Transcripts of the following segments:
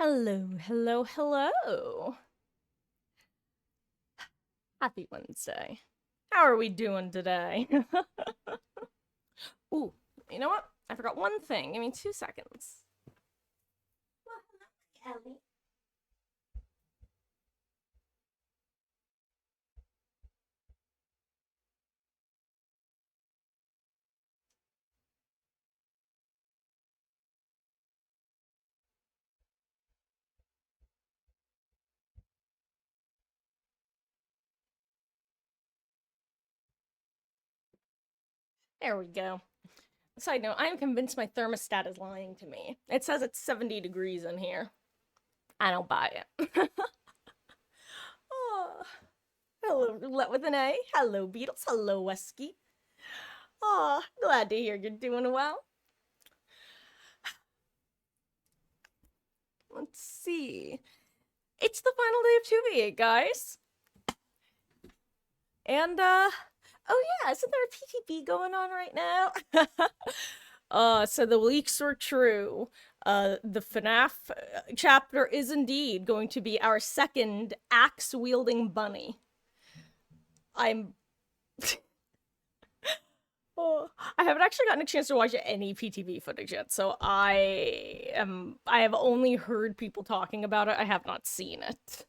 Hello, hello, hello. Happy Wednesday. How are we doing today? Ooh, you know what? I forgot one thing. Give me 2 seconds. Well, hi, Ellie. There we go. Side note, I am convinced my thermostat is lying to me. It says it's 70 degrees in here. I don't buy it. Oh, hello, Roulette with an A. Hello, Beatles. Hello, Wesky. Oh, glad to hear you're doing well. Let's see. It's the final day of 2v8, guys. And oh yeah, isn't there a PTB going on right now? So the leaks were true. The FNAF chapter is indeed going to be our second axe wielding bunny. I'm Oh, I haven't actually gotten a chance to watch any PTV footage yet, so I have only heard people talking about it. I have not seen it.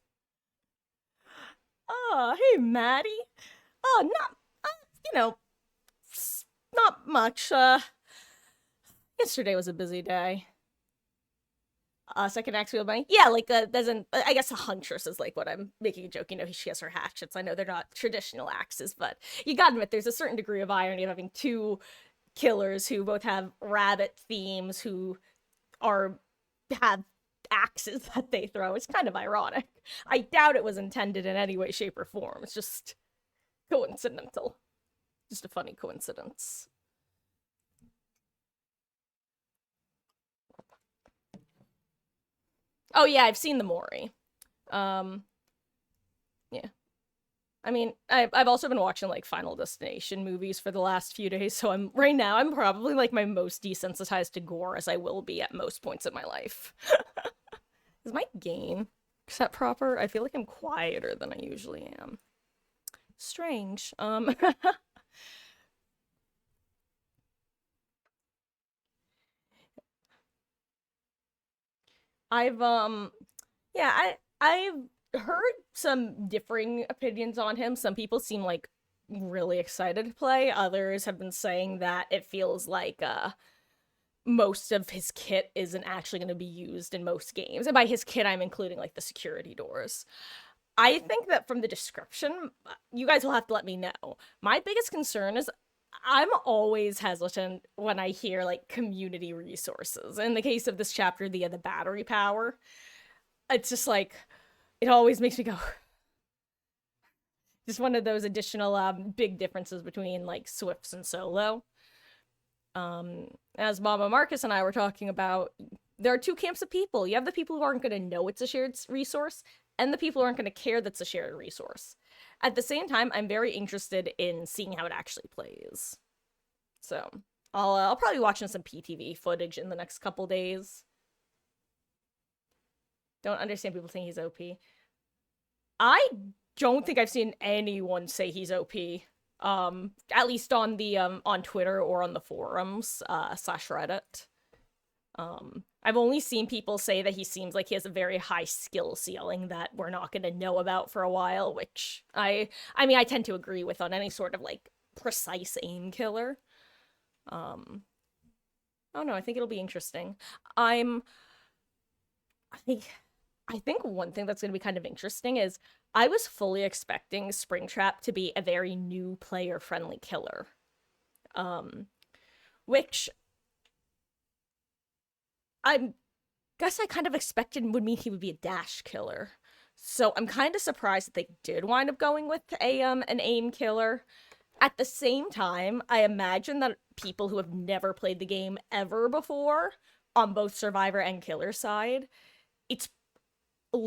Oh, hey Maddie. Oh, not you know, not much. Yesterday was a busy day. Second axe wheel bunny. Yeah, like doesn't I guess a huntress is like what I'm making a joke. You know, she has her hatchets. I know they're not traditional axes, but you gotta admit there's a certain degree of irony of having two killers who both have rabbit themes who are have axes that they throw. It's kind of ironic. I doubt it was intended in any way, shape, or form. It's just coincidental. Just a funny coincidence. Oh yeah, I've seen the Mori. Um, yeah. I mean, I've also been watching like Final Destination movies for the last few days, so I'm right now I'm probably like my most desensitized to gore as I will be at most points in my life. Is my gain set proper? I feel like I'm quieter than I usually am. Strange. I've yeah, I've heard some differing opinions on him. Some people seem like really excited to play. Others have been saying that it feels like most of his kit isn't actually going to be used in most games. And by his kit, I'm including like the security doors. I think that from the description, you guys will have to let me know. My biggest concern is I'm always hesitant when I hear like community resources. In the case of this chapter, the battery power, it's just like it always makes me go. Just one of those additional big differences between like Swifts and solo. As Mama Marcus and I were talking about, there are two camps of people. You have the people who aren't going to know it's a shared resource, and the people who aren't going to care that's a shared resource. At the same time, I'm very interested in seeing how it actually plays. So I'll probably be watching some PTV footage in the next couple days. Don't understand people saying he's OP. I don't think I've seen anyone say he's OP. At least on the on Twitter or on the forums slash Reddit. I've only seen people say that he seems like he has a very high skill ceiling that we're not going to know about for a while, which I mean I tend to agree with on any sort of like precise aim killer. Um, oh no, I think it'll be interesting. I'm I think I think one thing that's going to be kind of interesting is I was fully expecting Springtrap to be a very new player friendly killer. Um, which I guess I kind of expected would mean he would be a dash killer. So I'm kind of surprised that they did wind up going with a an aim killer. At the same time, I imagine that people who have never played the game ever before on both survivor and killer side, it's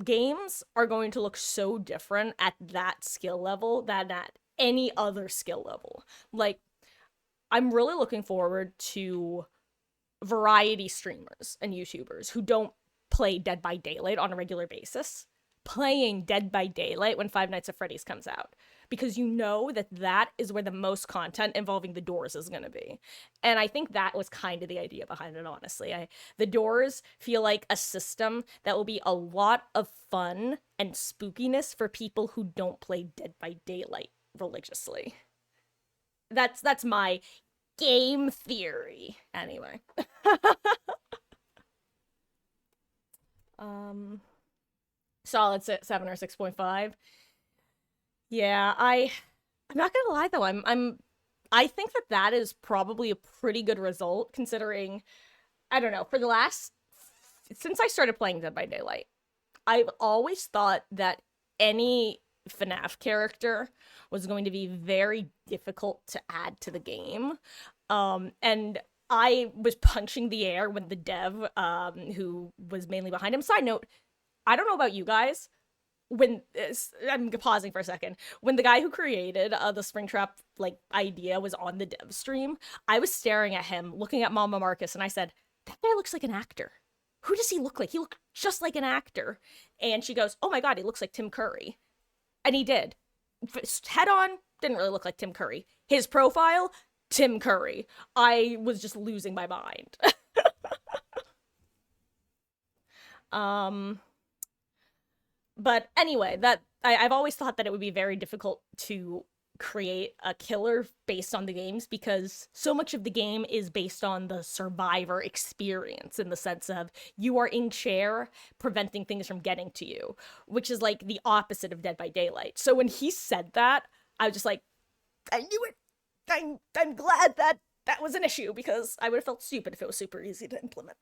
games are going to look so different at that skill level than at any other skill level. Like I'm really looking forward to variety streamers and YouTubers who don't play Dead by Daylight on a regular basis, playing Dead by Daylight when Five Nights at Freddy's comes out, because you know that that is where the most content involving the doors is going to be. And I think that was kind of the idea behind it, honestly. The doors feel like a system that will be a lot of fun and spookiness for people who don't play Dead by Daylight religiously. That's my game theory. Anyway. um Solid 7 or 6.5. Yeah, I'm not gonna lie though. I think that that is probably a pretty good result considering, I don't know, for the last since I started playing Dead by Daylight, I've always thought that any FNAF character was going to be very difficult to add to the game. And I was punching the air when the dev, who was mainly behind him. Side note, I don't know about you guys. When I'm pausing for a second, when the guy who created the Springtrap like idea was on the dev stream, I was staring at him, looking at Mama Marcus, and I said, "That guy looks like an actor. Who does he look like? He looked just like an actor." And she goes, "Oh my god, he looks like Tim Curry," and he did. Head on, didn't really look like Tim Curry. His profile, Tim Curry. I was just losing my mind. um. But anyway, that I've always thought that it would be very difficult to create a killer based on the games because so much of the game is based on the survivor experience in the sense of you are in chair preventing things from getting to you, which is like the opposite of Dead by Daylight. So when he said that, I was just like, I knew it. I'm glad that that was an issue because I would have felt stupid if it was super easy to implement.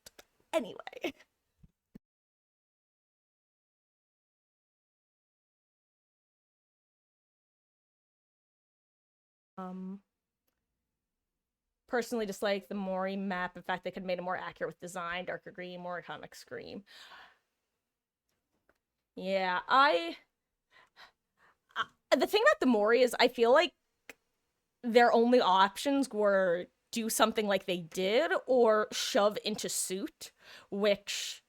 Anyway. Um, Personally dislike the Mori map. In fact, they could have made it more accurate with design, darker green, more iconic Scream. Yeah, the thing about the Mori is I feel like their only options were do something like they did or shove into suit, which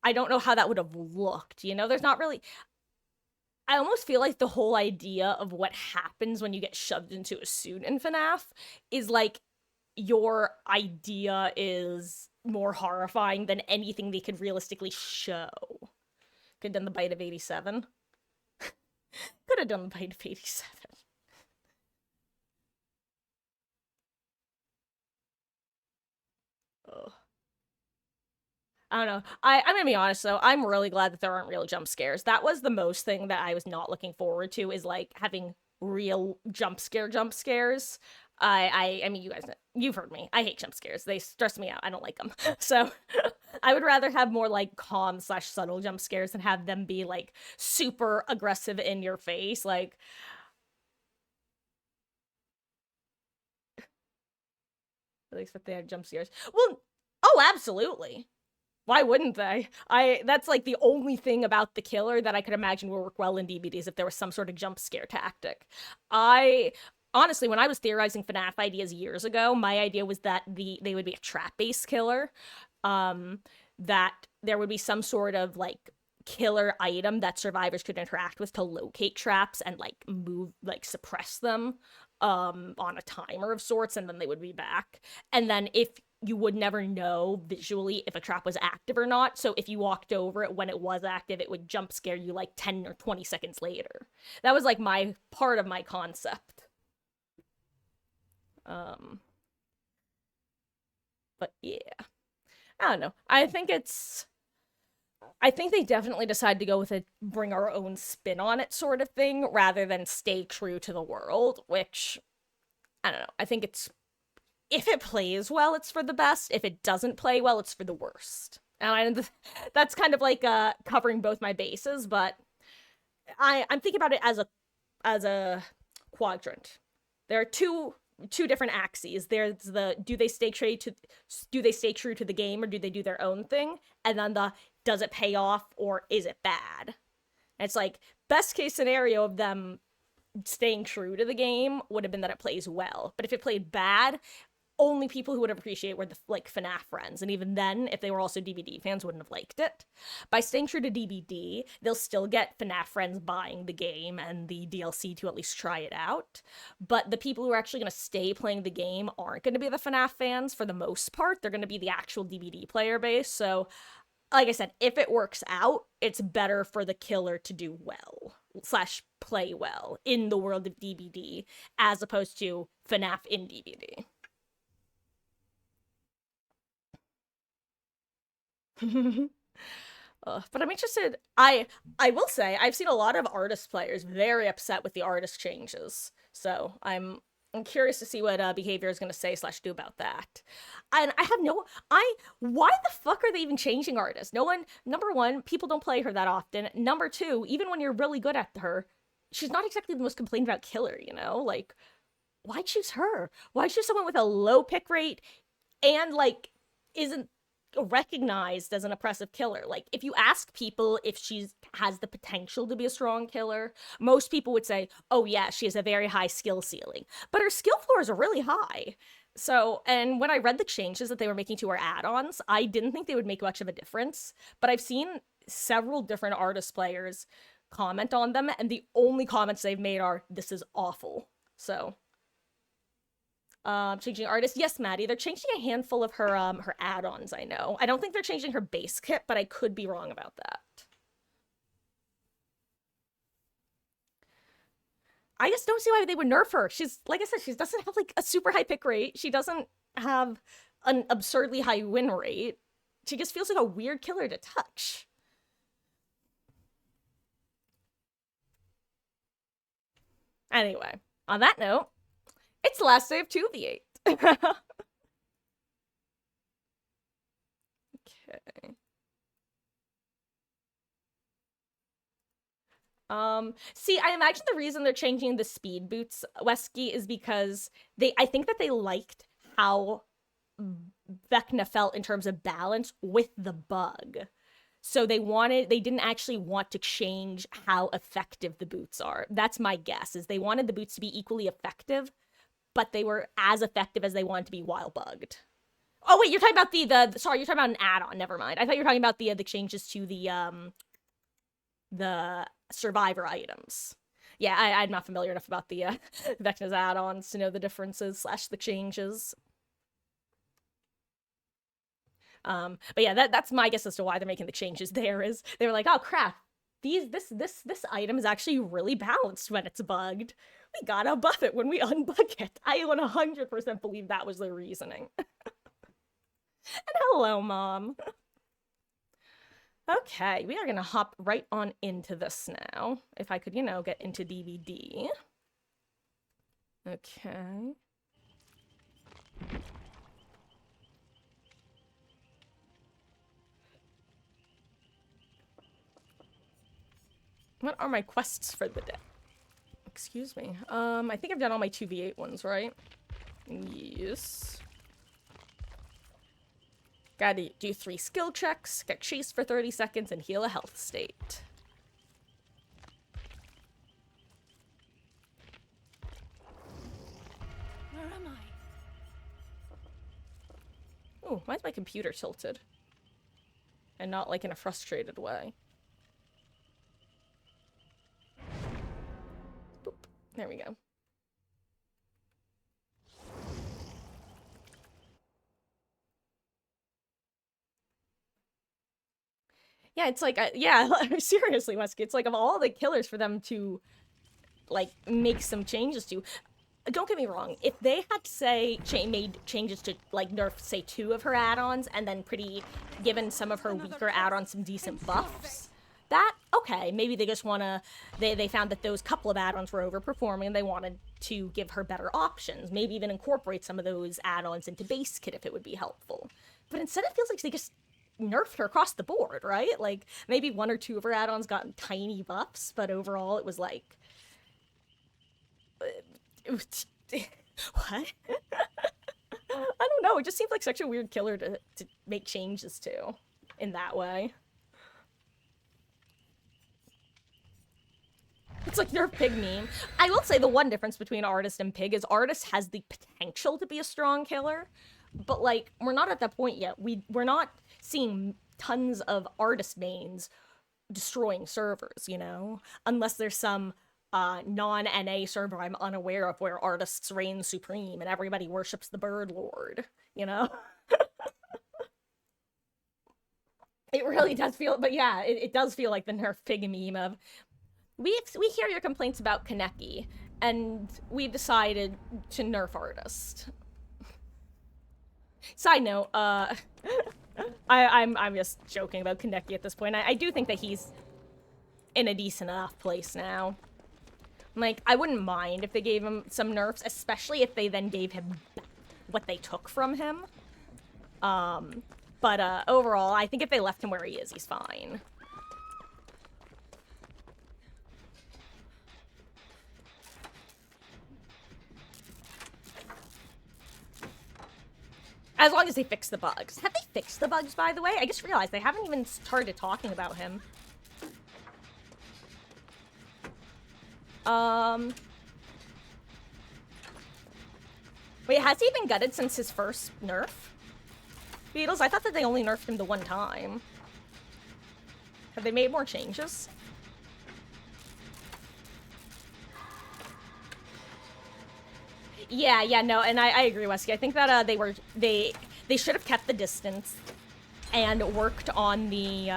I don't know how that would have looked. You know, there's not really. I almost feel like the whole idea of what happens when you get shoved into a suit in FNAF is like your idea is more horrifying than anything they could realistically show. Could have done the bite of 87. Could have done the bite of 87. Ugh. I don't know. I'm gonna be honest though. I'm really glad that there aren't real jump scares. That was the most thing that I was not looking forward to is like having real jump scares. I mean, you guys, you've heard me. I hate jump scares. They stress me out. I don't like them. So I would rather have more like calm slash subtle jump scares than have them be like super aggressive in your face. Like, I expect they have jump scares. Well, oh, absolutely. Why wouldn't they? That's like the only thing about the killer that I could imagine would work well in DVDs if there was some sort of jump scare tactic. I honestly, when I was theorizing FNAF ideas years ago, my idea was that they would be a trap-based killer. Um, that there would be some sort of like killer item that survivors could interact with to locate traps and like move like suppress them on a timer of sorts and then they would be back. And then if you would never know visually if a trap was active or not. So if you walked over it when it was active, it would jump scare you like 10 or 20 seconds later. That was like my part of my concept. Um, but yeah, I don't know. I think they definitely decided to go with a bring our own spin on it sort of thing rather than stay true to the world, which I don't know. I think it's if it plays well, it's for the best. If it doesn't play well, it's for the worst. And that's kind of like covering both my bases, but I'm thinking about it as a quadrant. There are two different axes. There's the do they stay true to the game or do they do their own thing? And then the does it pay off or is it bad? And it's like best case scenario of them staying true to the game would have been that it plays well. But if it played bad, only people who would appreciate were the like FNAF friends, and even then, if they were also DVD fans, wouldn't have liked it. By staying true to DVD, they'll still get FNAF friends buying the game and the DLC to at least try it out. But the people who are actually going to stay playing the game aren't going to be the FNAF fans for the most part. They're going to be the actual DVD player base. So, like I said, if it works out, it's better for the killer to do well slash play well in the world of DVD as opposed to FNAF in DVD. But I'm interested. I will say I've seen a lot of artist players very upset with the artist changes. So I'm curious to see what behavior is going to say slash do about that. And I have no I why the fuck are they even changing artists? No one. Number one, people don't play her that often. Number two, even when you're really good at her, she's not exactly the most complained about killer. You know, like why choose her? Why choose someone with a low pick rate and like isn't recognized as an oppressive killer? Like if you ask people if she's has the potential to be a strong killer, most people would say, oh yeah, she has a very high skill ceiling, but her skill floors are really high. So, and when I read the changes that they were making to her add-ons, I didn't think they would make much of a difference, but I've seen several different artist players comment on them, and the only comments they've made are, this is awful. So changing artists. Yes, Maddie, they're changing a handful of her add-ons, I know. I don't think they're changing her base kit, but I could be wrong about that. I just don't see why they would nerf her. She's, like I said, she doesn't have like a super high pick rate. She doesn't have an absurdly high win rate. She just feels like a weird killer to touch. Anyway, on that note, it's the last day of 2v8. Okay. See, I imagine the reason they're changing the speed boots, Wesky, is because I think that they liked how Vecna felt in terms of balance with the bug. So they didn't actually want to change how effective the boots are. That's my guess, is they wanted the boots to be equally effective, but they were as effective as they wanted to be while bugged. Oh wait, you're talking about sorry, you're talking about an add-on. Never mind. I thought you were talking about the changes to the survivor items. Yeah, I'm not familiar enough about the Vecna's add-ons to know the differences slash the changes. But yeah, that's my guess as to why they're making the changes there, is they were like, oh crap, this item is actually really balanced when it's bugged. We gotta buff it when we unbug it. I 100% believe that was the reasoning. And hello, Mom. Okay, we are gonna hop right on into this now. If I could, get into DVD. Okay. What are my quests for the day? Excuse me. I think I've done all my 2v8 ones, right? Yes. Gotta do 3 skill checks, get chased for 30 seconds, and heal a health state. Where am I? Ooh, why is my computer tilted? And not like in a frustrated way. Boop. There we go. Yeah, it's like, yeah, seriously, Wesky, it's like of all the killers for them to, like, make some changes to. Don't get me wrong, if they had, say, made changes to, like, nerf, say, 2 of her add-ons, and then given some of her weaker add-ons some decent buffs, that, okay, maybe they just wanna, they found that those couple of add-ons were overperforming, and they wanted to give her better options, maybe even incorporate some of those add-ons into base kit if it would be helpful. But instead it feels like they just nerfed her across the board, right? Like, maybe 1 or 2 of her add-ons got tiny buffs, but overall it was like... what? I don't know, it just seemed like such a weird killer to make changes to in that way. It's like their pig meme. I will say the one difference between Artist and Pig is Artist has the potential to be a strong killer, but like we're not at that point yet. We're not seeing tons of Artist mains destroying servers, you know? Unless there's some non-NA server I'm unaware of where Artists reign supreme and everybody worships the Bird Lord, you know? It really does feel, but yeah, it does feel like the Nerf Pig meme of, we hear your complaints about Kaneki, and we've decided to nerf Artist. Side note, I'm just joking about Kaneki at this point. I do think that he's in a decent enough place now. Like, I wouldn't mind if they gave him some nerfs, especially if they then gave him what they took from him. But overall, I think if they left him where he is, he's fine. As long as they fix the bugs. Have they fixed the bugs, by the way? I just realized they haven't even started talking about him. Wait, has he been gutted since his first nerf? Beatles, I thought that they only nerfed him the one time. Have they made more changes? Yeah, no, and I agree, Wesky. I think that they should have kept the distance and worked on the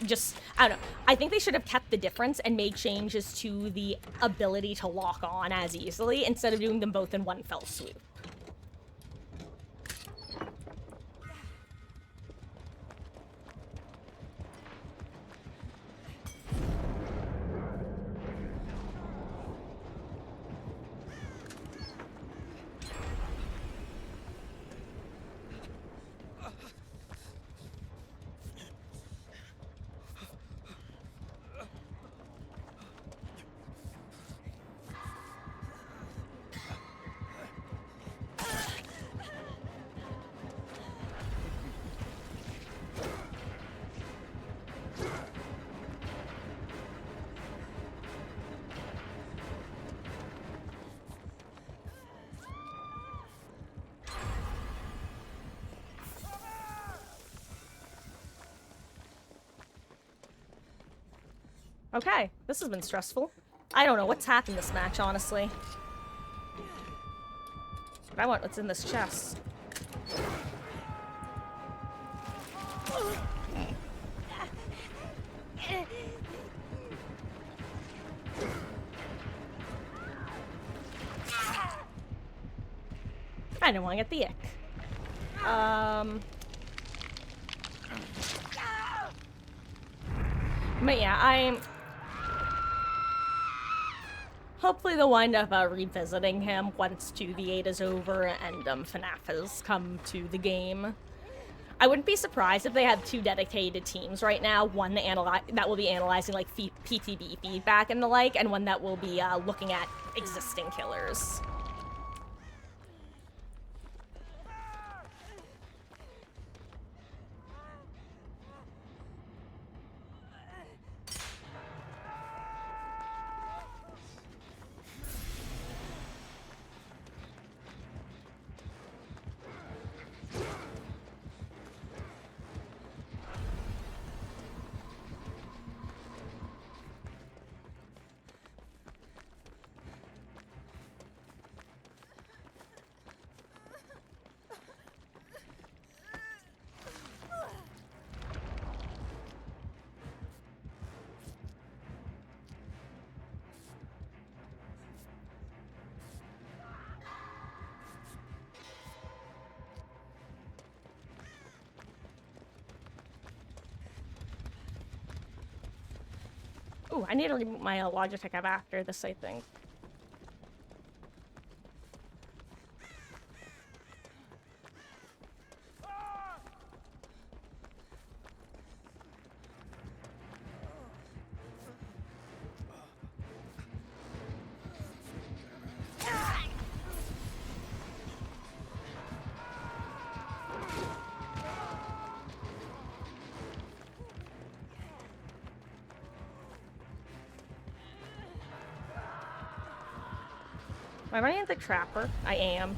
just, I don't know. I think they should have kept the difference and made changes to the ability to lock on as easily instead of doing them both in one fell swoop. Okay, this has been stressful. I don't know what's happened this match, honestly. But I want what's in this chest. I didn't want to get the ick. But yeah, hopefully they'll wind up revisiting him once 2v8 is over and FNAF has come to the game. I wouldn't be surprised if they had two dedicated teams right now, one that will be analyzing like PTB feedback and the like, and one that will be looking at existing killers. Ooh, I need to reboot my Logitech app after this, I think. Am I running into the trapper? I am.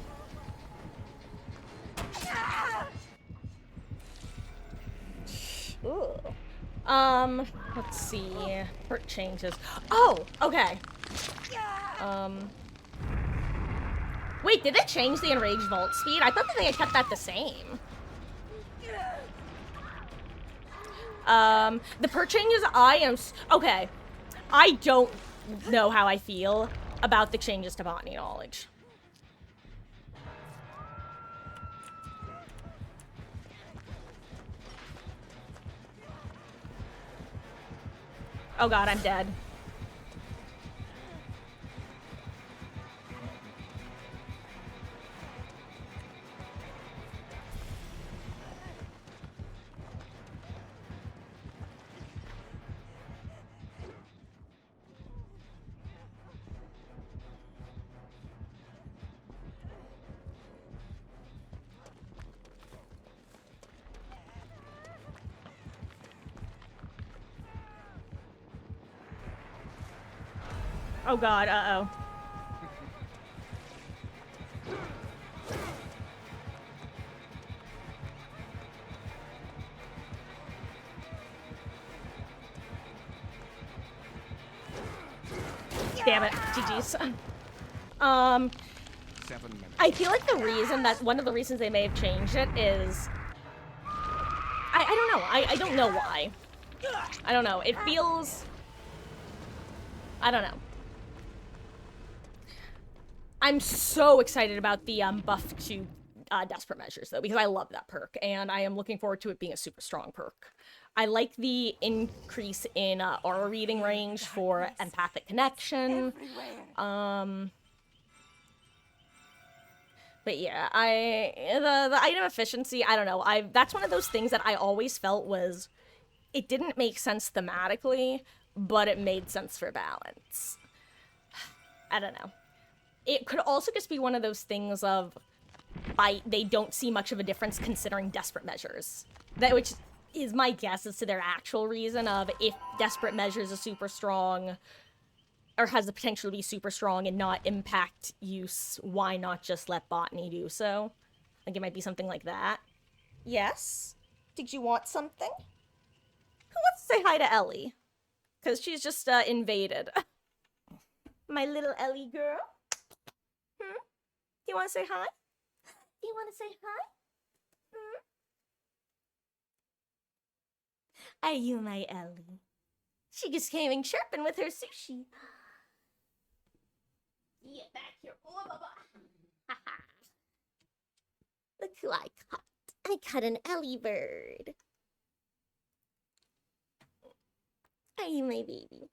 Ooh. Let's see. Perk changes. Oh, okay. Wait, did they change the enraged vault speed? I thought that they had kept that the same. The perk changes, okay. I don't know how I feel about the changes to botany knowledge. Oh god, I'm dead. Oh god, uh-oh. Damn it, GG's. I feel like the reason that, one of the reasons they may have changed it is, I don't know, I don't know why. I don't know, it feels, I don't know. I'm so excited about the buff to Desperate Measures, though, because I love that perk, and I am looking forward to it being a super strong perk. I like the increase in aura reading range for empathic connection. But yeah, the item efficiency, I don't know. That's one of those things that I always felt was, it didn't make sense thematically, but it made sense for balance. I don't know. It could also just be one of those things of, they don't see much of a difference considering Desperate Measures. Which is my guess as to their actual reason of, if Desperate Measures is super strong, or has the potential to be super strong and not impact use, why not just let Botany do so? I think it might be something like that. Yes? Did you want something? Who wants to say hi to Ellie? Because she's just invaded. My little Ellie girl? Hmm? You want to say hi? You want to say hi? Hmm? Are you my Ellie? She just came in chirping with her sushi. Get back here. Oh, blah, blah. Look who I caught. I caught an Ellie bird. Are you my baby?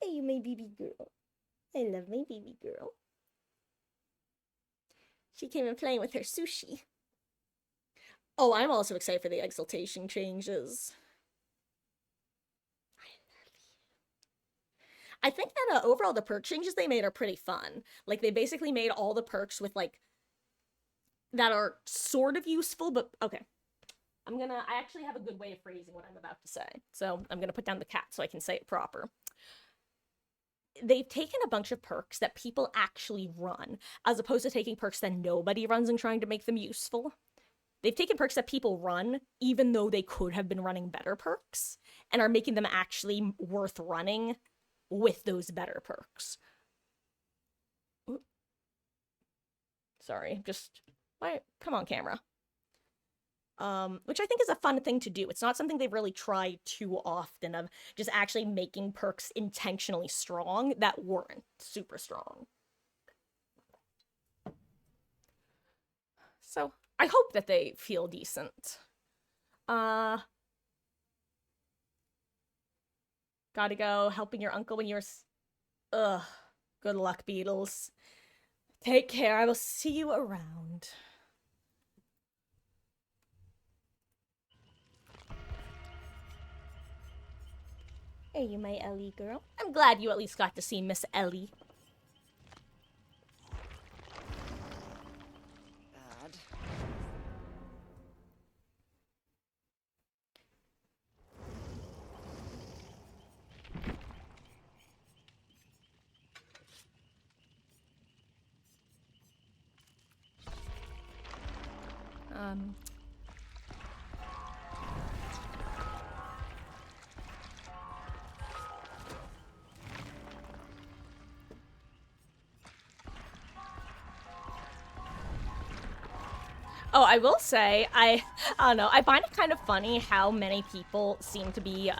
Are you my baby girl? I love my baby girl. She came in playing with her sushi. Oh, I'm also excited for the exaltation changes. I think that overall the perk changes they made are pretty fun. Like, they basically made all the perks with, like, that are sort of useful, but okay. I actually have a good way of phrasing what I'm about to say. So I'm gonna put down the cat so I can say it proper. They've taken a bunch of perks that people actually run, as opposed to taking perks that nobody runs and trying to make them useful. They've taken perks that people run, even though they could have been running better perks, and are making them actually worth running with those better perks. Sorry, just... come on, camera. Which I think is a fun thing to do. It's not something they've really tried too often, of just actually making perks intentionally strong that weren't super strong. So, I hope that they feel decent. Gotta go, helping your uncle when you're... Ugh. Good luck, Beetles. Take care, I will see you around. Are you my Ellie girl? I'm glad you at least got to see Miss Ellie. God. Oh, I will say, I don't know, I find it kind of funny how many people seem to be,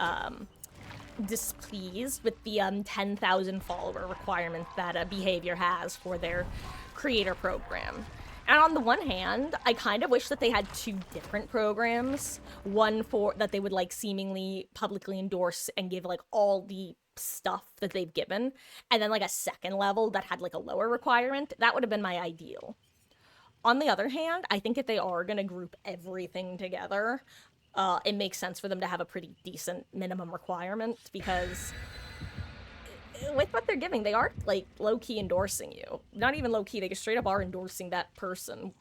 displeased with the 10,000 follower requirement that Behavior has for their creator program. And on the one hand, I kind of wish that they had two different programs. One for that they would like seemingly publicly endorse and give like all the stuff that they've given, and then like a second level that had like a lower requirement. That would have been my ideal. On the other hand, I think if they are going to group everything together, it makes sense for them to have a pretty decent minimum requirement because with what they're giving, they are like low key endorsing you. Not even low key, they just straight up are endorsing that person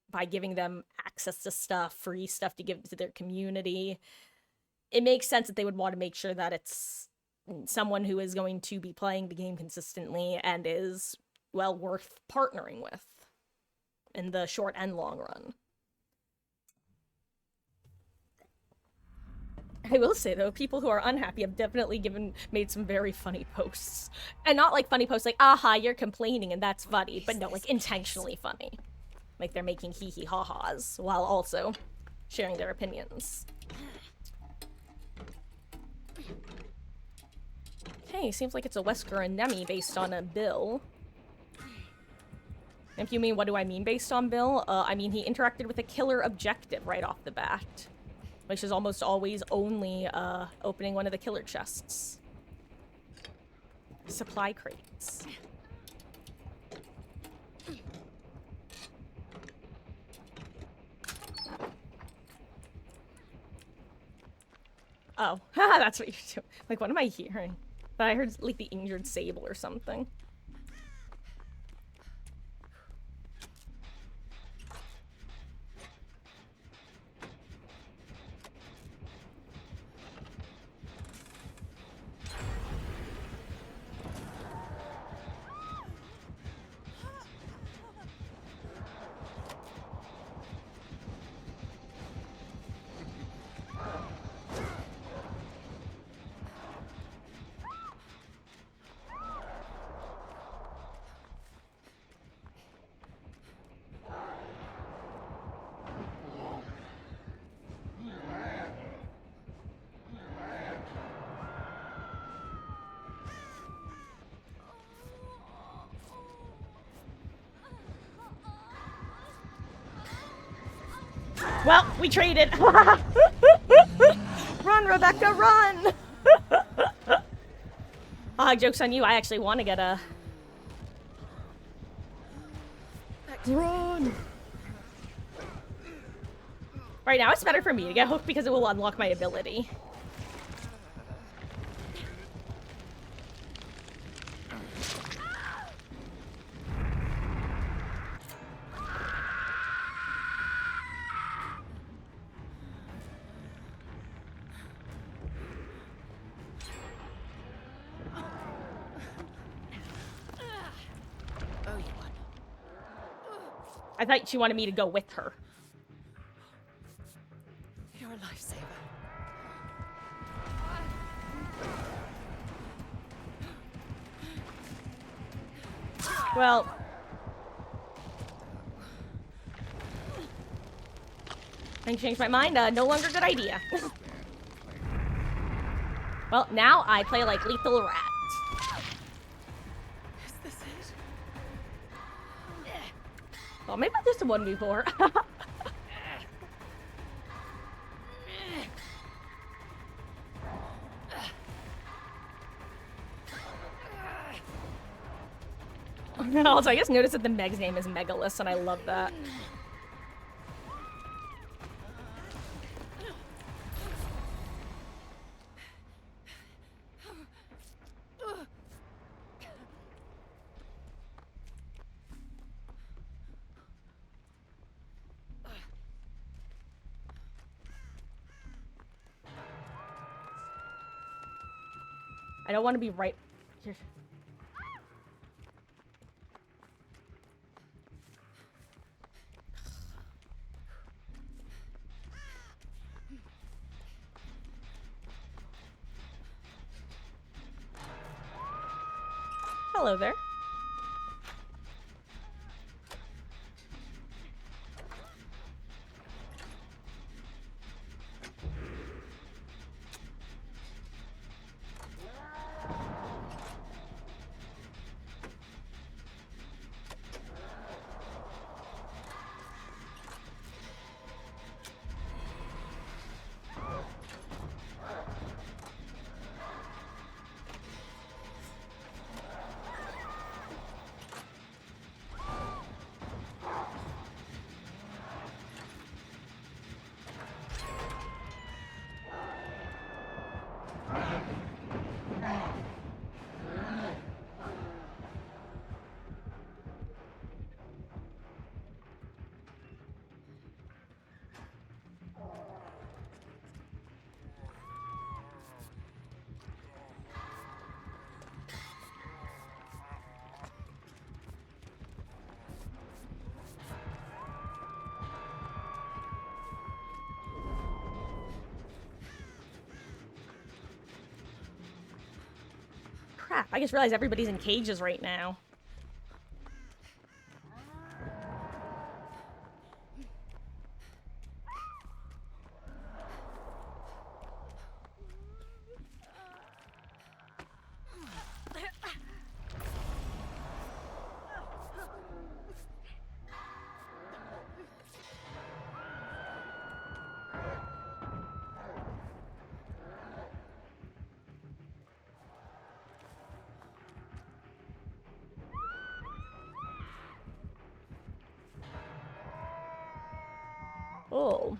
by giving them access to stuff, free stuff to give to their community. It makes sense that they would want to make sure that it's someone who is going to be playing the game consistently and is, well, worth partnering with in the short and long run. I will say though, people who are unhappy have definitely made some very funny posts. And not like funny posts like, aha, you're complaining and that's funny, but no, like intentionally funny. Like they're making hee hee ha ha's while also sharing their opinions. Hey, seems like it's a Wesker and Nemi based on a Bill. If you mean what do I mean based on Bill, I mean he interacted with a killer objective right off the bat. Which is almost always only opening one of the killer chests. Supply crates. Oh, that's what you're doing. Like, what am I hearing? But I heard like the injured sable or something. Well, we traded. Run, Rebecca, run! Joke's on you. I actually want to get a... Run! Right now, it's better for me to get hooked because it will unlock my ability. I thought she wanted me to go with her. You're a lifesaver. Well... I changed my mind. No longer a good idea. Well, now I play like Lethal Rat. Is this it? Well, maybe I'll do some 1v4. Also, I just noticed that the Meg's name is Megalus, and I love that. I don't want to be right here. Hello there. Crap, I just realized everybody's in cages right now. Oh.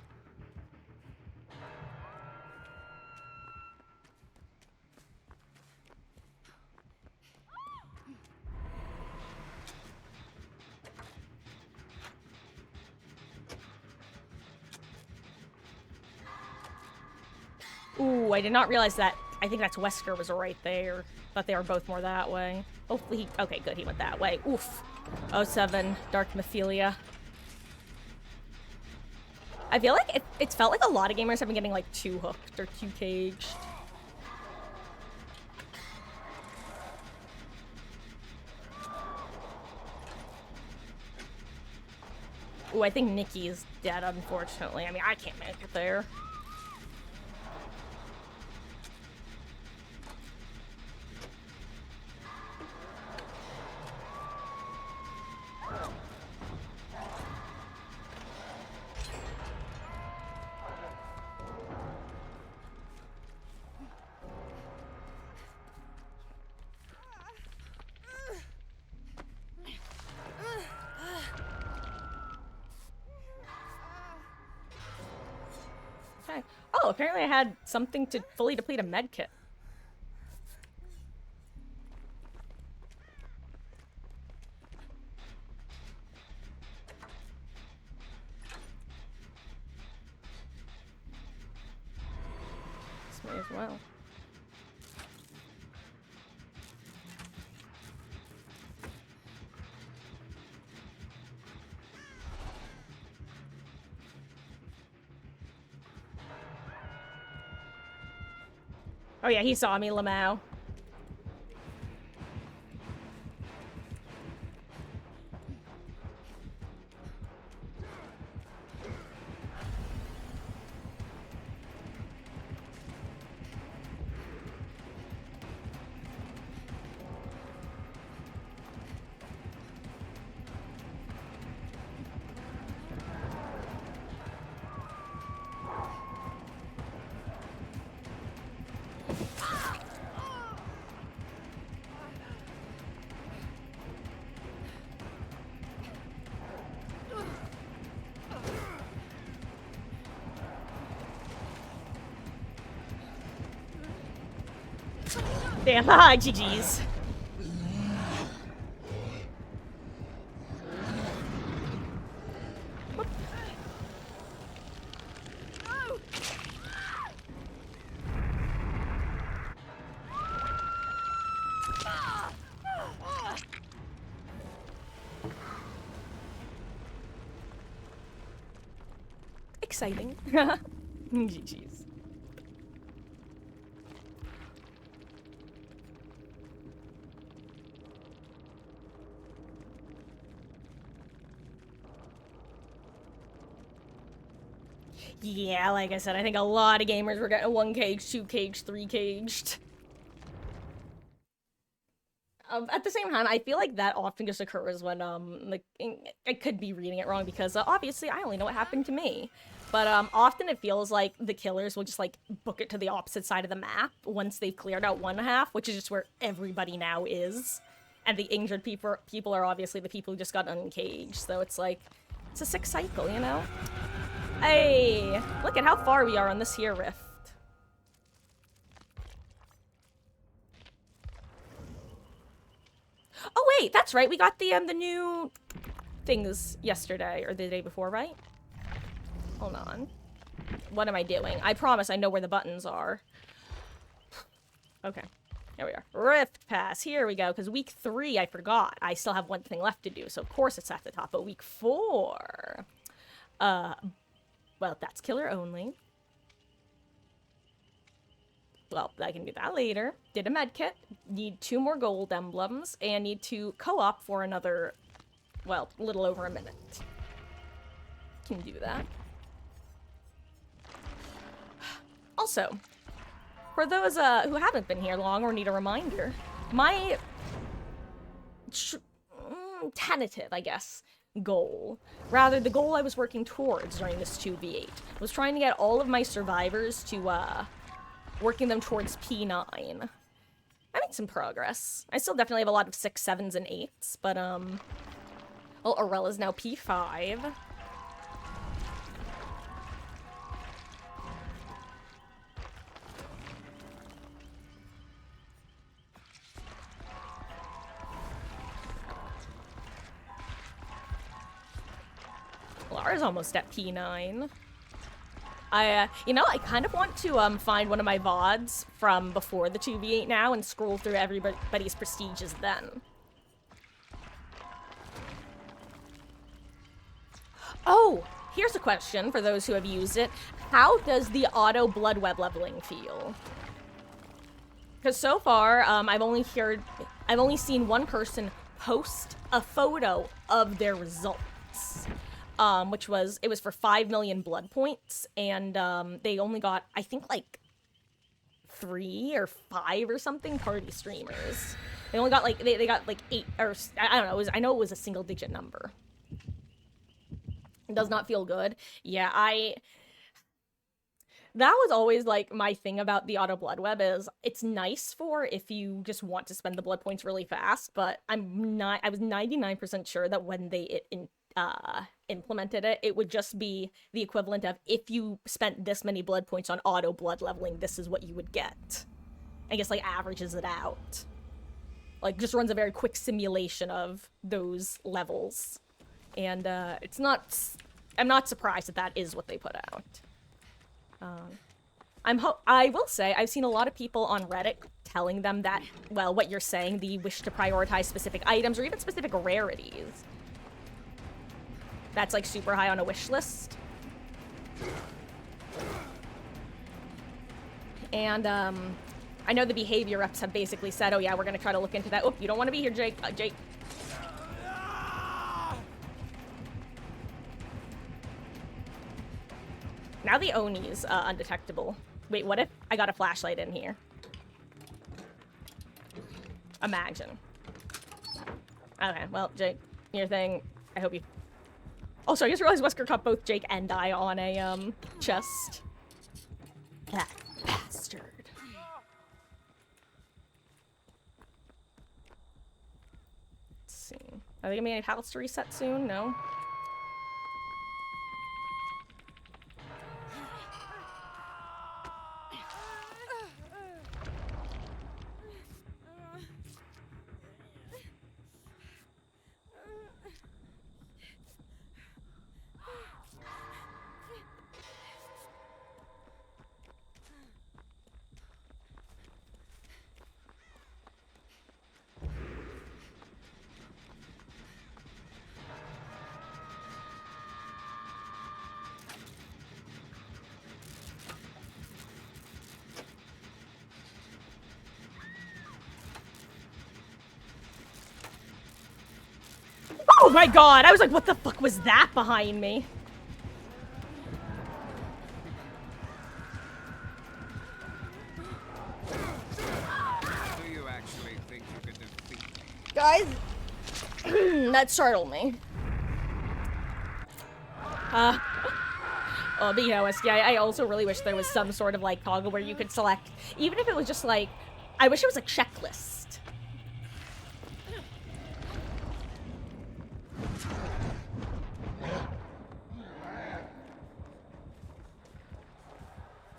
Ooh, I did not realize that. I think that's Wesker was right there. Thought they were both more that way. Hopefully he... Okay, good, he went that way. Oof. 07, Dark Mephilia. I feel like it's felt like a lot of gamers have been getting, like, too hooked or too caged. Ooh, I think Nikki is dead, unfortunately. I mean, I can't make it there. Okay. Oh, apparently I had something to fully deplete a med kit. This may as well. Oh yeah, he saw me, Lamau. Damn, haha, GG's. Exciting. GG's. Yeah, like I said, I think a lot of gamers were getting 1 caged, 2 caged, 3 caged. At the same time, I feel like that often just occurs when, like, I could be reading it wrong because, obviously, I only know what happened to me. But, often it feels like the killers will just, like, book it to the opposite side of the map once they've cleared out one half, which is just where everybody now is. And the injured people are obviously the people who just got uncaged, so it's like, it's a sick cycle, you know? Hey, look at how far we are on this here rift. Oh wait, that's right. We got the new things yesterday or the day before, right? Hold on. What am I doing? I promise I know where the buttons are. Okay. Here we are. Rift Pass. Here we go. Because week 3, I forgot. I still have one thing left to do, so of course it's at the top. But week 4... well, that's killer only. Well, I can do that later. Did a medkit. Need 2 more gold emblems. And need to co-op for another, well, a little over a minute. Can do that. Also, for those who haven't been here long or need a reminder, my tentative, I guess, goal, rather the goal I was working towards during this 2v8, was trying to get all of my survivors to, working them towards P9. I made some progress. I still definitely have a lot of 6s, 7s, and 8s, but, well, Aurella's now P5. Lara's almost at P9. You know, I kind of want to, find one of my VODs from before the 2v8 now and scroll through everybody's prestiges then. Oh! Here's a question for those who have used it. How does the auto blood web leveling feel? Because so far, I've only seen one person post a photo of their results. It was for 5 million blood points, and, they only got, I think, like, 3 or 5 or something party streamers. They only got, like, they got, like, 8, or, I don't know, I know it was a single-digit number. It does not feel good. Yeah, that was always, like, my thing about the auto blood web is it's nice for if you just want to spend the blood points really fast, but I was 99% sure that when they implemented it, it would just be the equivalent of if you spent this many blood points on auto blood leveling, this is what you would get. I guess, like, averages it out. Like, just runs a very quick simulation of those levels. And, I'm not surprised that is what they put out. I will say, I've seen a lot of people on Reddit telling them that, well, what you're saying, the wish to prioritize specific items or even specific rarities. That's, like, super high on a wish list. And, I know the behavior reps have basically said, oh yeah, we're gonna try to look into that. Oh, you don't want to be here, Jake. Jake. Now the Oni's, undetectable. Wait, what if I got a flashlight in here? Imagine. Okay, well, Jake, your thing, I hope you... Also, I just realized Wesker caught both Jake and I on a, chest. That bastard. Let's see. Are they gonna be any pallets to reset soon? No? Oh my god! I was like, what the fuck was that behind me? guys. That startled me. Oh, but yeah, I also really wish there was some sort of, like, toggle where you could select, even if it was just, like, I wish it was a checklist.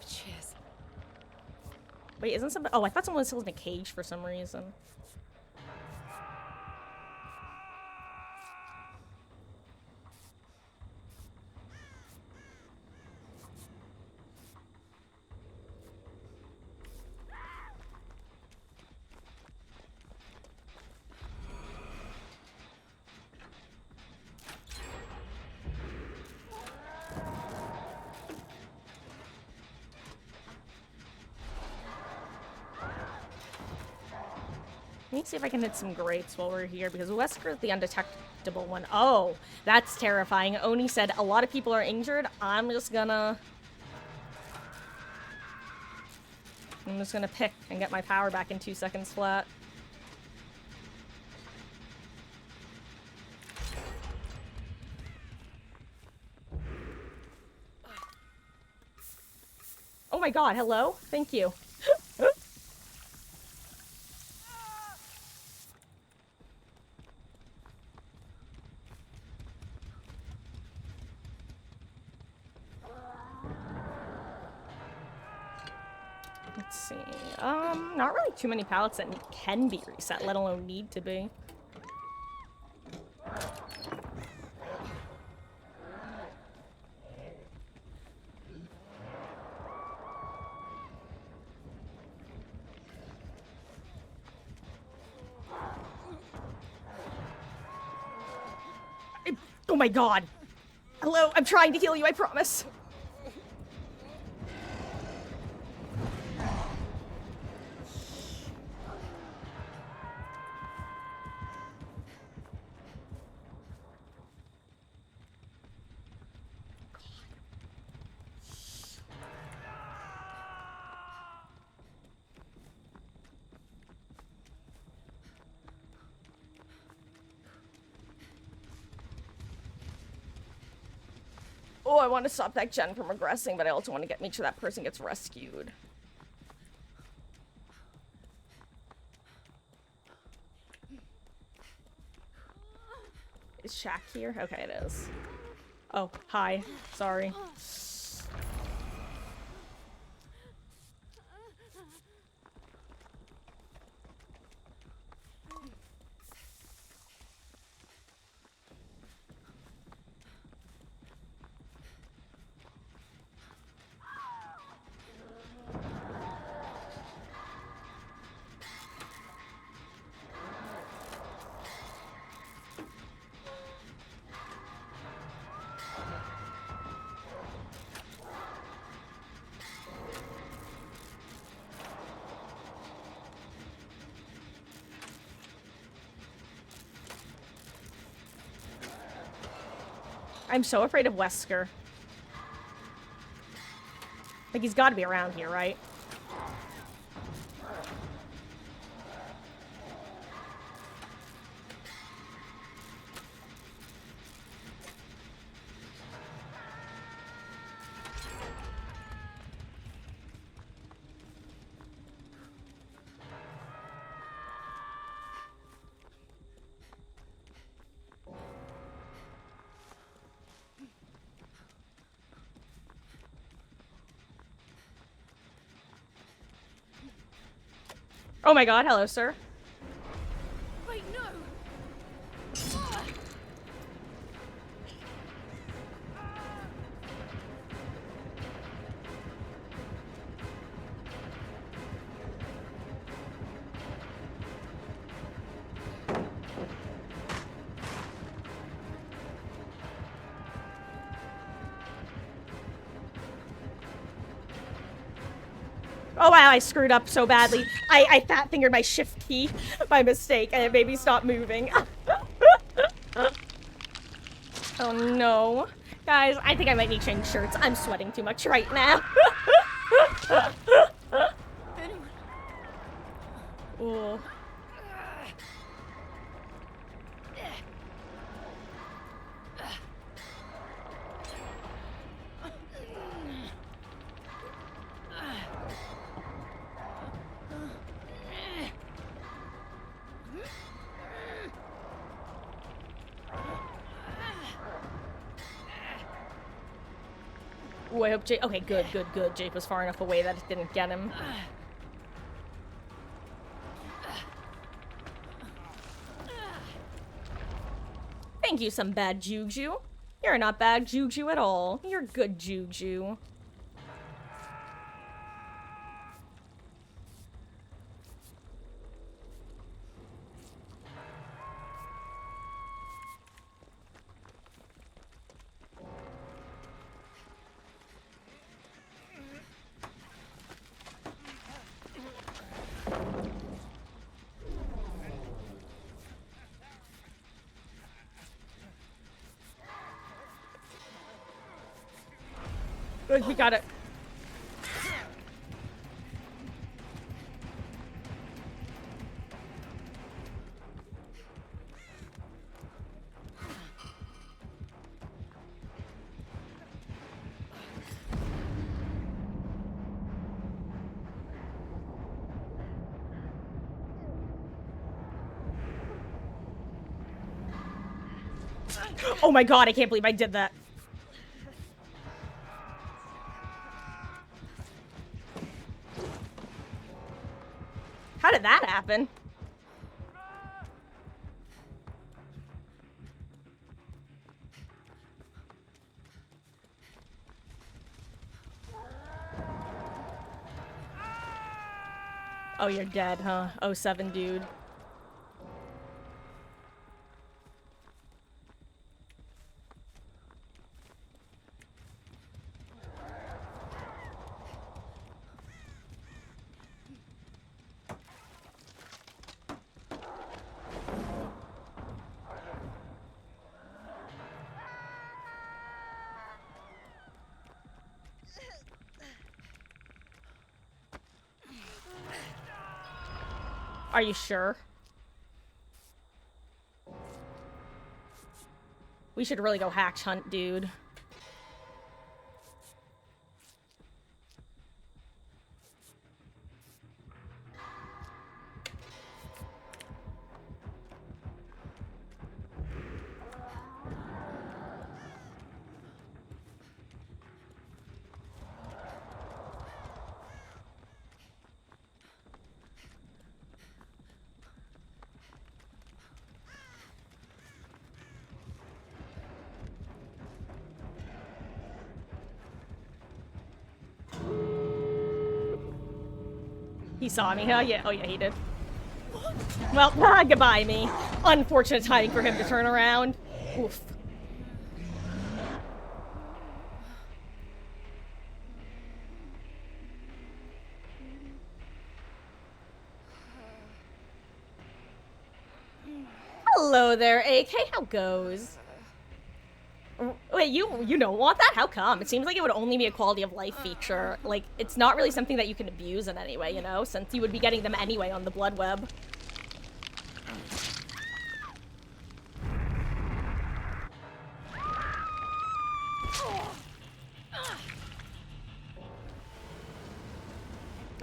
Cheers. Wait, isn't somebody- oh, I thought someone was still in a cage for some reason. Let me see if I can hit some grates while we're here, because Wesker's the undetectable one. Oh, that's terrifying. Oni said a lot of people are injured. I'm just gonna pick and get my power back in 2 seconds flat. Oh my god, hello? Thank you. Let's see. Not really too many pallets that can be reset, let alone need to be. Oh my god! Hello, I'm trying to heal you, I promise. Oh, I want to stop that gen from regressing, but I also want to make sure that person gets rescued. Is Shaq here? Okay, it is. Oh, hi. Sorry. I'm so afraid of Wesker. Like, he's got to be around here, right? Oh my god, hello, sir. Wait, no. Oh wow, I screwed up so badly. I fat fingered my shift key by mistake and it made me stop moving. Oh no. Guys, I think I might need to change shirts. I'm sweating too much right now. Anyone? Ooh. Ooh, I hope Jake... Okay, good, good, good. Jake was far enough away that it didn't get him. Thank you, some bad juju. You're not bad juju at all. You're good juju. We got it. Oh my god, I can't believe I did that. How did that happen? Oh, you're dead, huh? 07, dude. Are you sure? We should really go hatch hunt, dude. He saw me, huh? Yeah. Oh, yeah, he did. Well, goodbye, me. Unfortunate timing for him to turn around. Oof. Hello there, AK. How goes? Wait, you don't want that? How come? It seems like it would only be a quality of life feature. Like, it's not really something that you can abuse in any way, you know? Since you would be getting them anyway on the blood web.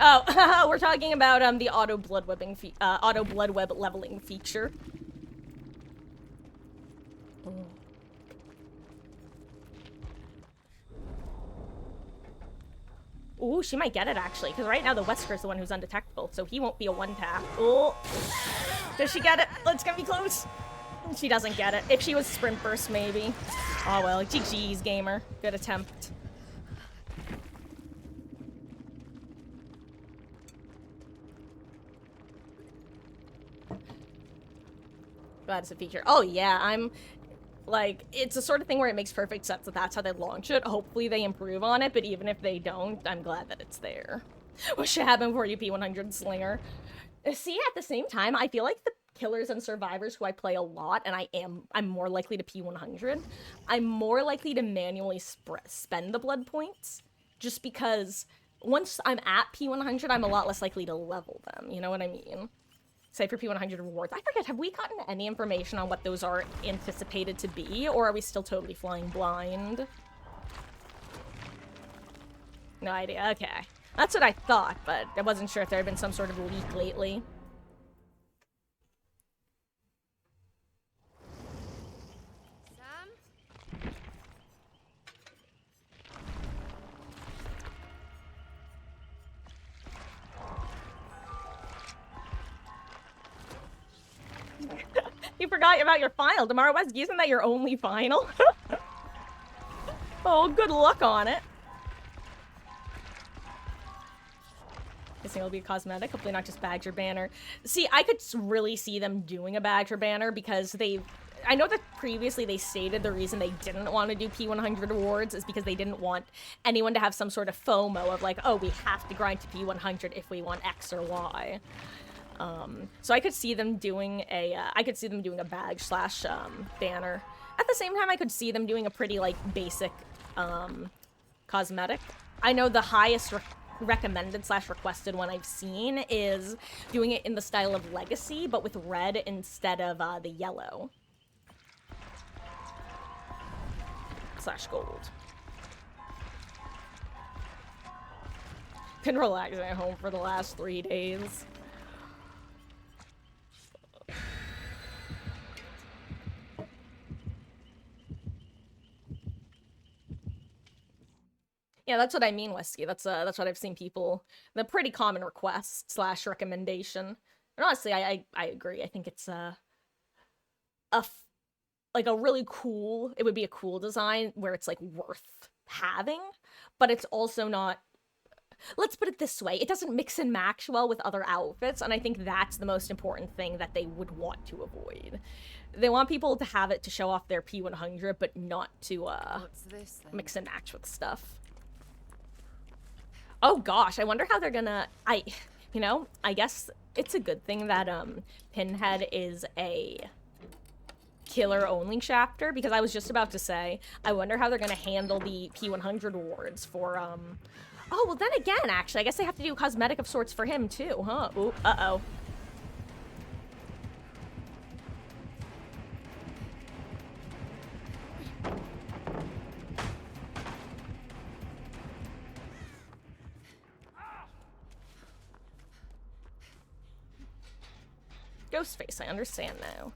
Oh, we're talking about the auto blood web leveling feature. Ooh, she might get it actually, because right now the Wesker's the one who's undetectable, so he won't be a one-tap. Oh, does she get it? Let's get me close. She doesn't get it. If she was sprint burst, maybe. Oh well, GG's, gamer. Good attempt. Glad it's a feature. Oh yeah, I'm like, it's the sort of thing where it makes perfect sense that that's how they launch it. Hopefully they improve on it, but even if they don't, I'm glad that it's there. What should happen for you, P100 Slinger? See, at the same time, I feel like the killers and survivors who I play a lot, and I'm more likely to P100, I'm more likely to manually spend the blood points, just because once I'm at P100, I'm a lot less likely to level them, you know what I mean? Say for P100 rewards. I forget, have we gotten any information on what those are anticipated to be, or are we still totally flying blind? No idea, okay. That's what I thought, but I wasn't sure if there had been some sort of leak lately. Sam? You forgot about your final. Tomorrow West, isn't that your only final? Oh, good luck on it. Guessing it'll be a cosmetic, hopefully not just Badger banner. See, I could really see them doing a Badger banner because I know that previously they stated the reason they didn't want to do P100 awards is because they didn't want anyone to have some sort of FOMO of like, oh, we have to grind to P100 if we want X or Y. So I could see them doing a badge slash banner. At the same time, I could see them doing a pretty like basic cosmetic. I know the highest recommended slash requested one I've seen is doing it in the style of Legacy, but with red instead of the yellow. Slash gold. Been relaxing at home for the last 3 days. Yeah, that's what I mean, Whiskey. That's what I've seen people. The pretty common request slash recommendation. And honestly, I agree. I think it's like a really cool. It would be a cool design where it's like worth having, but it's also not. Let's put it this way: it doesn't mix and match well with other outfits, and I think that's the most important thing that they would want to avoid. They want people to have it to show off their P100, but not to mix and match with stuff. Oh gosh, I wonder how they're gonna. I guess it's a good thing that Pinhead is a killer only chapter, because I was just about to say I wonder how they're gonna handle the P100 awards for Oh, well then again, actually, I guess they have to do a cosmetic of sorts for him too, huh? Ooh, uh-oh. Ghostface, I understand now.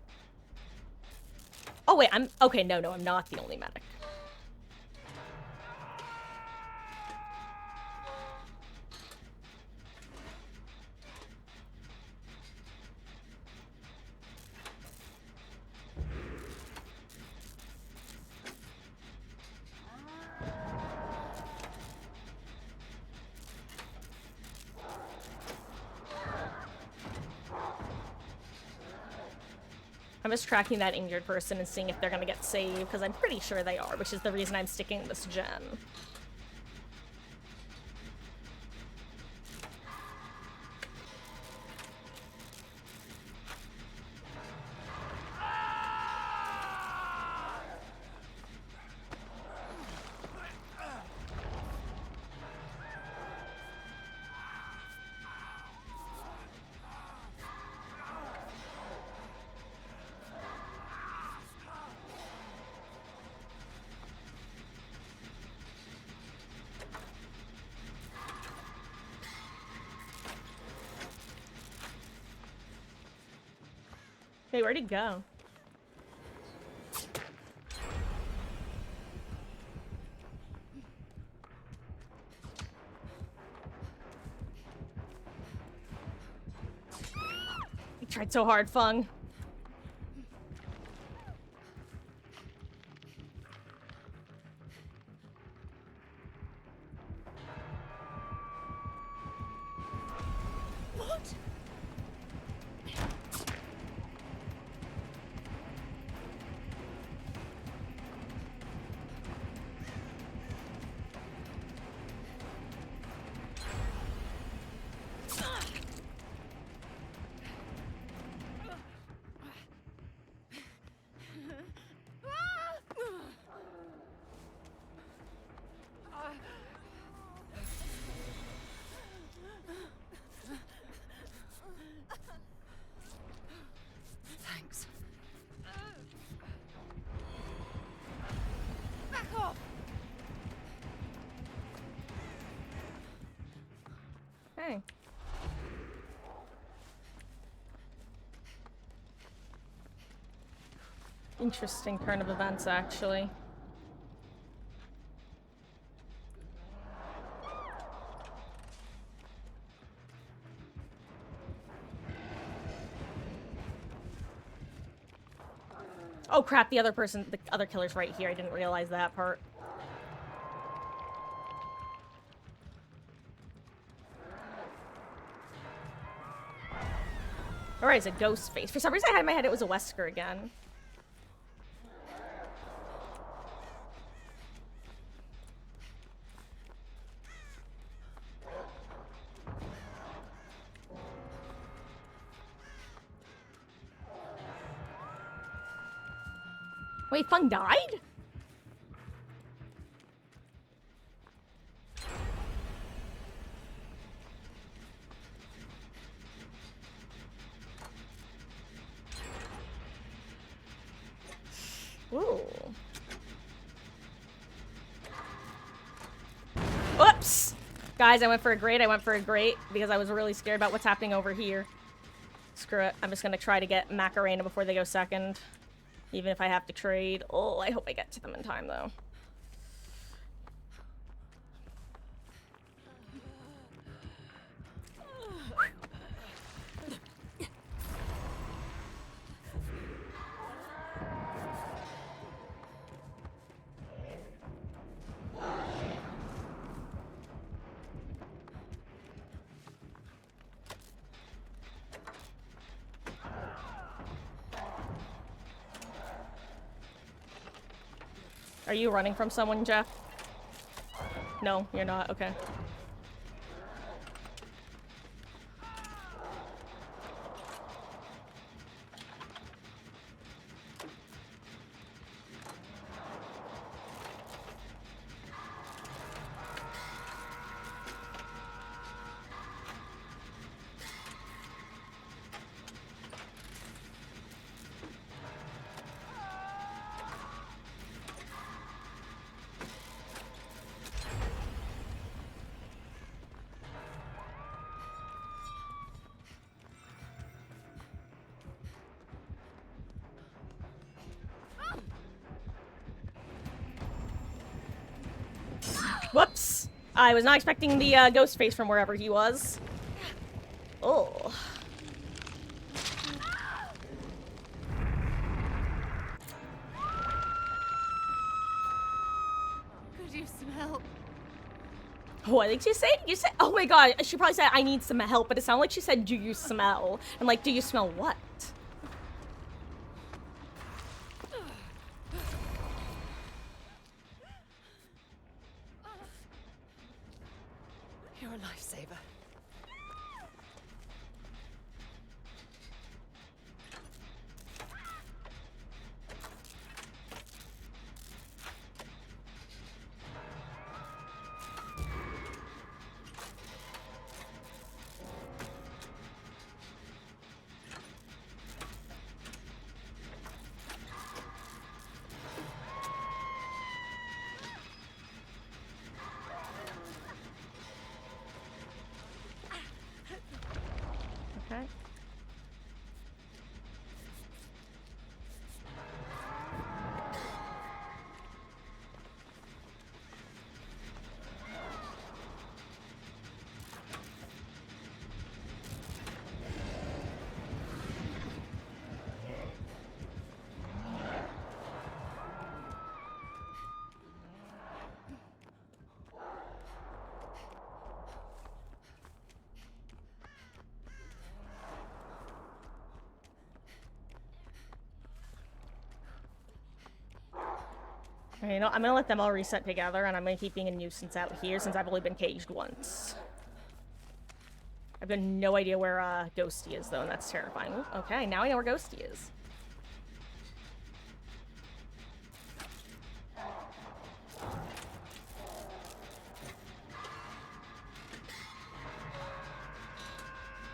Oh wait, okay, no, I'm not the only medic. I'm just tracking that injured person and seeing if they're gonna get saved, because I'm pretty sure they are, which is the reason I'm sticking this gen. Hey, where'd he go? You tried so hard, Fung. Thanks. Back off! Hey. Interesting turn of events, actually. Oh crap, the other killer's right here. I didn't realize that part. Alright, it's a ghost face. For some reason I had in my head it was a Wesker again. Wait, Fung died? Ooh. Oops! Guys, I went for a great because I was really scared about what's happening over here. Screw it. I'm just gonna try to get Macarena before they go second. Even if I have to trade. Oh, I hope I get to them in time, though. Are you running from someone, Jeff? No, you're not. Okay. Whoops! I was not expecting the ghost face from wherever he was. Oh. Could you smell? Oh, I think she said, you said, oh my god, she probably said, I need some help, but it sounded like she said, do you smell? And like, do you smell what? You're a lifesaver. Okay. You know, I'm gonna let them all reset together, and I'm gonna keep being a nuisance out here since I've only been caged once. I've got no idea where Ghosty is, though, and that's terrifying. Ooh, okay, now I know where Ghosty is.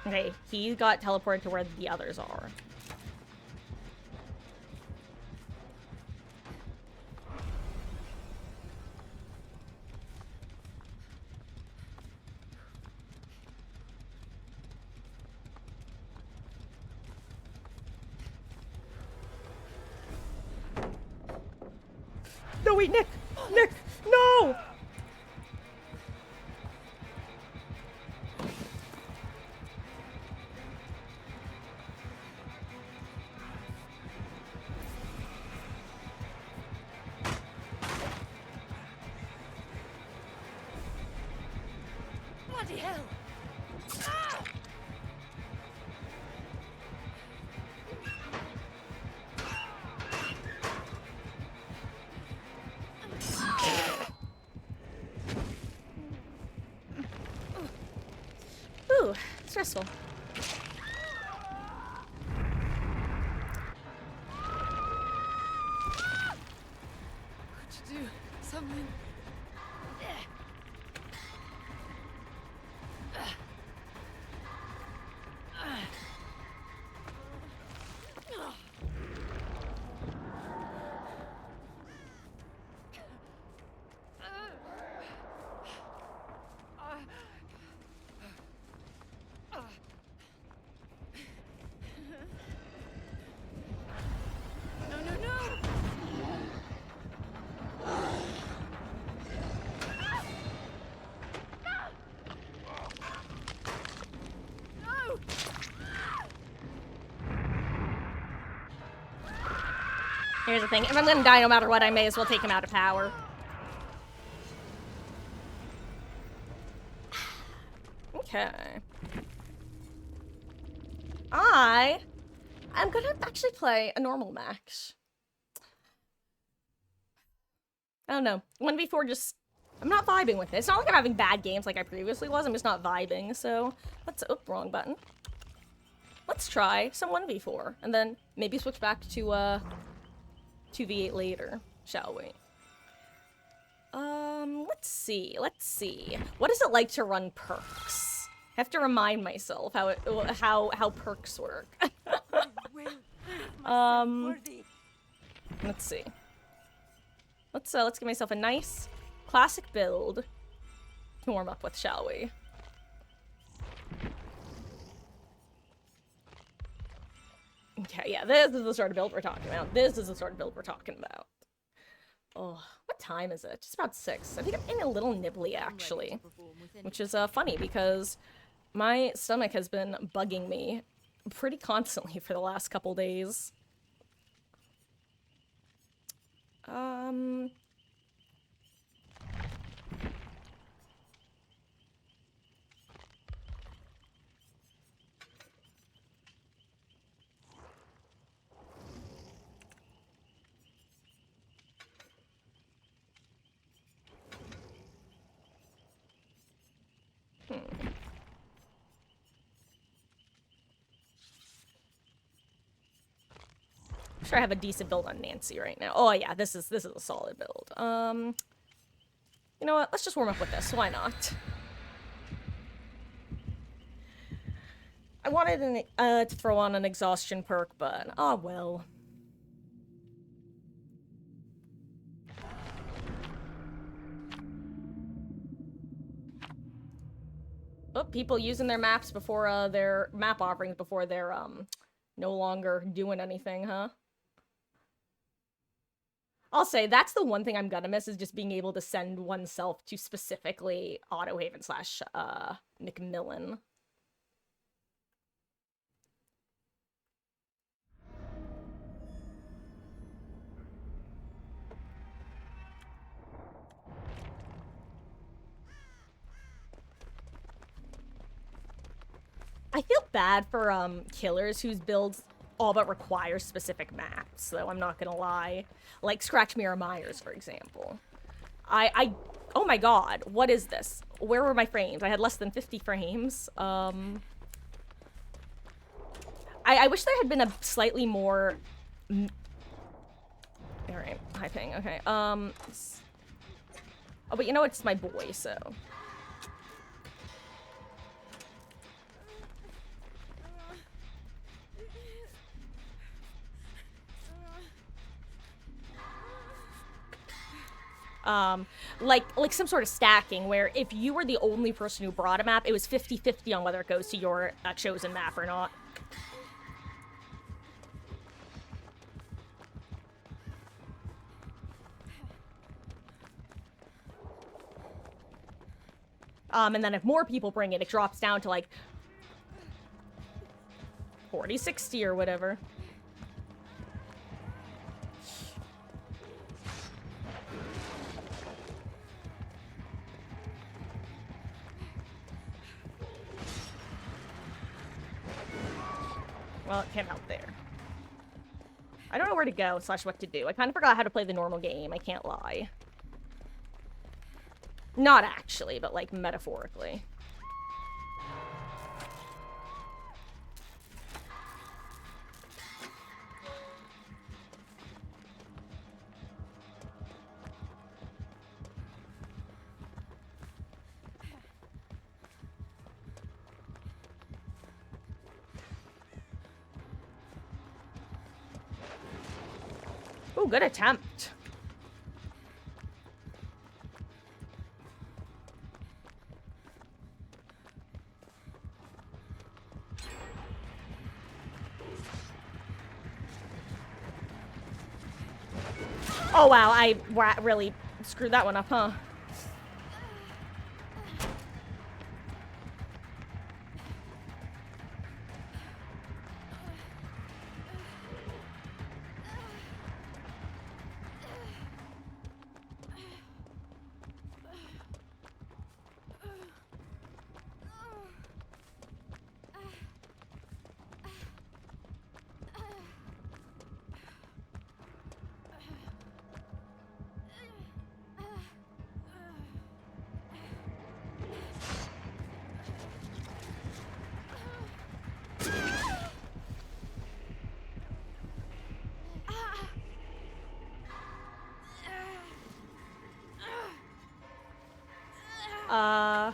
Okay, he got teleported to where the others are. No, wait, Nick! Nick! No! Bloody hell! Ah! Ooh, stressful. Could you do something? No, no, no! No! Here's the thing. If I'm gonna die no matter what, I may as well take him out of power. Okay. I'm gonna actually play a normal max. I don't know. 1v4 just... I'm not vibing with it. It's not like I'm having bad games like I previously was. I'm just not vibing, so... Let's... Oh, wrong button. Let's try some 1v4, and then maybe switch back to, 2v8 later, shall we? Let's see. What is it like to run perks? I have to remind myself how perks work. Let's see. Let's give myself a nice classic build to warm up with, shall we? Okay, yeah, this is the sort of build we're talking about. Oh, what time is it? Just about 6. I think I'm getting a little nibbly, actually. Which is funny, because my stomach has been bugging me pretty constantly for the last couple days. Sure, I have a decent build on Nancy right now. Oh yeah, this is a solid build. You know what? Let's just warm up with this. Why not? I wanted to throw on an exhaustion perk, but oh well. Oh, people using their maps before their map offerings before they're no longer doing anything, huh? I'll say that's the one thing I'm gonna miss is just being able to send oneself to specifically Autohaven slash Macmillan. I feel bad for killers whose builds all but require specific maps, though, I'm not gonna lie. Like Scratch Mirror Myers, for example. Oh my god, what is this? Where were my frames? I had less than 50 frames. I wish there had been a slightly more... Alright, high ping, okay. Oh, but you know, it's my boy, so... like some sort of stacking where if you were the only person who brought a map, it was 50-50 on whether it goes to your chosen map or not. And then if more people bring it, it drops down to like 40-60 or whatever. Well, it came out there. I don't know where to go / what to do. I kind of forgot how to play the normal game, I can't lie. Not actually, but like metaphorically. Ooh, good attempt. Oh wow, I really screwed that one up, huh? Oh!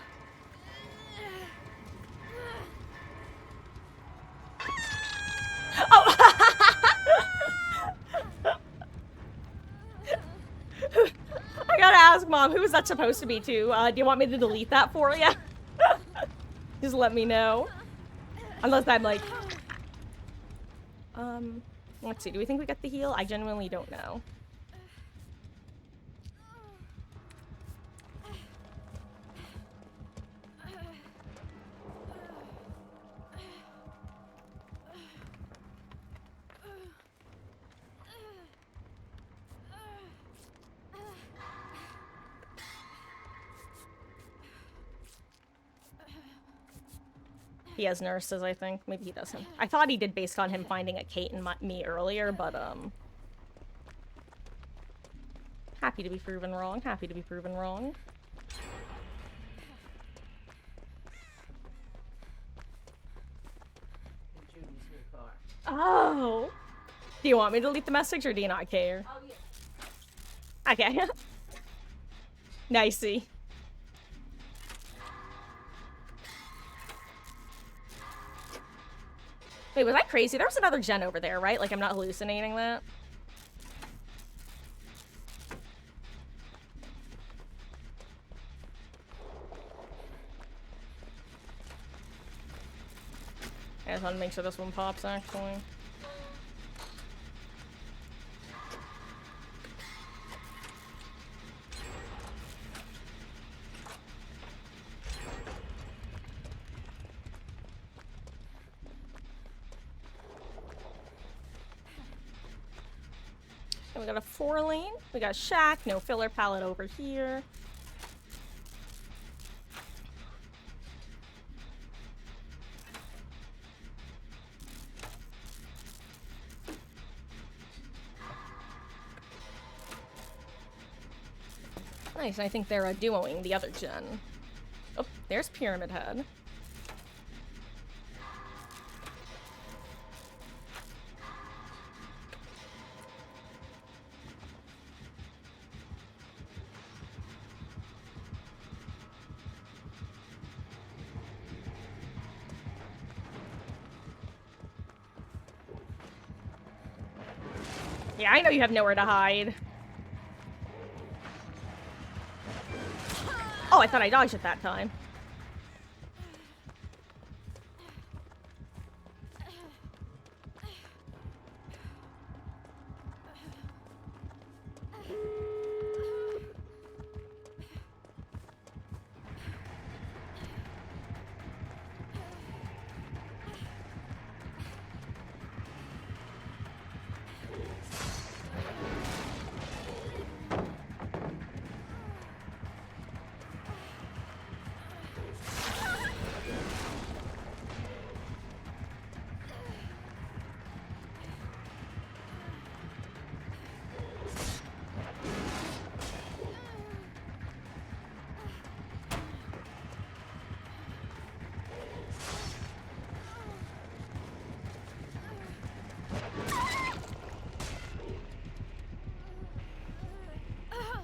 I gotta ask Mom, who was that supposed to be to? Do you want me to delete that for you? Just let me know. Unless I'm like... Let's see, do we think we got the heal? I genuinely don't know. He has nurses, I think. Maybe he doesn't. I thought he did based on him finding a Kate and me earlier, but, happy to be proven wrong. Happy to be proven wrong. Oh! Do you want me to delete the message, or do you not care? Oh, yeah. Okay. Nicey. Wait, was I crazy? There was another gen over there, right? Like, I'm not hallucinating that? I just want to make sure this one pops, actually. And we got a 4-lane. We got a shack. No filler pallet over here. Nice, I think they're duoing the other gen. Oh, there's Pyramid Head. Yeah, I know you have nowhere to hide. Oh, I thought I dodged at that time.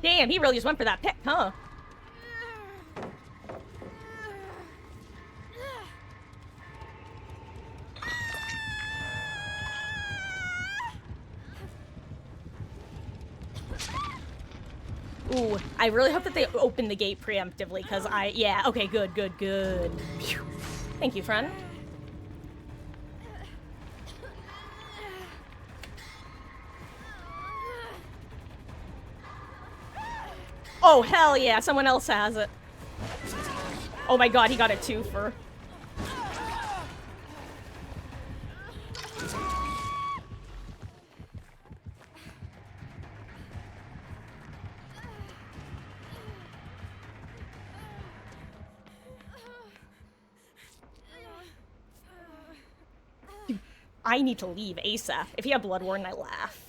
Damn, he really just went for that pick, huh? Ooh, I really hope that they open the gate preemptively, because yeah, okay, good. Phew. Thank you, friend. Oh, hell yeah, someone else has it. Oh my god, he got a twofer. Dude, I need to leave ASAP. If you have Blood Warden, I laugh.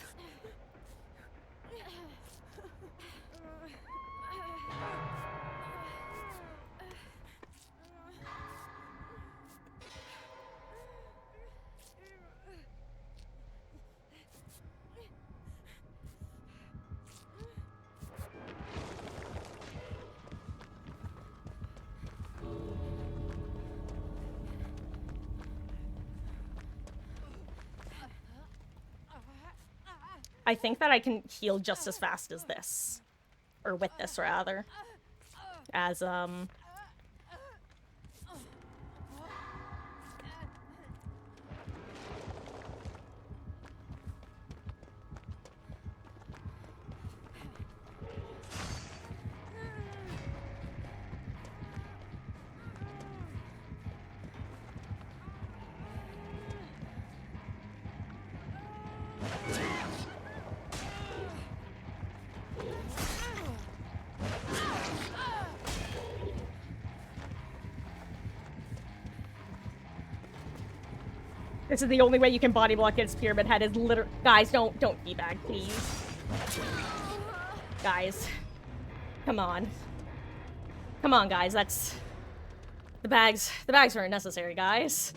I think that I can heal just as fast as this. Or with this, rather. As, this is the only way you can body block against Pyramid Head is literally— Guys, don't teabag, please. Guys. Come on. Come on, guys, that's— The bags are unnecessary, guys.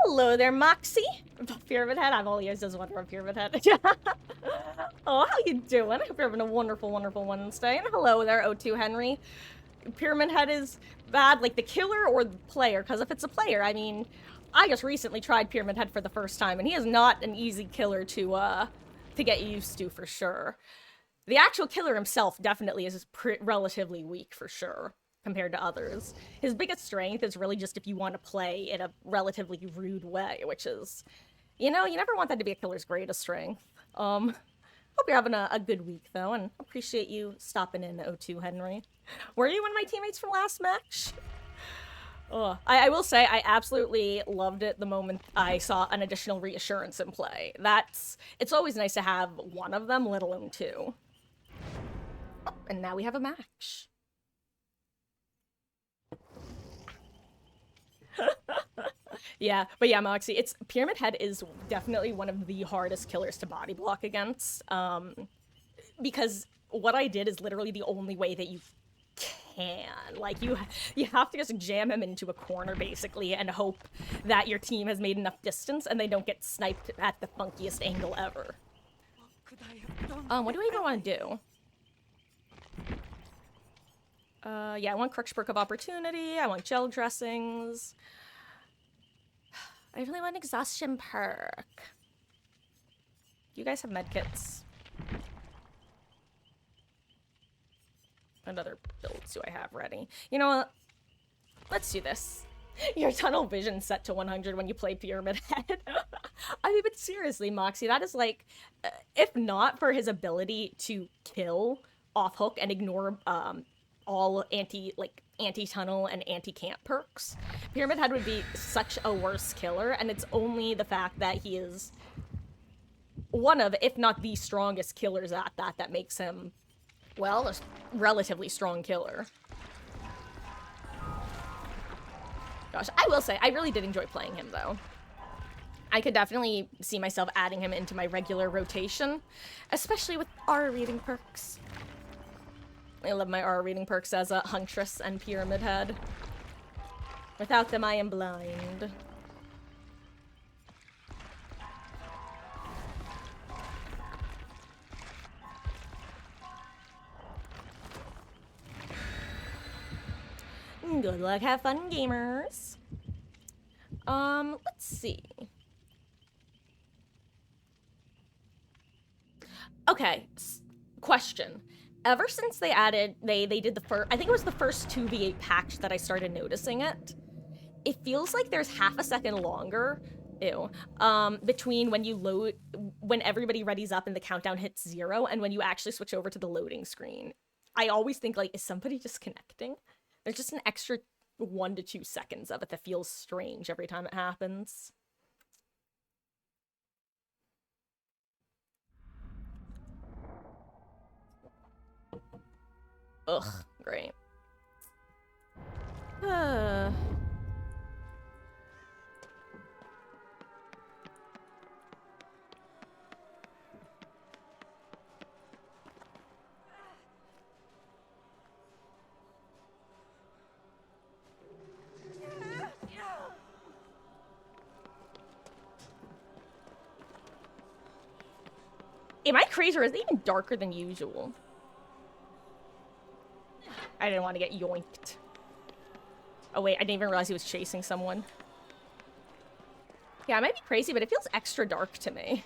Hello there, Moxie. Pyramid Head. I've only used as one from Pyramid Head. Oh, how you doing? I hope you're having a wonderful, wonderful Wednesday. And hello there, O2 Henry. Pyramid Head is bad, like the killer or the player? Because if it's a player, I mean, I just recently tried Pyramid Head for the first time, and he is not an easy killer to get used to, for sure. The actual killer himself definitely is relatively weak, for sure, compared to others. His biggest strength is really just if you want to play in a relatively rude way, which is, you know, you never want that to be a killer's greatest strength. Hope you're having a good week, though, and appreciate you stopping in, O2 Henry. Were you one of my teammates from last match? Oh, I will say I absolutely loved it the moment I saw an additional reassurance in play. It's always nice to have one of them, let alone two. Oh, and now we have a match. Yeah, but yeah, Moxie, Pyramid Head is definitely one of the hardest killers to body block against, because what I did is literally the only way that you can. Like, you have to just jam him into a corner, basically, and hope that your team has made enough distance and they don't get sniped at the funkiest angle ever. What do I even want to do? Yeah, I want Crux Perk of Opportunity, I want gel dressings. I really want Exhaustion Perk. You guys have medkits? What other builds do I have ready? You know what? Let's do this. Your tunnel vision set to 100 when you play Pyramid Head. I mean, but seriously, Moxie, that is like, if not for his ability to kill off hook and ignore all anti-tunnel and anti-camp perks, Pyramid Head would be such a worse killer, and it's only the fact that he is one of, if not the strongest killers at that makes him, well, a relatively strong killer. Gosh, I will say, I really did enjoy playing him, though. I could definitely see myself adding him into my regular rotation, especially with R reading perks. I love my R reading perks as a Huntress and Pyramid Head. Without them, I am blind. Good luck, have fun, gamers. Let's see. Okay, question. Ever since they added, they did the first, I think it was the first 2v8 patch that I started noticing it. It feels like there's half a second longer, between when you load, when everybody readies up and the countdown hits 0 and when you actually switch over to the loading screen. I always think, like, is somebody disconnecting? There's just an extra 1 to 2 seconds of it that feels strange every time it happens. Ugh, great. Am I crazy or is it even darker than usual? I didn't want to get yoinked. Oh wait, I didn't even realize he was chasing someone. Yeah, I might be crazy, but it feels extra dark to me.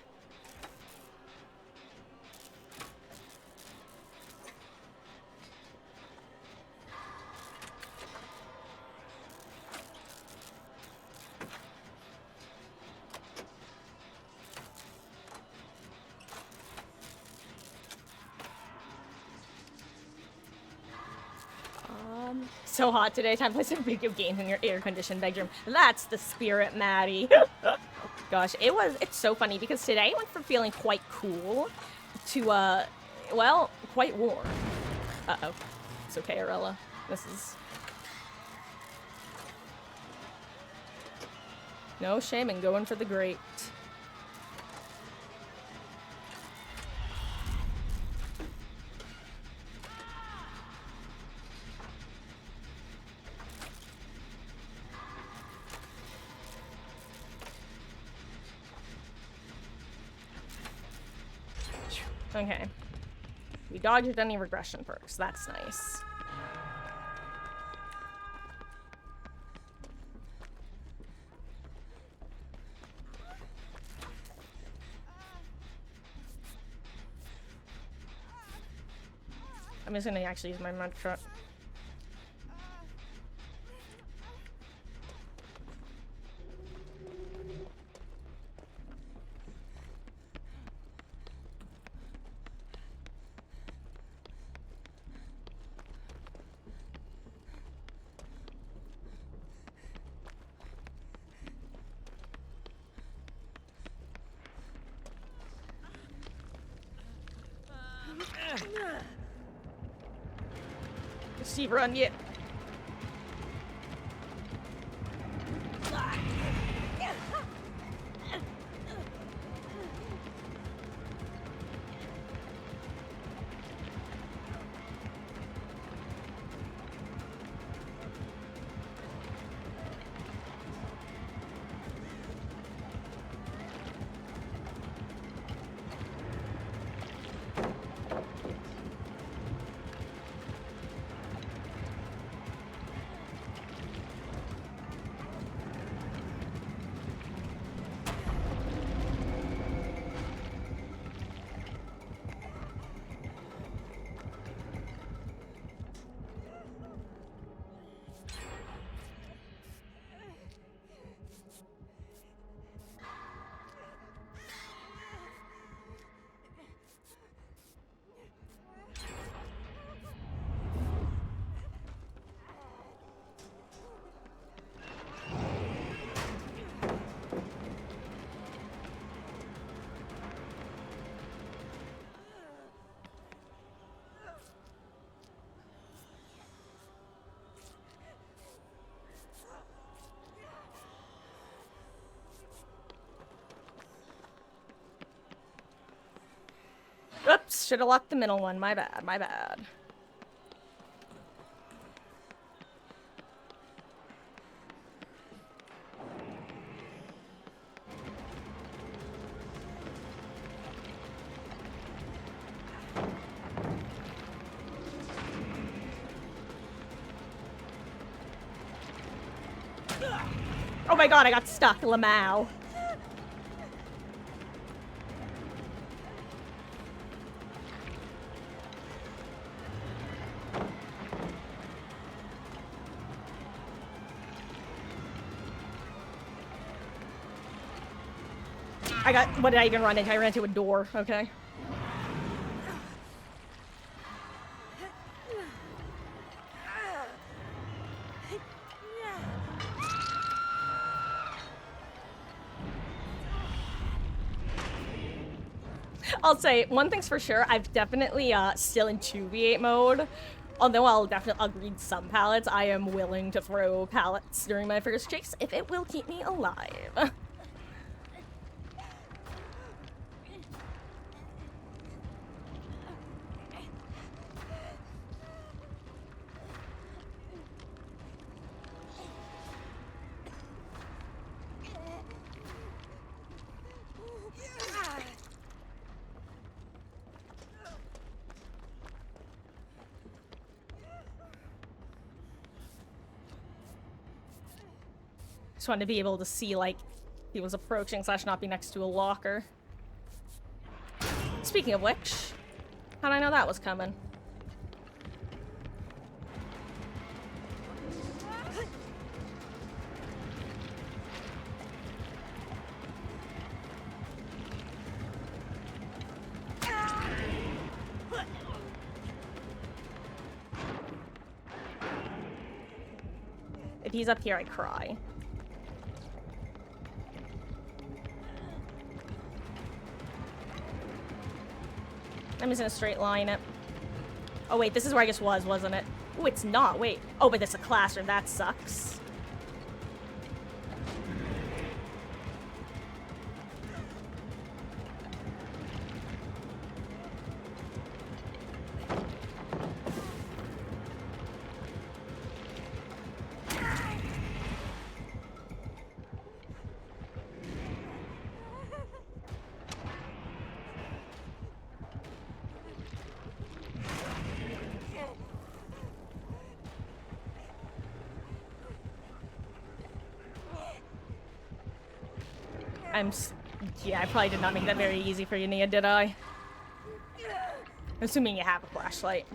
So hot today. Time to play some video games in your air-conditioned bedroom. That's the spirit, Maddie. Gosh, it's so funny because today it went from feeling quite cool to, well, quite warm. Uh-oh. It's okay, Arella. This is... No shame in going for the great. Okay. We dodged any regression perks. That's nice. I'm just gonna actually use my mud truck. Steve, run, yeah. Should have locked the middle one. My bad, my bad. Oh my god, I got stuck, Lamau. What did I even run into? I ran into a door, okay. I'll say, one thing's for sure, I've definitely, still in 2v8 mode. Although I'll definitely read some pallets, I am willing to throw pallets during my first chase if it will keep me alive. Just wanted to be able to see, like, he was approaching / not be next to a locker. Speaking of which, how did I know that was coming? If he's up here, I cry. I'm just in a straight line it. Oh wait, this is where I just was, wasn't it? Oh, it's not. Wait. Oh, but it's a classroom. That sucks. Yeah, I probably did not make that very easy for you, Nia, did I? Assuming you have a flashlight.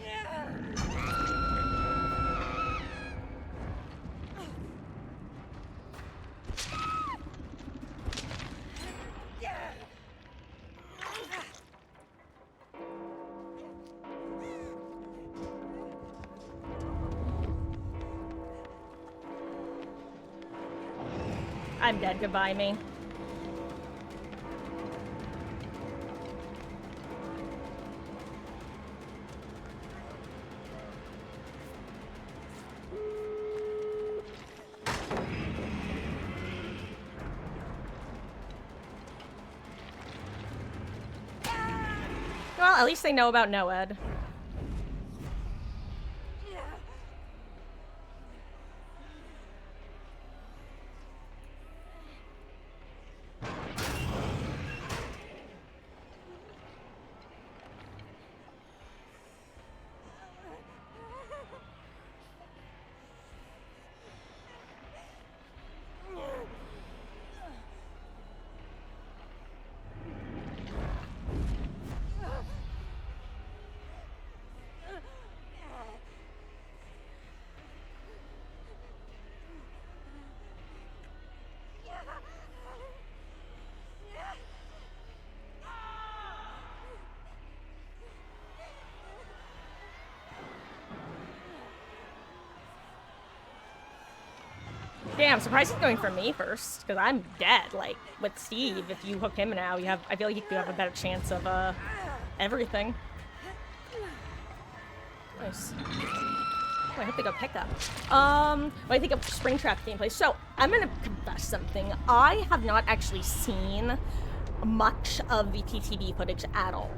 I'm dead, goodbye me. Well, at least they know about Noed. Damn, surprised he's going for me first, because I'm dead. Like, with Steve, if you hook him now, I feel like you could have a better chance of, everything. Nice. Oh, I hope they got picked up. What do you think of Springtrap gameplay? So, I'm gonna confess something. I have not actually seen much of the PTB footage at all.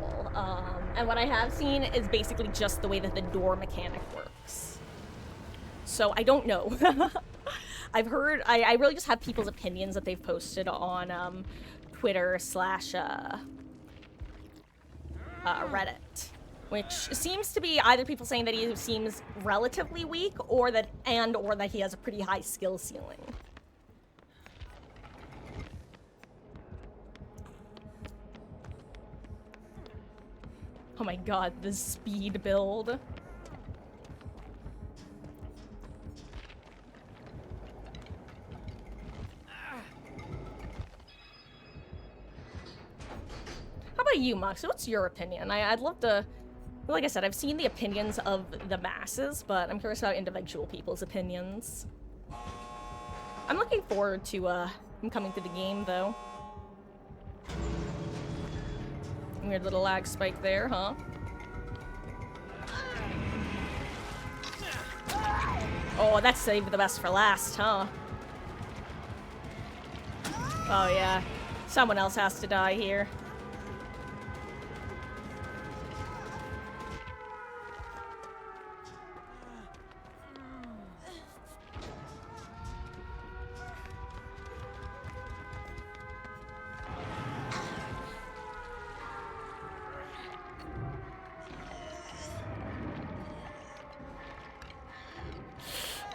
And what I have seen is basically just the way that the door mechanic works. So I don't know. I've heard, I really just have people's opinions that they've posted on Twitter slash Reddit. Which seems to be either people saying that he seems relatively weak, or that he has a pretty high skill ceiling. Oh my god, the speed build. How about you, Moxie? What's your opinion? I'd love to... Like I said, I've seen the opinions of the masses, but I'm curious about individual people's opinions. I'm looking forward to him coming to the game, though. Weird little lag spike there, huh? Oh, that's saved the best for last, huh? Oh yeah, someone else has to die here.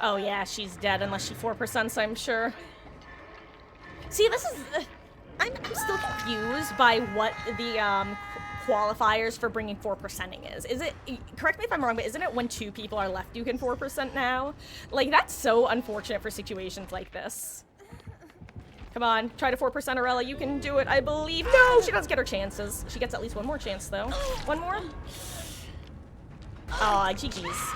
Oh yeah, she's dead unless she 4%, I'm sure. See, this is... I'm still confused by what the qualifiers for bringing 4%ing is. Is it... Correct me if I'm wrong, but isn't it when 2 people are left you can 4% now? Like, that's so unfortunate for situations like this. Come on, try to 4% Arella, you can do it, I believe. No, she doesn't get her chances. She gets at least one more chance, though. One more? Aw, GG's.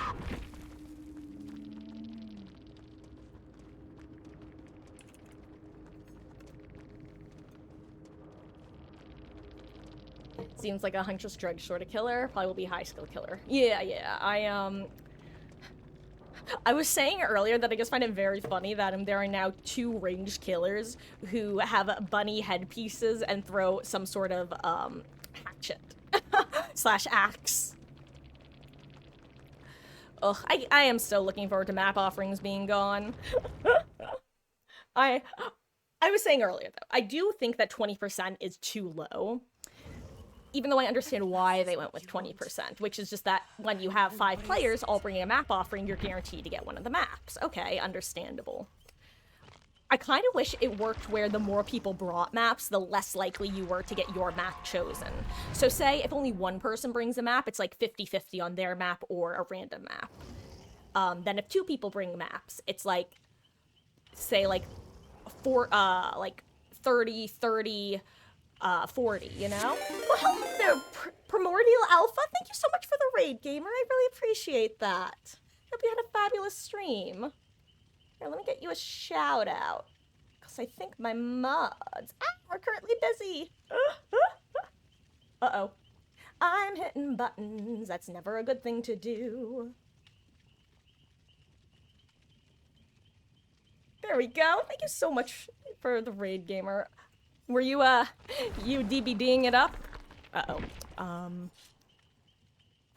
Seems like a huntress drug sort of killer. Probably will be high skill killer. Yeah. I was saying earlier that I just find it very funny that there are now 2 ranged killers who have bunny headpieces and throw some sort of hatchet slash axe. Ugh, I am still looking forward to map offerings being gone. I was saying earlier though, I do think that 20% is too low. Even though I understand why they went with 20%, which is just that when you have 5 players all bringing a map offering, you're guaranteed to get one of the maps. Okay, understandable. I kind of wish it worked where the more people brought maps, the less likely you were to get your map chosen. So say if only one person brings a map, it's like 50-50 on their map or a random map. Then if 2 people bring maps, it's like, say like 30-30, 40, you know? Well, hello there, Primordial Alpha. Thank you so much for the raid, gamer. I really appreciate that. Hope you had a fabulous stream. Here, let me get you a shout out. Because I think my mods... we're currently busy. Uh-oh. I'm hitting buttons. That's never a good thing to do. There we go. Thank you so much for the raid, gamer. Were you, you DBDing it up? Uh-oh. I'm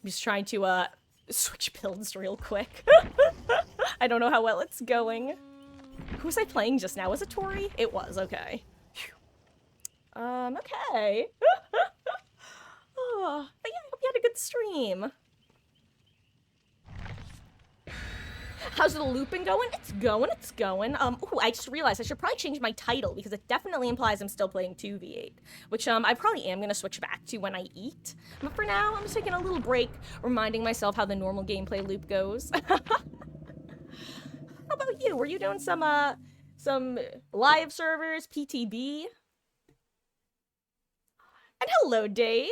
just trying to, switch builds real quick. I don't know how well it's going. Who was I playing just now? Was it Tori? It was, okay. Okay. Oh, but yeah, I hope you had a good stream. How's the looping going? It's going. Ooh, I just realized I should probably change my title because it definitely implies I'm still playing 2v8, which, I probably am gonna switch back to when I eat. But for now, I'm just taking a little break, reminding myself how the normal gameplay loop goes. How about you? Were you doing some live servers, PTB? And hello, Dave.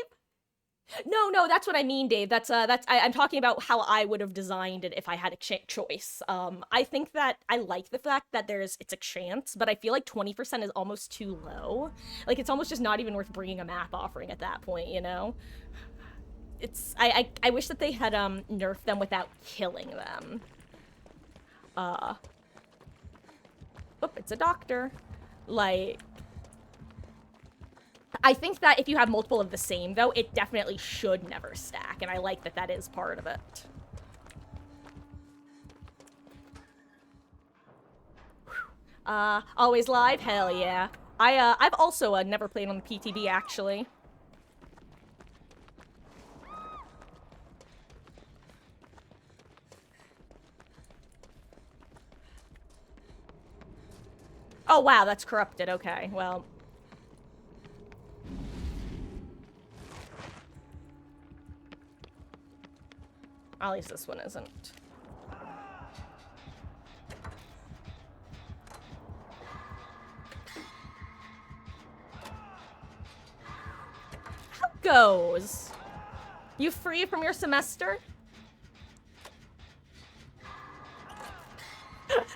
No, that's what I mean, Dave. I'm talking about how I would have designed it if I had a choice. I think that I like the fact that it's a chance, but I feel like 20% is almost too low. Like, it's almost just not even worth bringing a map offering at that point, you know? I wish that they had, nerfed them without killing them. Oh, it's a doctor. Like... I think that if you have multiple of the same, though, it definitely should never stack, and I like that that is part of it. Always live? Hell yeah. I've also never played on the PTB, actually. Oh, wow, that's corrupted. Okay, well. At least this one isn't. How goes? You free from your semester?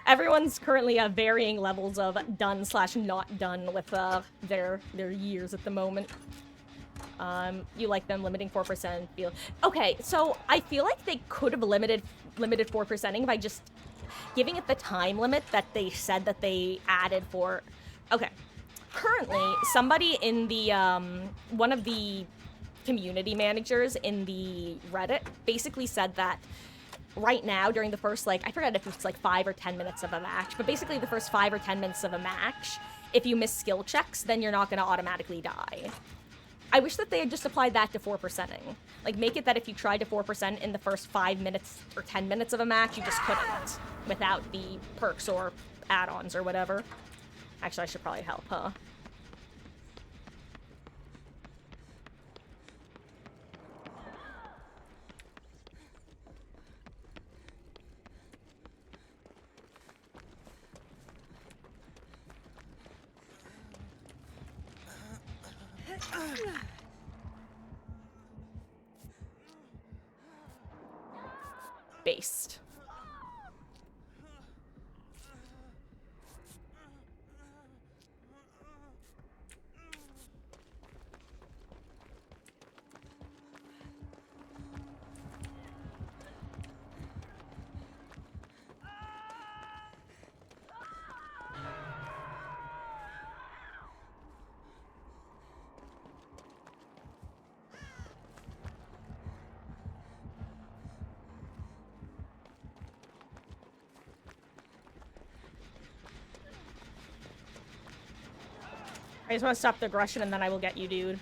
Everyone's currently at varying levels of done/not done with their years at the moment. You like them limiting 4%? Feel okay? So I feel like they could have limited 4%ing by just giving it the time limit that they said that they added for. Okay, currently somebody in the one of the community managers in the Reddit basically said that right now during the first, like, I forget if it's like 5 or 10 minutes of a match, but basically the first 5 or 10 minutes of a match, if you miss skill checks, then you're not going to automatically die. I wish that they had just applied that to 4%ing. Like, make it that if you tried to 4% in the first 5 minutes or 10 minutes of a match, you just couldn't without the perks or add-ons or whatever. Actually, I should probably help, huh? Based. I just want to stop the aggression and then I will get you, dude.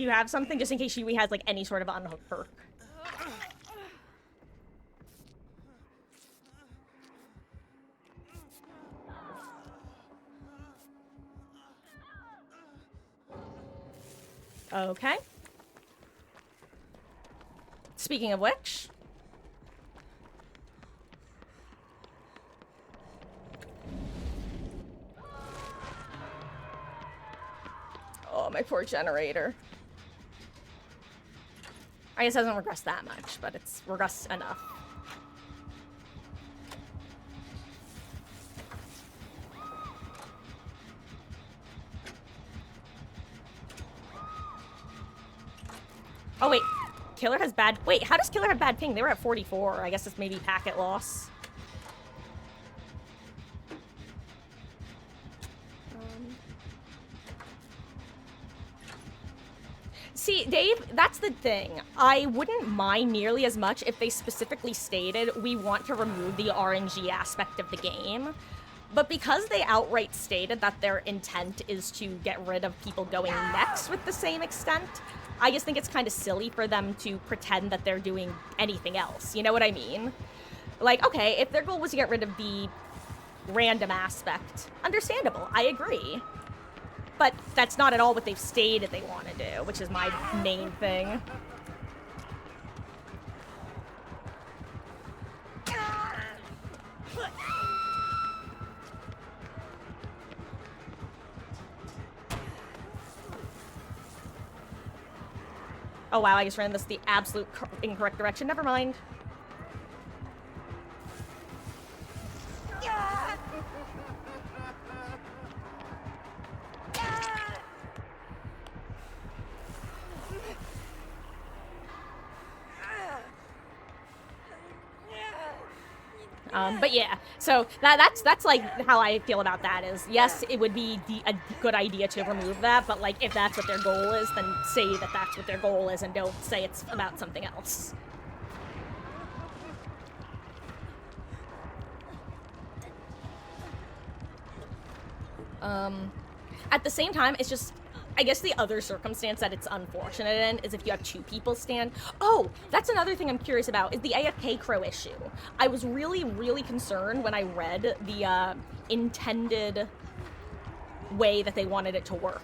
You have something just in case Shiwi has like any sort of unhook perk. Okay. Speaking of which. Oh, my poor generator. I guess it doesn't regress that much, but it's regressed enough. Oh, wait. Killer has bad... Wait, how does Killer have bad ping? They were at 44. I guess it's maybe packet loss. See, Dave, that's the thing. I wouldn't mind nearly as much if they specifically stated we want to remove the RNG aspect of the game. But because they outright stated that their intent is to get rid of people going next with the same extent, I just think it's kind of silly for them to pretend that they're doing anything else. You know what I mean? Like, okay, if their goal was to get rid of the random aspect, understandable, I agree. But that's not at all what they've stated they want to do, which is my main thing. Oh wow, I just ran this the absolute incorrect direction. Never mind. But yeah, so that's like how I feel about that is, yes, it would be a good idea to remove that, but like if that's what their goal is, then say that that's what their goal is and don't say it's about something else. At the same time, it's just, I guess the other circumstance that it's unfortunate in is if you have two people stand. Oh, that's another thing I'm curious about, is the AFK crow issue. I was really, really concerned when I read the intended way that they wanted it to work.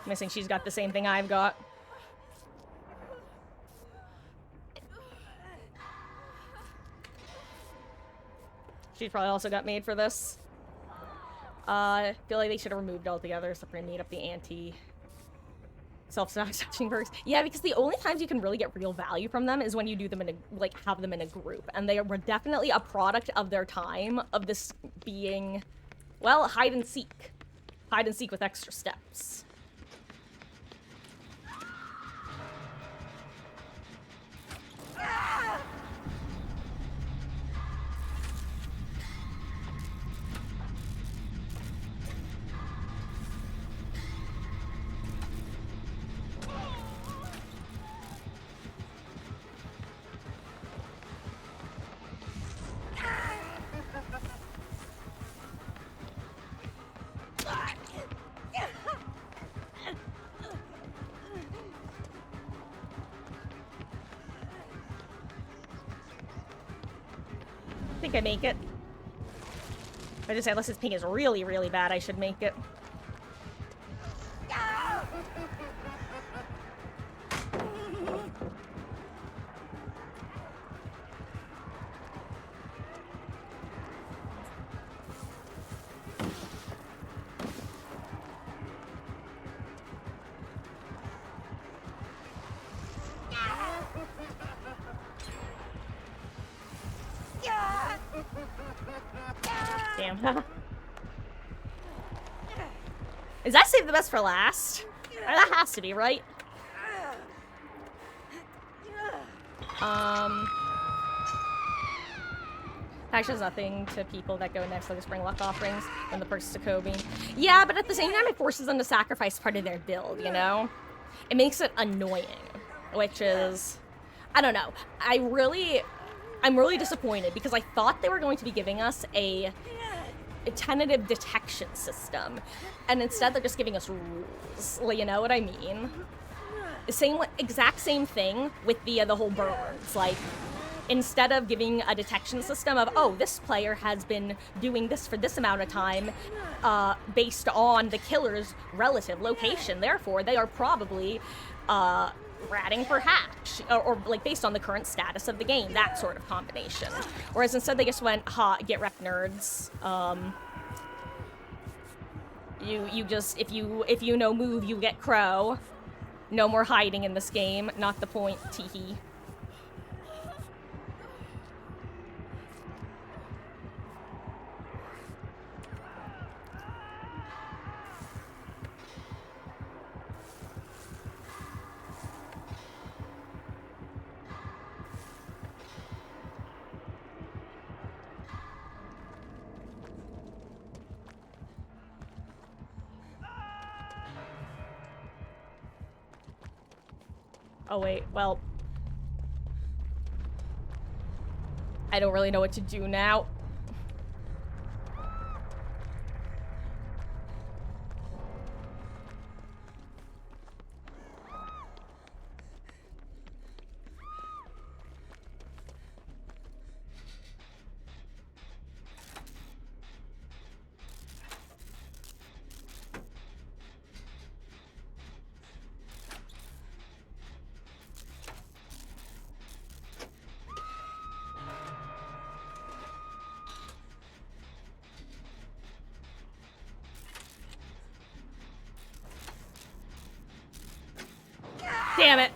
Missing, she's got the same thing I've got. She's probably also got made for this. I feel like they should have removed altogether, so we're gonna meet up the anti self-satisfying perks. Yeah, because the only times you can really get real value from them is when you do them in a, like, have them in a group. And they were definitely a product of their time, of this being, well, hide and seek. Hide and seek with extra steps. I think I make it. I just say, unless his ping is really, really bad, I should make it. Damn. Is that save the best for last? That has to be, right? Actually, nothing to people that go next, like the spring luck offerings when the perks to Kobe. Yeah, but at the same time, it forces them to sacrifice part of their build, you know? It makes it annoying, which is, I don't know. I'm really disappointed because I thought they were going to be giving us a tentative detection system, and instead they're just giving us rules. Like, you know what I mean? Exact same thing with the whole burns. Like, instead of giving a detection system of, oh, this player has been doing this for this amount of time, based on the killer's relative location, therefore they are probably ratting for hatch, or like based on the current status of the game, that sort of combination. Whereas instead they just went, ha, get wrecked, nerds. You just, if you no move, you get crow. No more hiding in this game, not the point, teehee. Oh, wait, well. I don't really know what to do now. Damn it.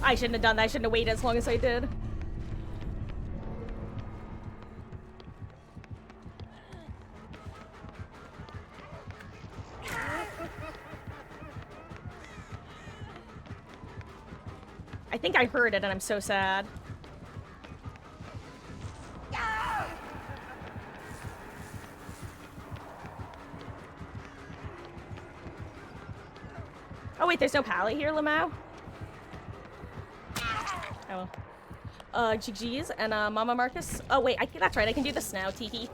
I shouldn't have done that. I shouldn't have waited as long as I did. I think I heard it and I'm so sad. Oh wait, there's no pallet here, Lamau? Oh well. GG's and Mama Marcus. Oh wait, that's right, I can do this now, teehee.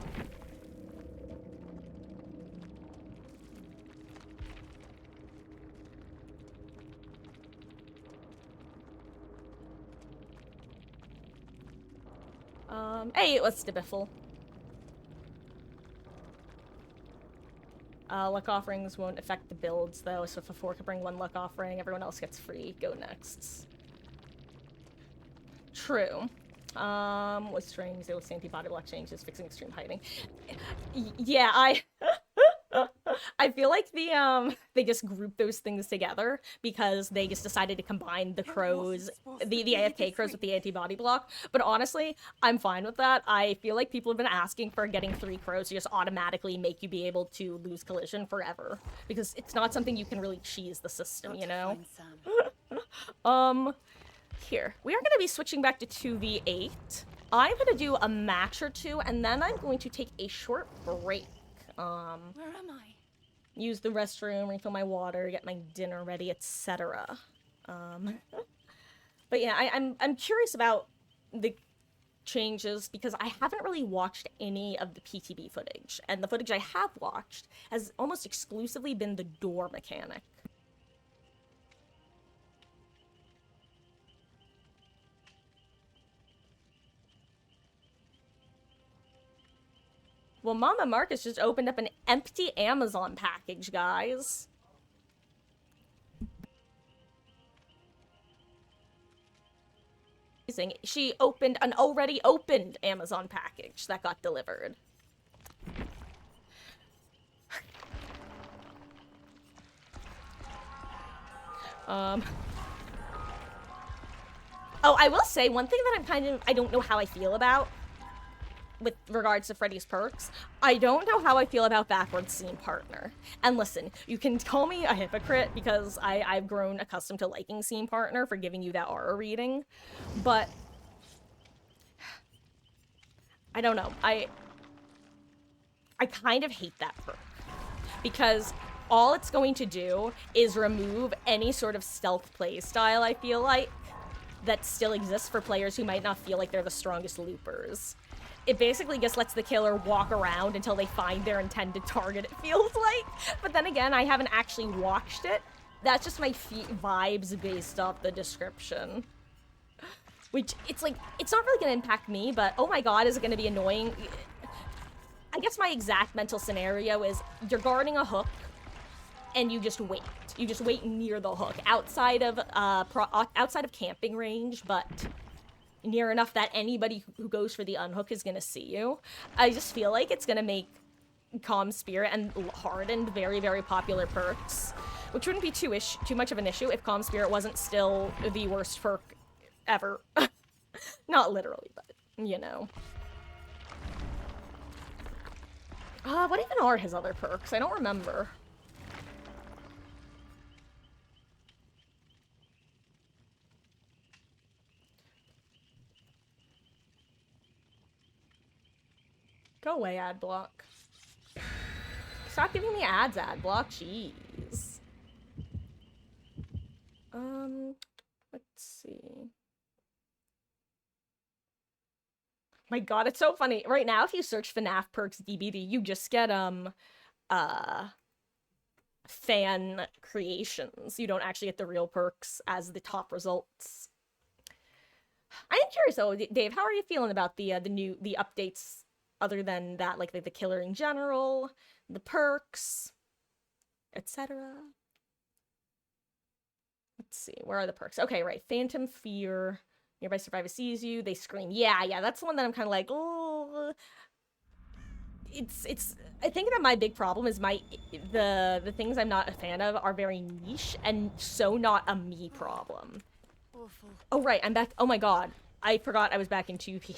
Hey, let's biffle. Luck offerings won't affect the builds, though, so if a 4 can bring 1 luck offering, everyone else gets free. Go next. True. With strings, it was anti-body block changes, fixing extreme hiding. Yeah, I feel like they just grouped those things together because they just decided to combine the crows, the AFK crows with the anti-body block. But honestly, I'm fine with that. I feel like people have been asking for getting 3 crows to just automatically make you be able to lose collision forever. Because it's not something you can really cheese the system, you know? Here. We are going to be switching back to 2v8. I'm going to do a match or 2, and then I'm going to take a short break. Where am I? Use the restroom, refill my water, get my dinner ready, etc. But yeah, I'm curious about the changes because I haven't really watched any of the PTB footage, and the footage I have watched has almost exclusively been the door mechanic. Well, Mama Marcus just opened up an empty Amazon package, guys. She opened an already opened Amazon package that got delivered. Oh, I will say one thing that I don't know how I feel about with regards to Freddy's perks. I don't know how I feel about backwards scene partner. And listen, you can call me a hypocrite because I've grown accustomed to liking scene partner for giving you that aura reading, but I don't know. I kind of hate that perk because all it's going to do is remove any sort of stealth play style, I feel like, that still exists for players who might not feel like they're the strongest loopers. It basically just lets the killer walk around until they find their intended target, it feels like. But then again, I haven't actually watched it. That's just my vibes based off the description. Which, it's like, it's not really gonna impact me, but oh my god, is it gonna be annoying? I guess my exact mental scenario is you're guarding a hook, and you just wait. You just wait near the hook, outside of camping range, but near enough that anybody who goes for the unhook is gonna see you. I just feel like it's gonna make Calm Spirit and Hardened very, very popular perks, which wouldn't be too much of an issue if Calm Spirit wasn't still the worst perk ever. Not literally, but, you know. What even are his other perks? I don't remember. Go away, ad block. Stop giving me ads, ad block. Jeez. Let's see. My god, it's so funny. Right now, if you search FNAF perks DBD, you just get, fan creations. You don't actually get the real perks as the top results. I am curious though, Dave, how are you feeling about the updates other than that, like the killer in general, the perks, etc.? Let's see, where are the perks? Okay, right, Phantom Fear. Nearby survivor sees you, they scream. Yeah, that's the one that I'm kind of like, oh. It's. I think that my big problem is the things I'm not a fan of are very niche and so not a me problem. Awful. Oh right, I'm back. Oh my god, I forgot I was back in 2P.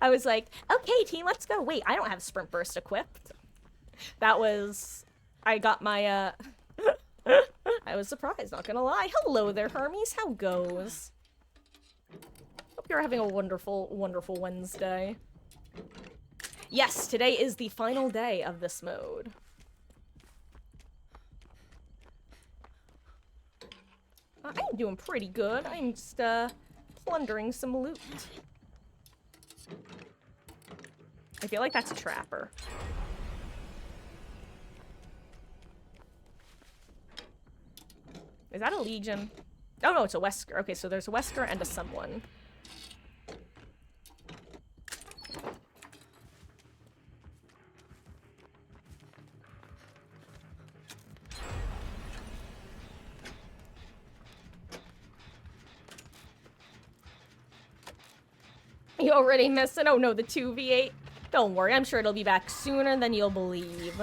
I was like, okay, team, let's go. Wait, I don't have Sprint Burst equipped. That was. I got my. I was surprised, not gonna lie. Hello there, Hermes. How goes? Hope you're having a wonderful, wonderful Wednesday. Yes, today is the final day of this mode. I'm doing pretty good. I'm just, plundering some loot. I feel like that's a trapper. Is that a Legion? Oh no, it's a Wesker. Okay, so there's a Wesker and a someone. You already missed it? Oh no, the 2v8. Don't worry, I'm sure it'll be back sooner than you'll believe.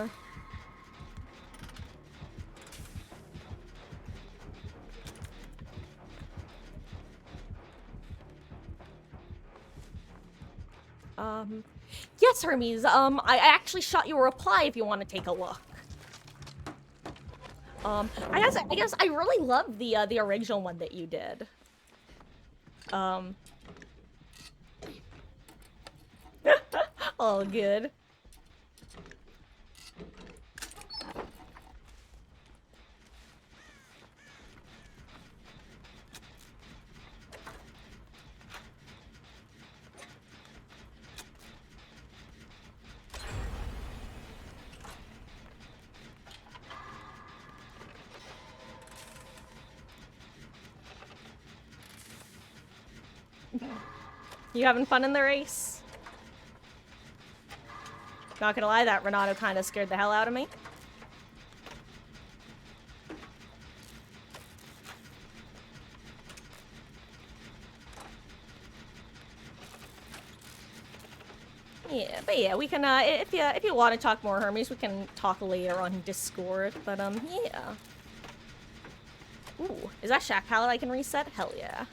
Yes, Hermes, I actually shot you a reply if you want to take a look. I guess I really love the original one that you did. All good. You having fun in the race? Not gonna lie, that Renato kind of scared the hell out of me. Yeah, but yeah, we can, if you want to talk more, Hermes, we can talk later on Discord, but, yeah. Ooh, is that Shack Palette I can reset? Hell yeah.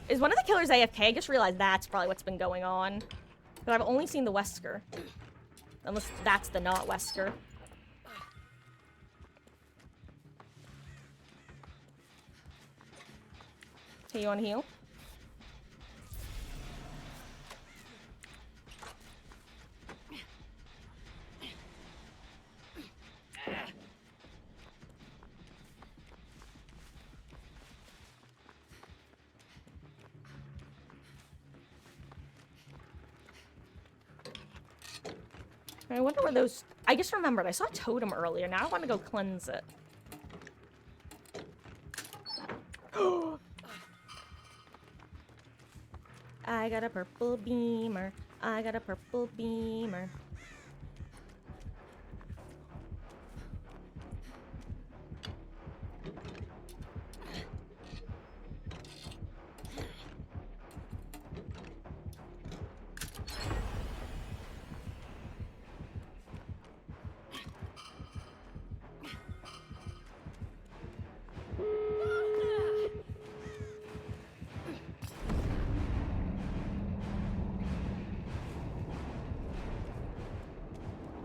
Is one of the killers AFK? I just realized that's probably what's been going on. But I've only seen the Wesker. Unless that's the not Wesker. Hey, you wanna heal? I wonder where those... I just remembered. I saw a totem earlier. Now I want to go cleanse it. I got a purple beamer. I got a purple beamer.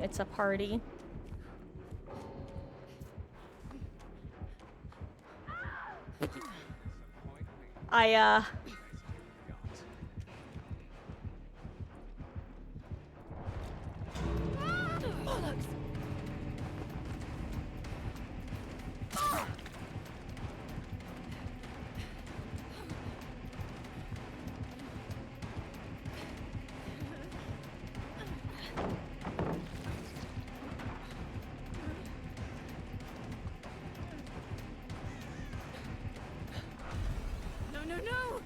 It's a party. I, Bollocks! No, no, no!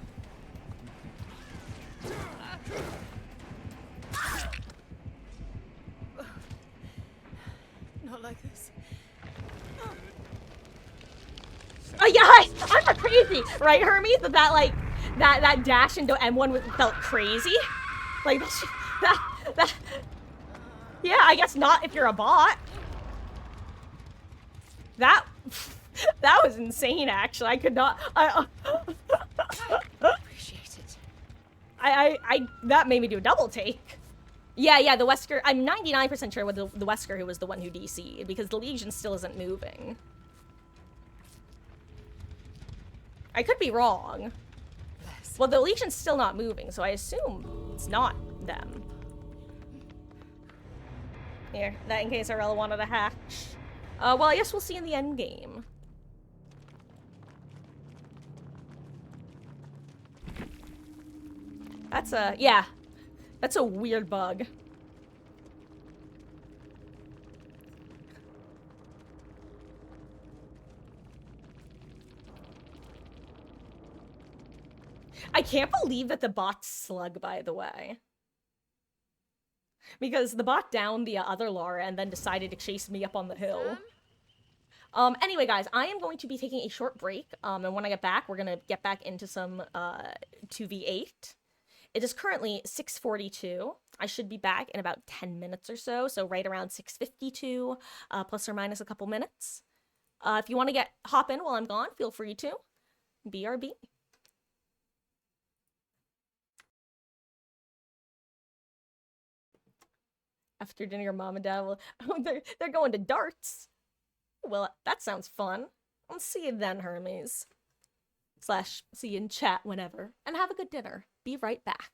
Not like this. oh yeah, I'm crazy, right, Hermes? That like, that dash into M1 felt crazy. Like, that, yeah, I guess not if you're a bot. That was insane, actually. I could not, Appreciate it. that made me do a double take. Yeah, the Wesker, I'm 99% sure with the Wesker who was the one who DC'd, because the Legion still isn't moving. I could be wrong. Bless. Well, the Legion's still not moving, so I assume it's not them. Here, that in case Arella wanted to hatch. Well, I guess we'll see in the end game. That's a, yeah. That's a weird bug. I can't believe that the bot's slug, by the way. Because the bot downed the other Lara and then decided to chase me up on the hill. Anyway, guys, I am going to be taking a short break. And when I get back, we're gonna get back into some 2v8. It is currently 6:42. I should be back in about 10 minutes or so, so right around 6:52, plus or minus a couple minutes. If you want to hop in while I'm gone, feel free to. BRB. After dinner, your mom and dad will. Oh, they're going to darts. Well, that sounds fun. I'll see you then, Hermes. / see you in chat whenever. And have a good dinner. Be right back.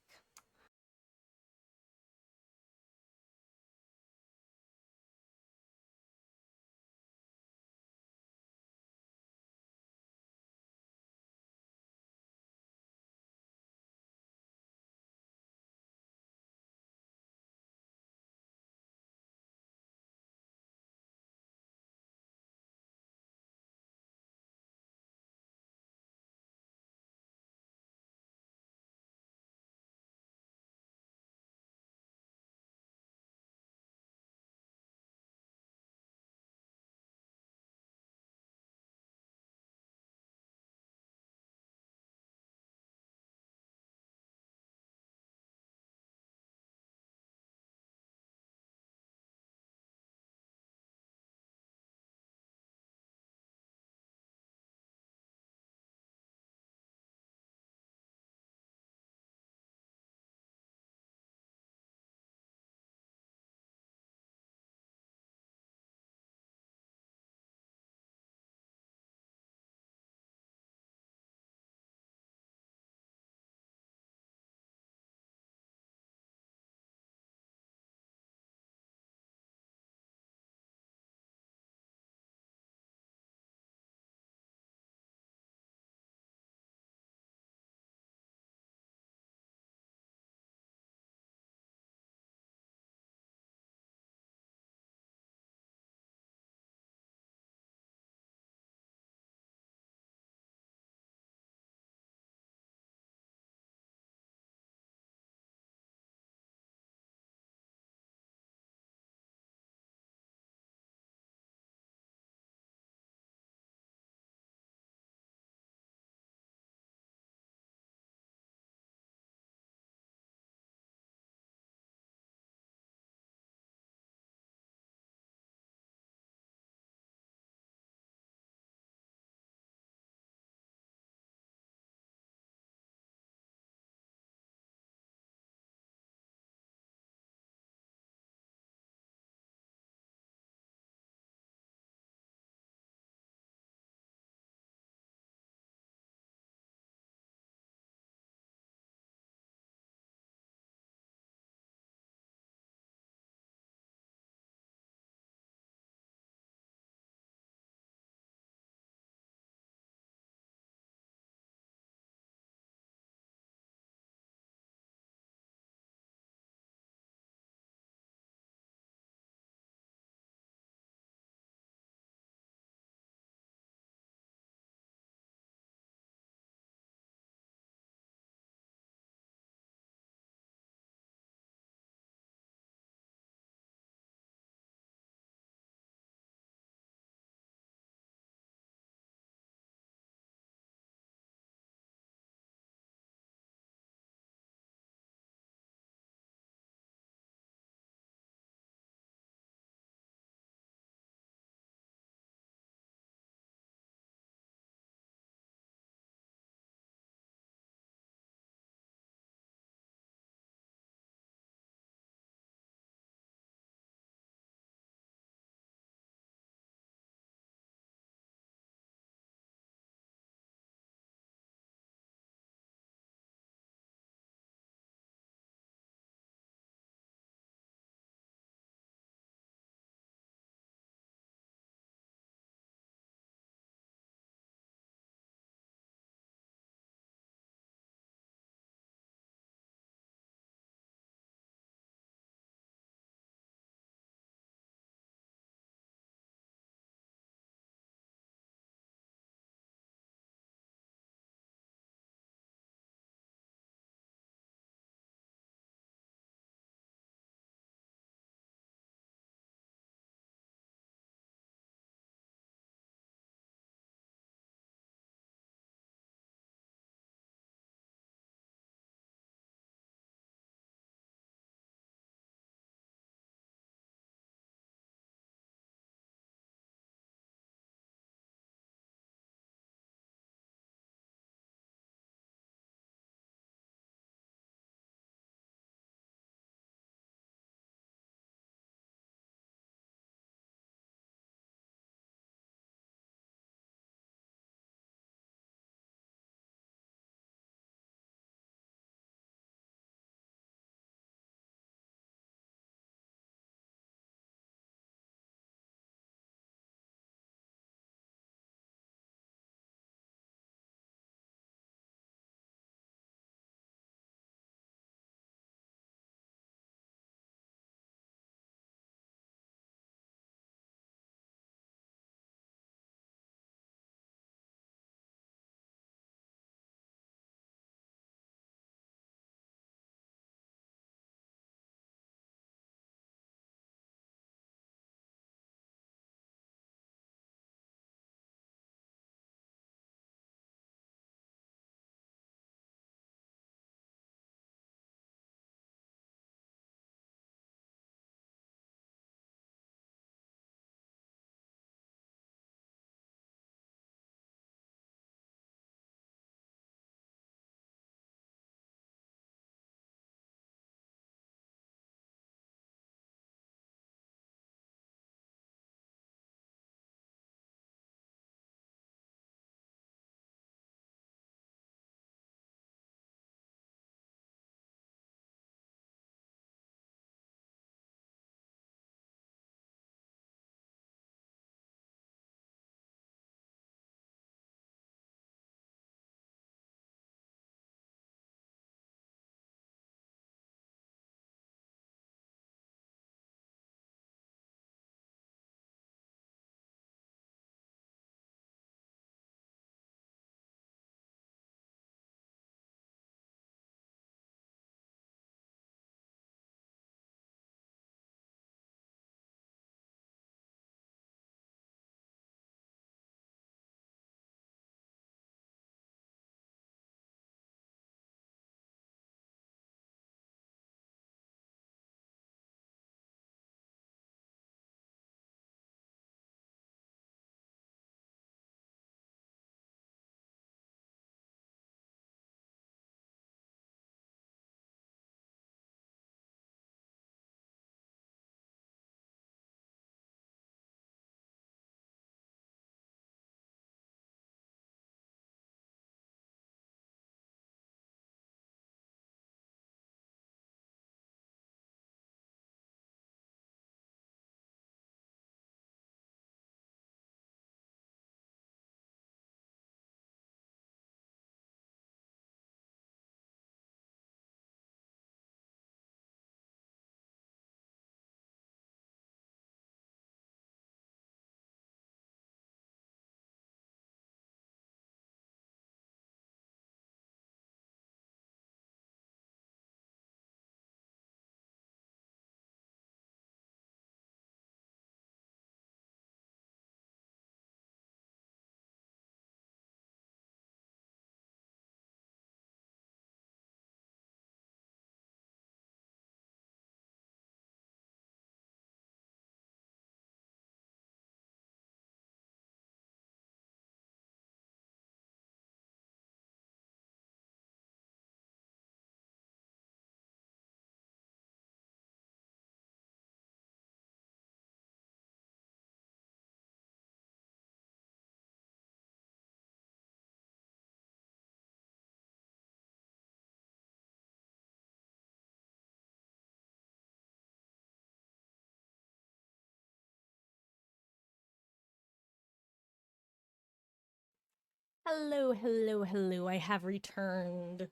Hello, hello, hello. I have returned.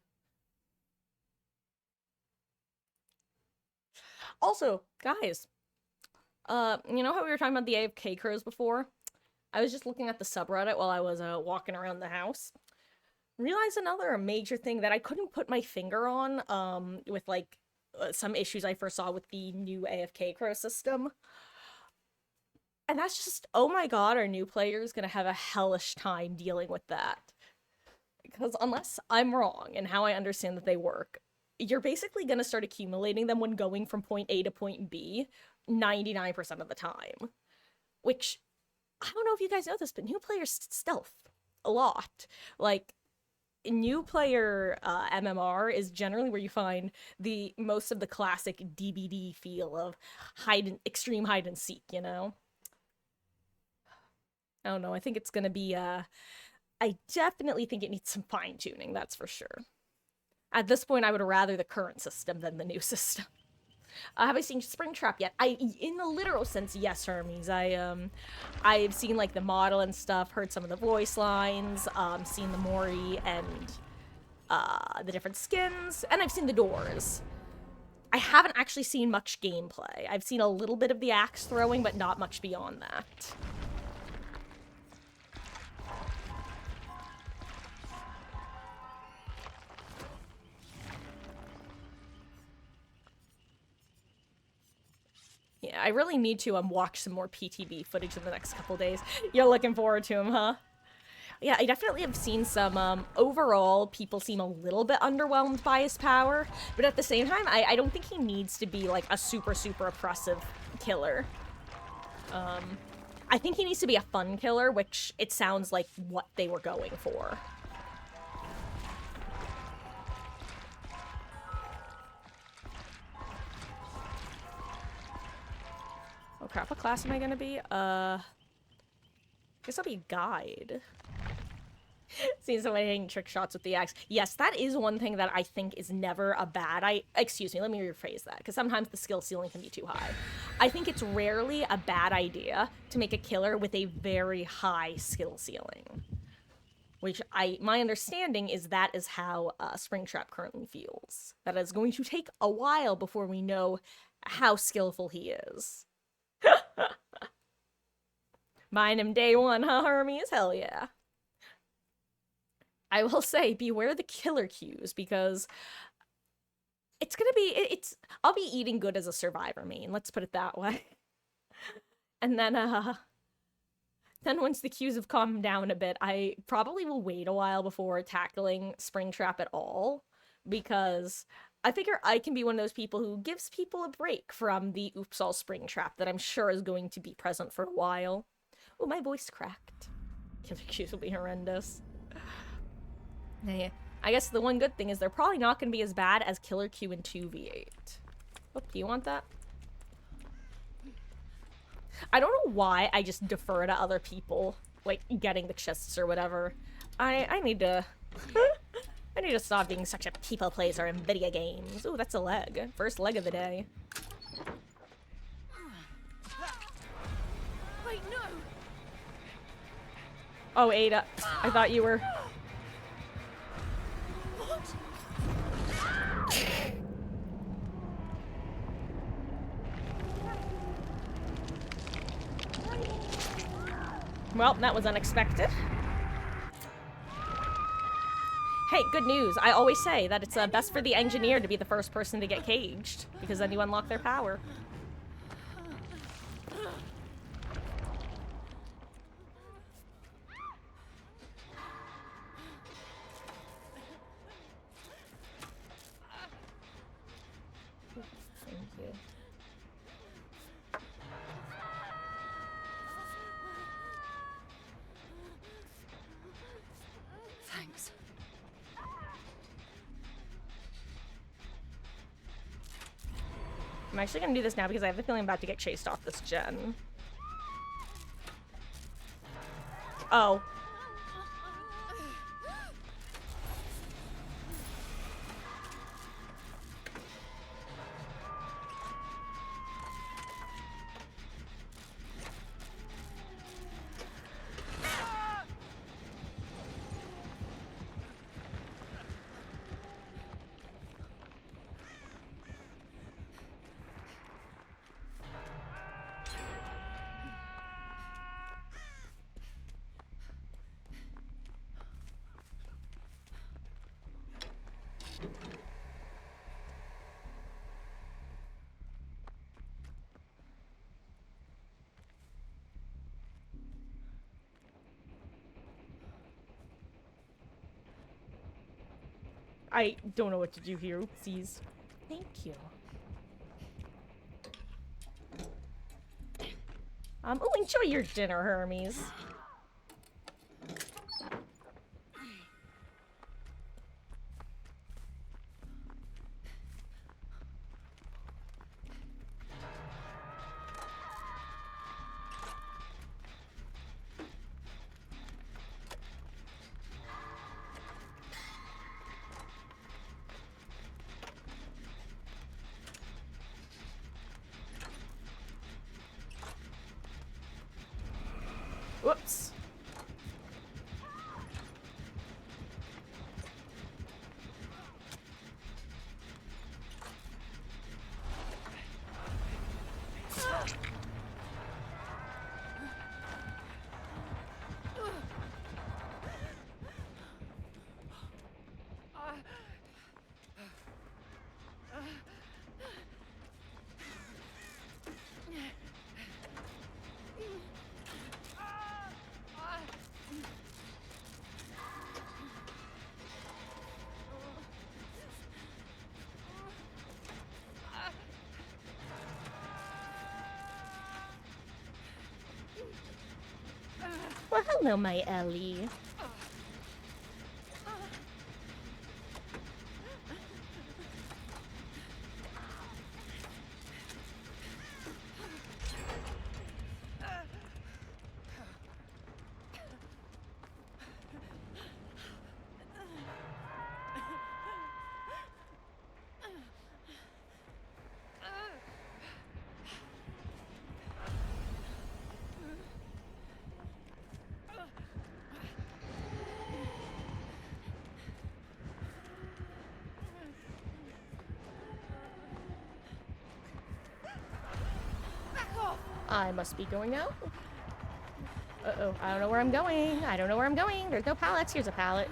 Also, guys, you know how we were talking about the AFK crows before? I was just looking at the subreddit while I was walking around the house. Realized another major thing that I couldn't put my finger on, with like some issues I first saw with the new AFK crow system. And that's just, oh my god, our new player is gonna have a hellish time dealing with that. Because unless I'm wrong in how I understand that they work, you're basically gonna start accumulating them when going from point A to point B 99% of the time. Which, I don't know if you guys know this, but new players stealth a lot. Like, new player MMR is generally where you find the most of the classic DBD feel of extreme hide and seek, you know? I don't know, I think it's gonna be, I definitely think it needs some fine-tuning, that's for sure. At this point, I would rather the current system than the new system. Have I seen Springtrap yet? In the literal sense, yes, Hermes. I've seen, like, the model and stuff, heard some of the voice lines, seen the Mori and, the different skins, and I've seen the doors. I haven't actually seen much gameplay. I've seen a little bit of the axe throwing, but not much beyond that. Yeah, I really need to watch some more PTB footage in the next couple days. You're looking forward to him, huh? Yeah, I definitely have seen some, overall, people seem a little bit underwhelmed by his power, but at the same time, I don't think he needs to be, like, a super, super oppressive killer. I think he needs to be a fun killer, which it sounds like what they were going for. Oh crap, what class am I gonna be? Guess I'll be guide. Seeing somebody hitting trick shots with the axe. Yes, that is one thing that I think is never a bad excuse me, let me rephrase that, because sometimes the skill ceiling can be too high. I think it's rarely a bad idea to make a killer with a very high skill ceiling. Which my understanding is that is how Springtrap currently feels. That is going to take a while before we know how skillful he is. Mine him day one, huh, Hermes? Hell yeah. I will say, beware the killer cues, because it's gonna be, I'll be eating good as a survivor main, let's put it that way. And then once the cues have calmed down a bit, I probably will wait a while before tackling Springtrap at all, because I figure I can be one of those people who gives people a break from the oops all Springtrap that I'm sure is going to be present for a while. Oh, my voice cracked. Killer cues will be horrendous. Yeah. I guess the one good thing is they're probably not going to be as bad as Killer Q in 2v8. Oh, do you want that? I don't know why I just defer to other people, like, getting the chests or whatever. I need to... I need to stop being such a people pleaser in video games. Ooh, that's a leg. First leg of the day. Wait, no! Oh, Ada. I thought you were... What? Well, that was unexpected. Hey, good news. I always say that it's best for the engineer to be the first person to get caged, because then you unlock their power. Thank you. Thanks. I'm actually gonna do this now because I have a feeling I'm about to get chased off this gen. Oh. I don't know what to do here. Oopsies. Thank you. Oh, enjoy your dinner, Hermes. Whoops. Well, hello, my Ellie. I must be going out. Uh-oh, I don't know where I'm going. I don't know where I'm going. There's no pallets. Here's a pallet.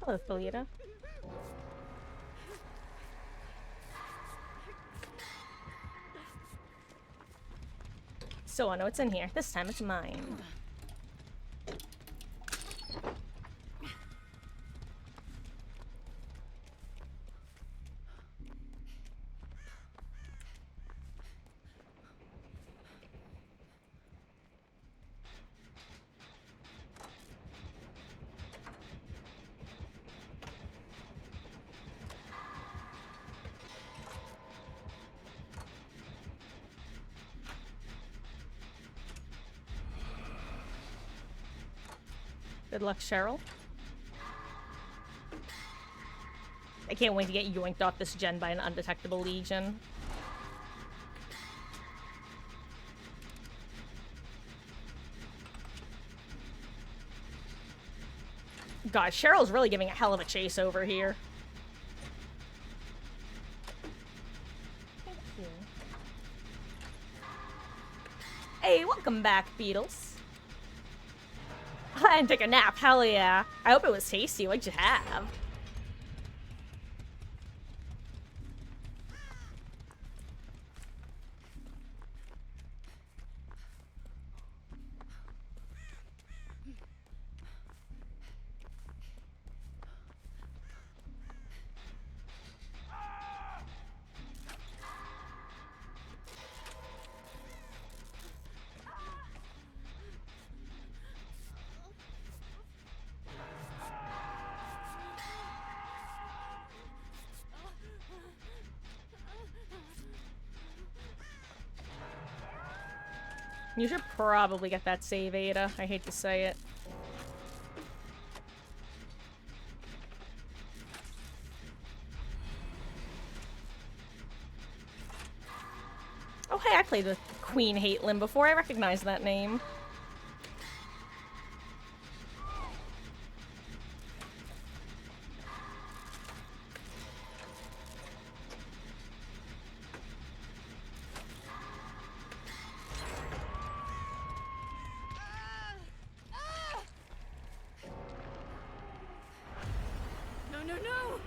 Hello, Felita. So I know what's in here. This time it's mine. Good luck, Cheryl. I can't wait to get yoinked off this gen by an undetectable legion. God, Cheryl's really giving a hell of a chase over here. Thank you. Hey, welcome back, Beatles. I didn't take a nap, hell yeah. I hope it was tasty. What'd you have? You should probably get that save, Ada. I hate to say it. Oh, hey, I played with Queen Haitlin before. I recognize that name. No, no, no!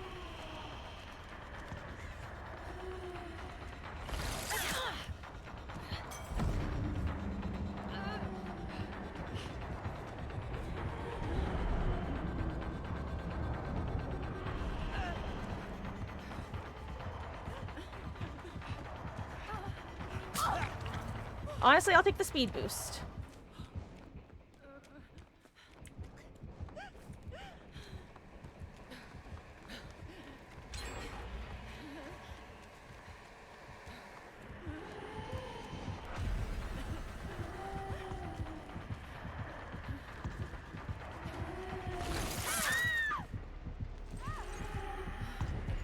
Honestly, I'll take the speed boost.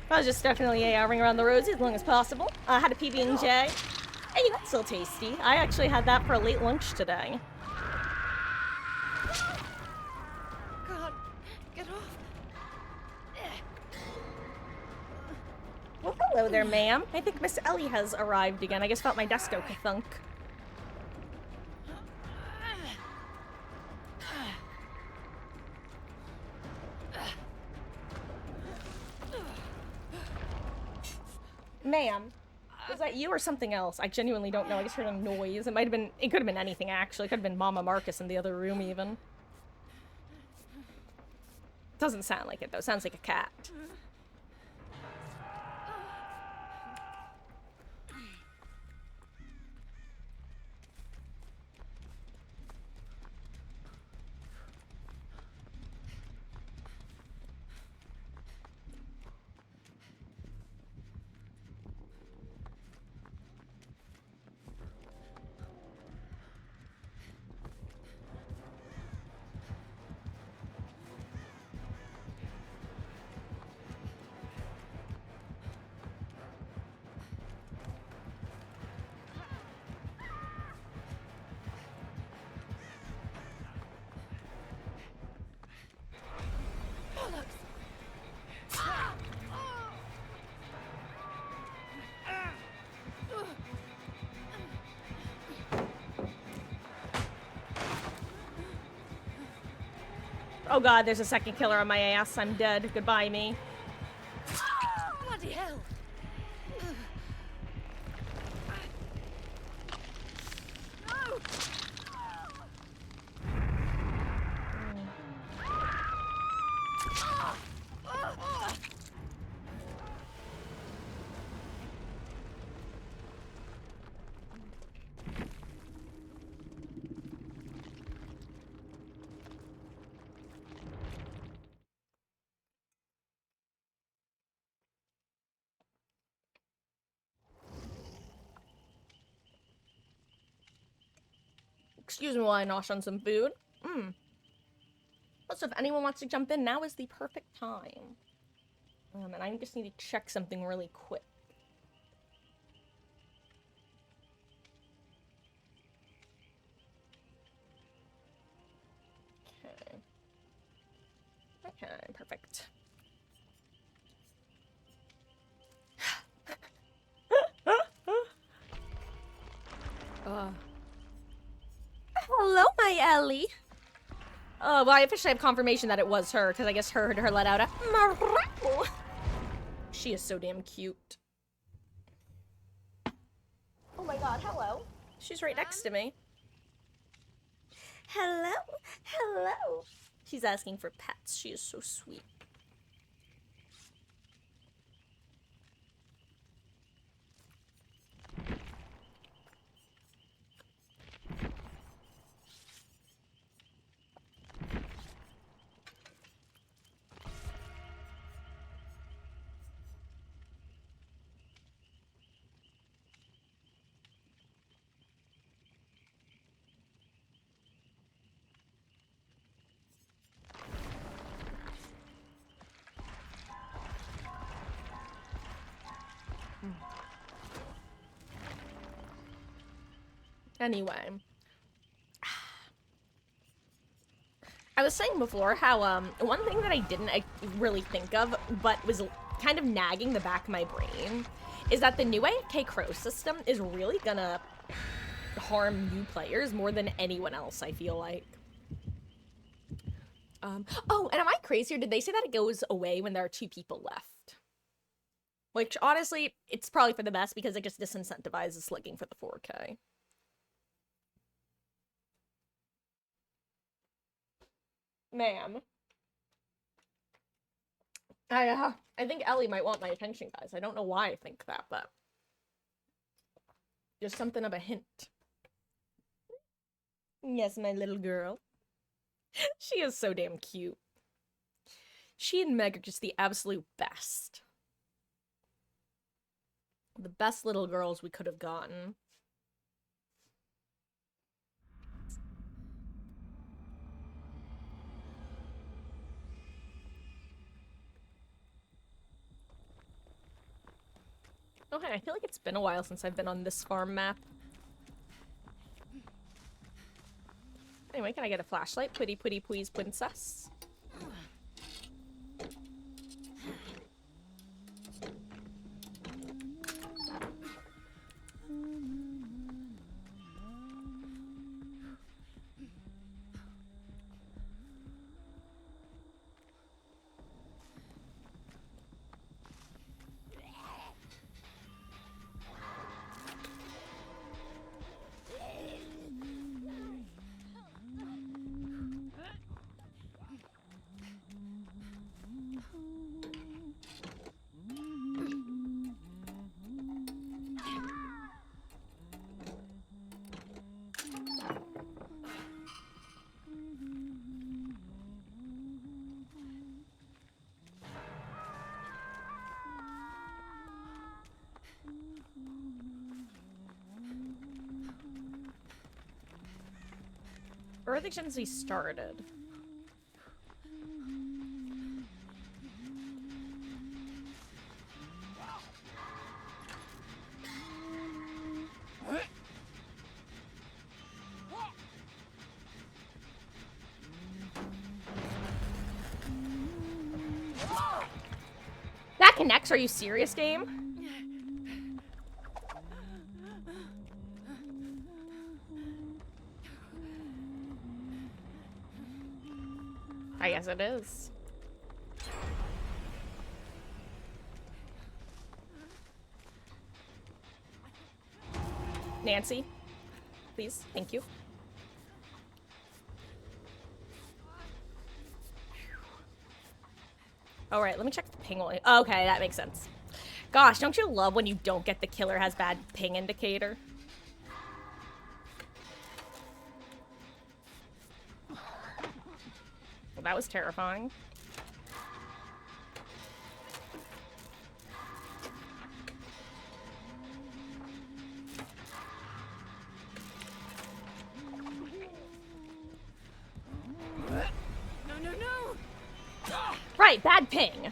I was just definitely ARing around the roads as long as possible. I had a PB&J. Hey, that's still tasty. I actually had that for a late lunch today. God, get off. Well, hello there, ma'am. I think Miss Ellie has arrived again. I guess felt my desk go ka-thunk. Ma'am, was that you or something else? I genuinely don't know. I just heard a noise. It might have been, it could have been anything, actually. It could have been Mama Marcus in the other room, even. Doesn't sound like it, though. Sounds like a cat. Oh god, there's a second killer on my ass. I'm dead. Goodbye, me. Bloody hell! No! Excuse me while I nosh on some food. Also, if anyone wants to jump in, now is the perfect time. And I just need to check something really quick. Okay. Okay, perfect. Hello, my Ellie. Oh, well, I officially have confirmation that it was her, because I guess heard her let out a meow. She is so damn cute. Oh my god, hello. She's right next to me. Hello, hello. She's asking for pets. She is so sweet. Anyway. I was saying before how, one thing that I didn't really think of, but was kind of nagging the back of my brain, is that the new AFK Crow system is really gonna harm new players more than anyone else, I feel like. Oh, and am I crazy, or did they say that it goes away when there are 2 people left? Which, honestly, it's probably for the best because it just disincentivizes slugging for the 4K. Ma'am. I think Ellie might want my attention, guys. I don't know why I think that, but just something of a hint. Yes, my little girl. She is so damn cute. She and Meg are just the absolute best. The best little girls we could have gotten. Okay, I feel like it's been a while since I've been on this farm map. Anyway, can I get a flashlight? Pretty, pretty, please, princess. Or I think since we started. That connects? Are you serious, game? I guess it is. Nancy, please, thank you. All right, let me check the ping only. Okay, that makes sense. Gosh, don't you love when you don't get the killer has bad ping indicator? Well, that was terrifying. No, no, no! Right, bad ping.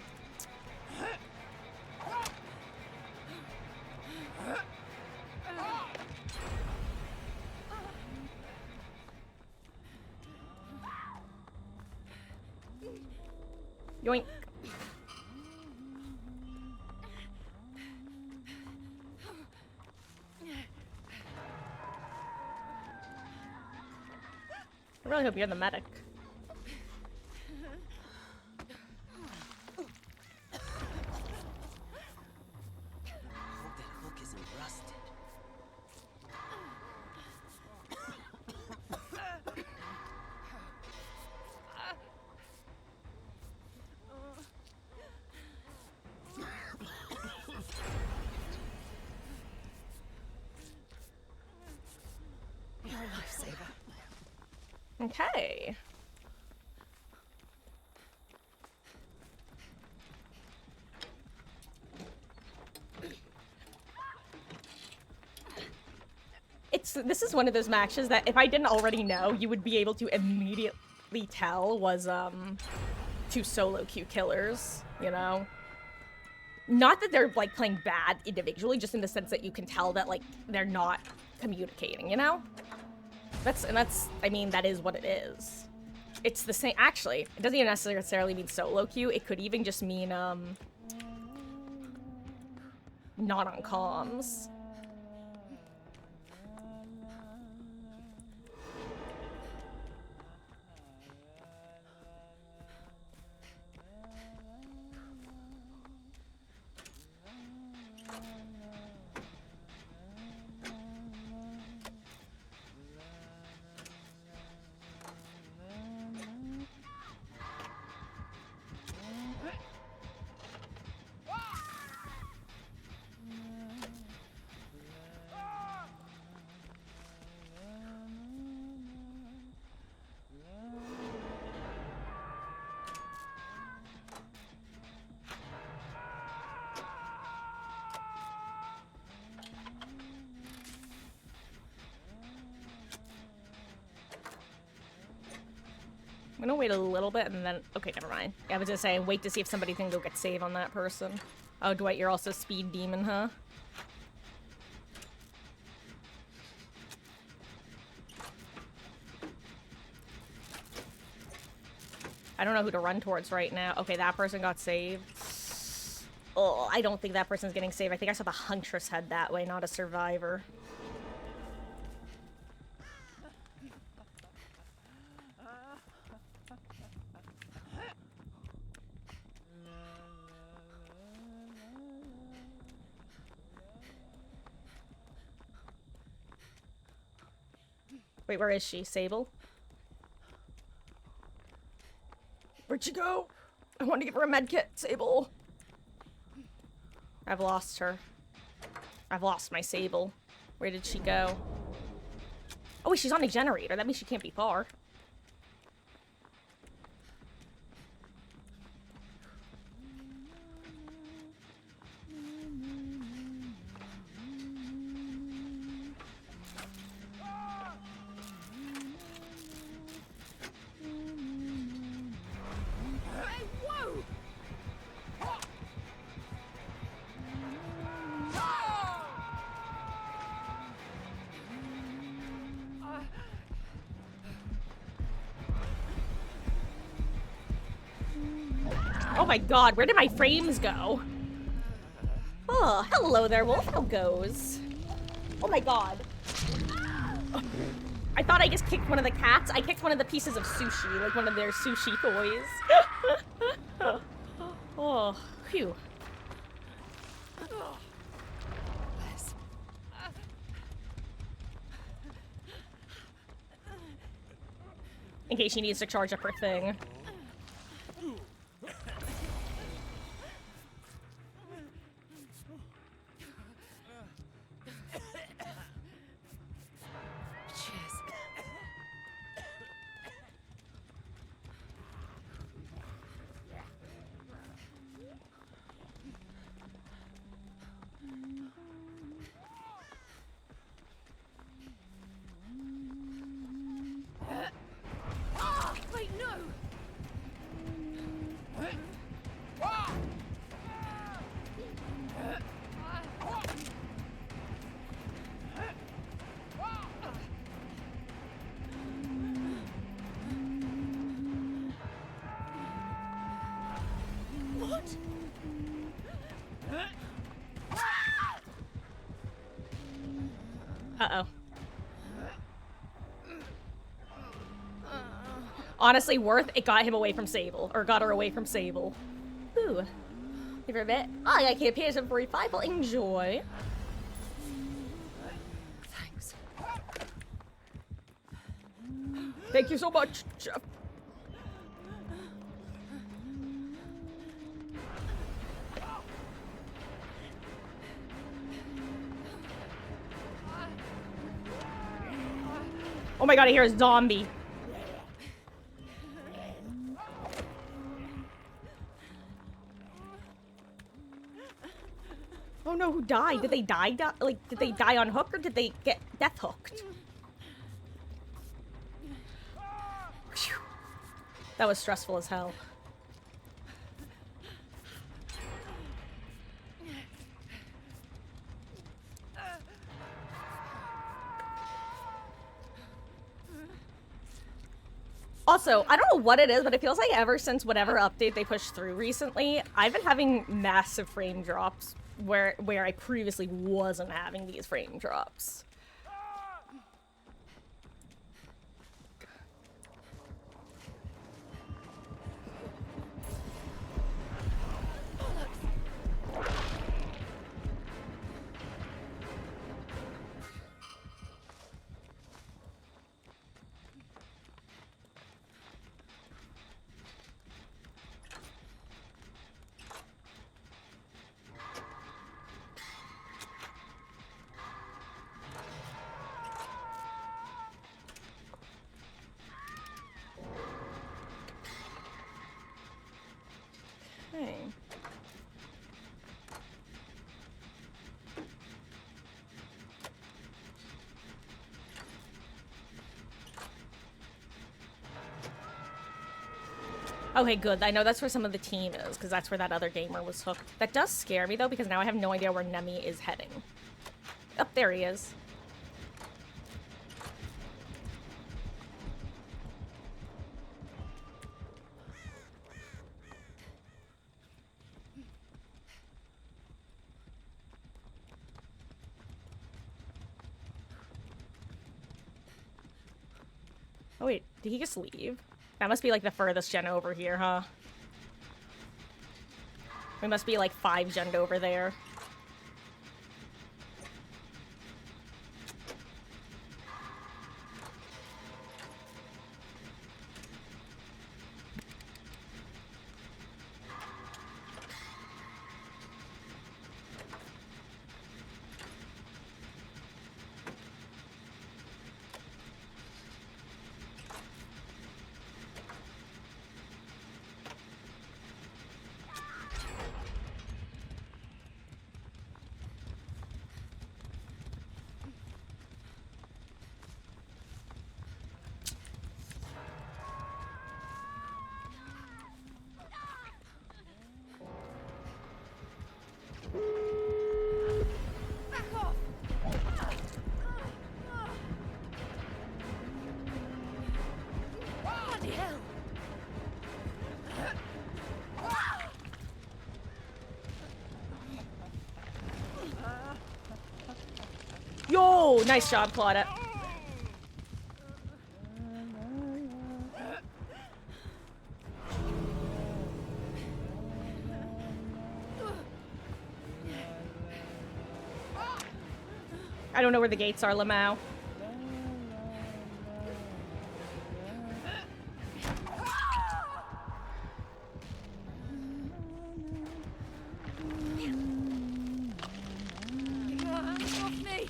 Yoink. I really hope you're the medic. Okay. This is one of those matches that if I didn't already know, you would be able to immediately tell was 2 solo queue killers, you know? Not that they're, like, playing bad individually, just in the sense that you can tell that, like, they're not communicating, you know? I mean, that is what it is. It's the same, actually, it doesn't even necessarily mean solo queue, it could even just mean, not on comms. I'm gonna wait a little bit and then... Okay, never mind. I was just saying, wait to see if somebody can go get save on that person. Oh, Dwight, you're also speed demon, huh? I don't know who to run towards right now. Okay, that person got saved. Oh, I don't think that person's getting saved. I think I saw the Huntress head that way, not a survivor. Wait, where is she? Sable? Where'd she go? I want to give her a med kit, Sable. I've lost her. I've lost my Sable. Where did she go? Oh wait, she's on a generator. That means she can't be far. Oh my god, where did my frames go? Oh, hello there, Wolf. How goes? Oh my god. I thought I just kicked one of the cats. I kicked one of the pieces of sushi, like one of their sushi toys. Oh, phew. In case she needs to charge up her thing. Uh-oh. Honestly, worth it got him away from Sable. Or got her away from Sable. Ooh. Give her a bit. Oh, I can't pay some 45. Well, enjoy. Thanks. Thank you so much, Jeff. Oh my god, I hear a zombie. Oh no, who died? Did they die? Like, did they die on hook or did they get death hooked? Whew. That was stressful as hell. Also, I don't know what it is, but it feels like ever since whatever update they pushed through recently, I've been having massive frame drops where I previously wasn't having these frame drops. Okay. Okay, good. I know that's where some of the team is, because that's where that other gamer was hooked. That does scare me, though, because now I have no idea where Nemi is heading. Oh, there he is. Oh, wait. Did he just leave? That must be, like, the furthest gen over here, huh? We must be, like, 5 gen over there. Back off! Bloody hell! Yo! Nice job, Claudette. I don't know where the gates are, Lamau. Get your hands off me!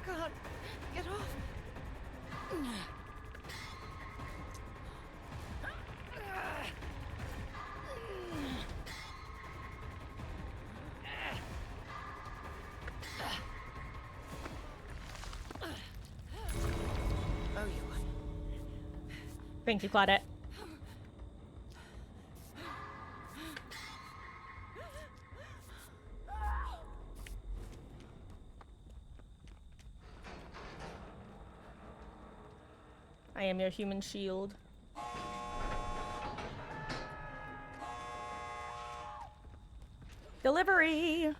God, get off! Oh, you are. Thank you, Claudette. I am your human shield. Delivery!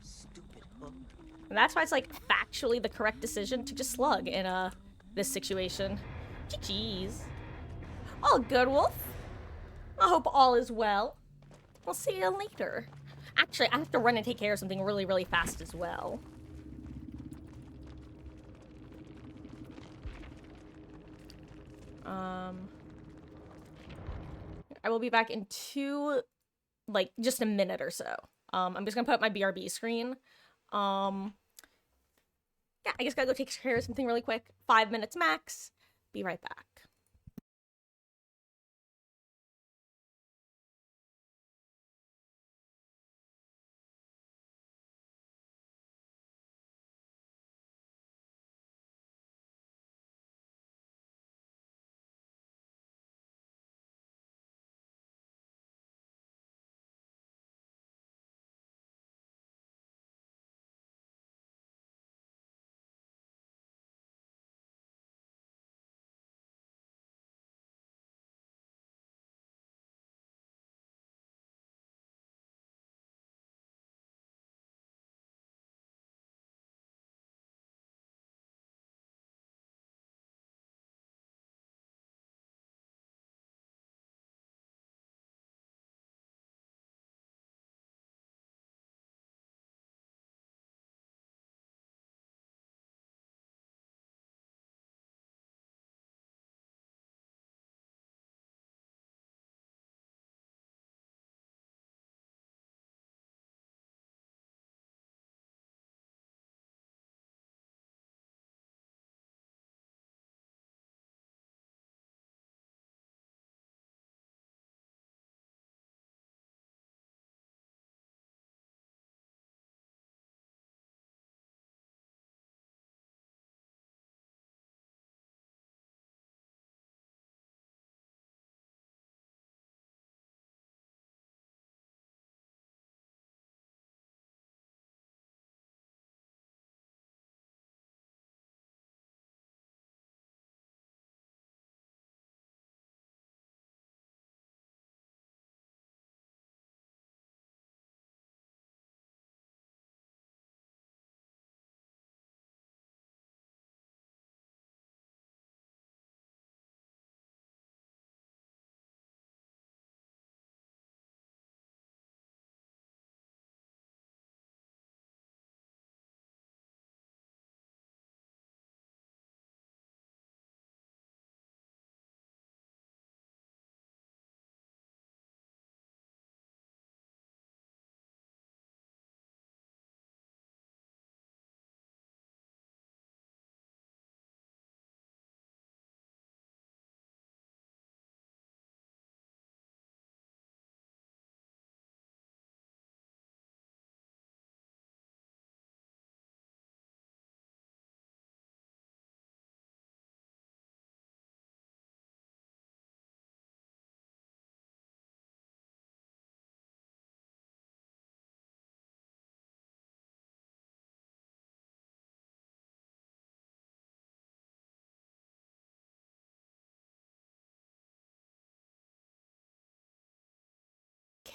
Stupid hook. And that's why it's, like, factually the correct decision to just slug in, this situation. GG's. All good, Wolf. I hope all is well. We'll see you later. Actually, I have to run and take care of something really, really fast as well. I will be back in just a minute or so. I'm just gonna put up my BRB screen. Yeah, I just gotta go take care of something really quick. 5 minutes max. Be right back.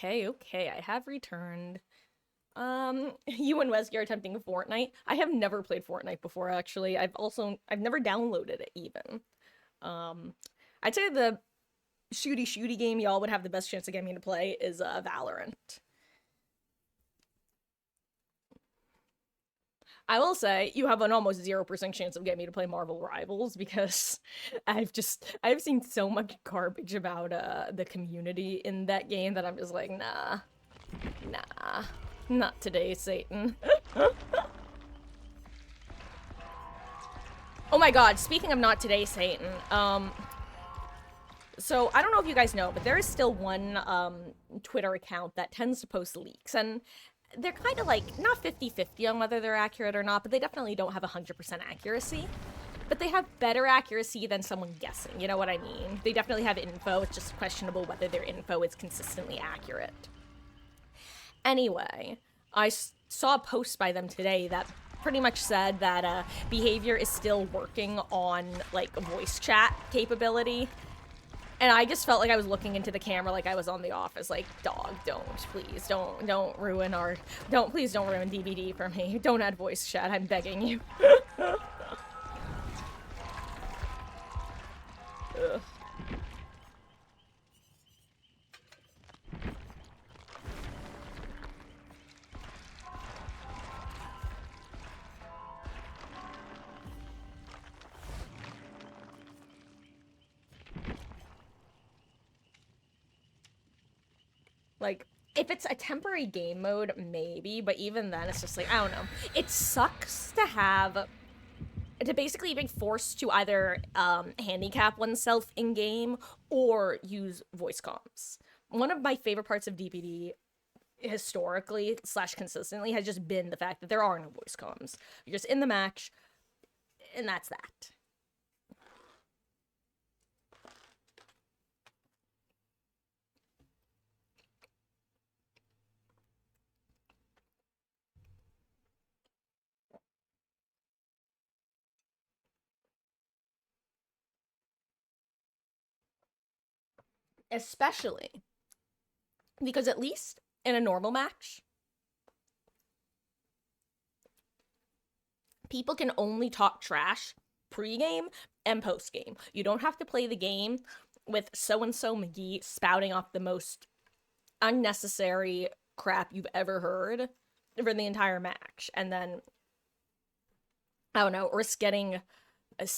Okay, I have returned. You and Wesley are attempting Fortnite. I have never played Fortnite before, actually. I've never downloaded it, even. I'd say the shooty game y'all would have the best chance of getting me to play is, Valorant. I will say, you have an almost 0% chance of getting me to play Marvel Rivals because I've seen so much garbage about, the community in that game that I'm just like, nah. Nah. Not today, Satan. Oh my god, speaking of not today, Satan, so I don't know if you guys know, but there is still one, Twitter account that tends to post leaks, and they're kind of like, not 50-50 on whether they're accurate or not, but they definitely don't have 100% accuracy. But they have better accuracy than someone guessing, you know what I mean? They definitely have info, it's just questionable whether their info is consistently accurate. Anyway, I saw a post by them today that pretty much said that behavior is still working on, like, a voice chat capability. And I just felt like I was looking into the camera like I was on The Office, like, dog, please, don't ruin please don't ruin DBD for me. Don't add voice chat, I'm begging you. Ugh. Like, if it's a temporary game mode, maybe, but even then, it's just like, I don't know. It sucks to basically be forced to either handicap oneself in game or use voice comms. One of my favorite parts of DPD historically / consistently has just been the fact that there are no voice comms. You're just in the match, and that's that. Especially because at least in a normal match, people can only talk trash pre-game and post-game. You don't have to play the game with so-and-so McGee spouting off the most unnecessary crap you've ever heard for the entire match. And then, I don't know, risk getting a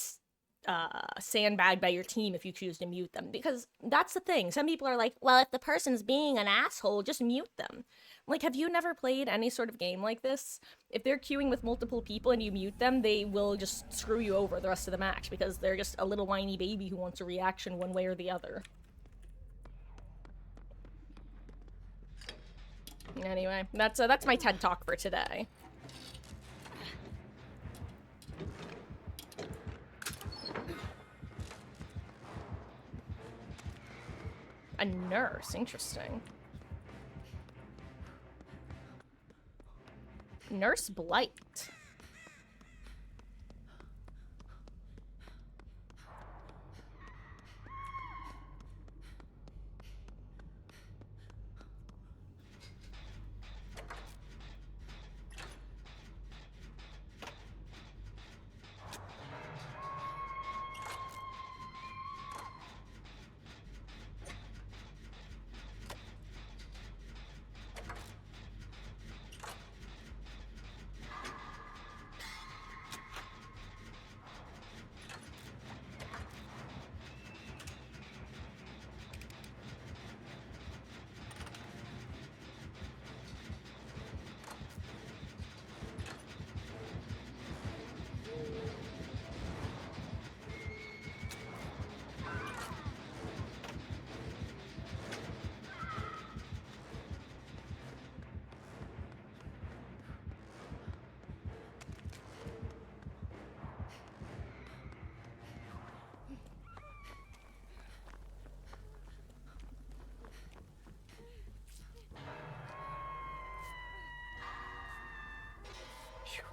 sandbagged by your team if you choose to mute them. Because that's the thing. Some people are like, well, if the person's being an asshole, just mute them. Like, have you never played any sort of game like this? If they're queuing with multiple people and you mute them, they will just screw you over the rest of the match because they're just a little whiny baby who wants a reaction one way or the other. Anyway, that's my TED Talk for today. A nurse, interesting. Nurse Blight.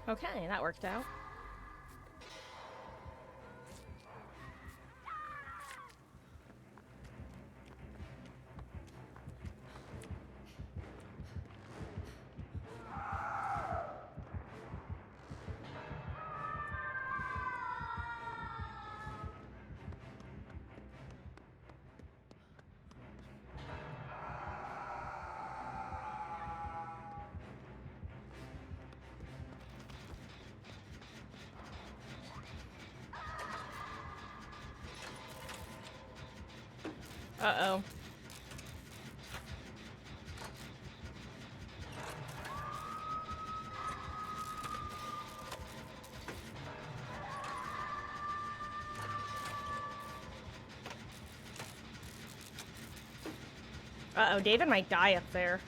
Okay, that worked out. Uh-oh. Uh-oh, David might die up there.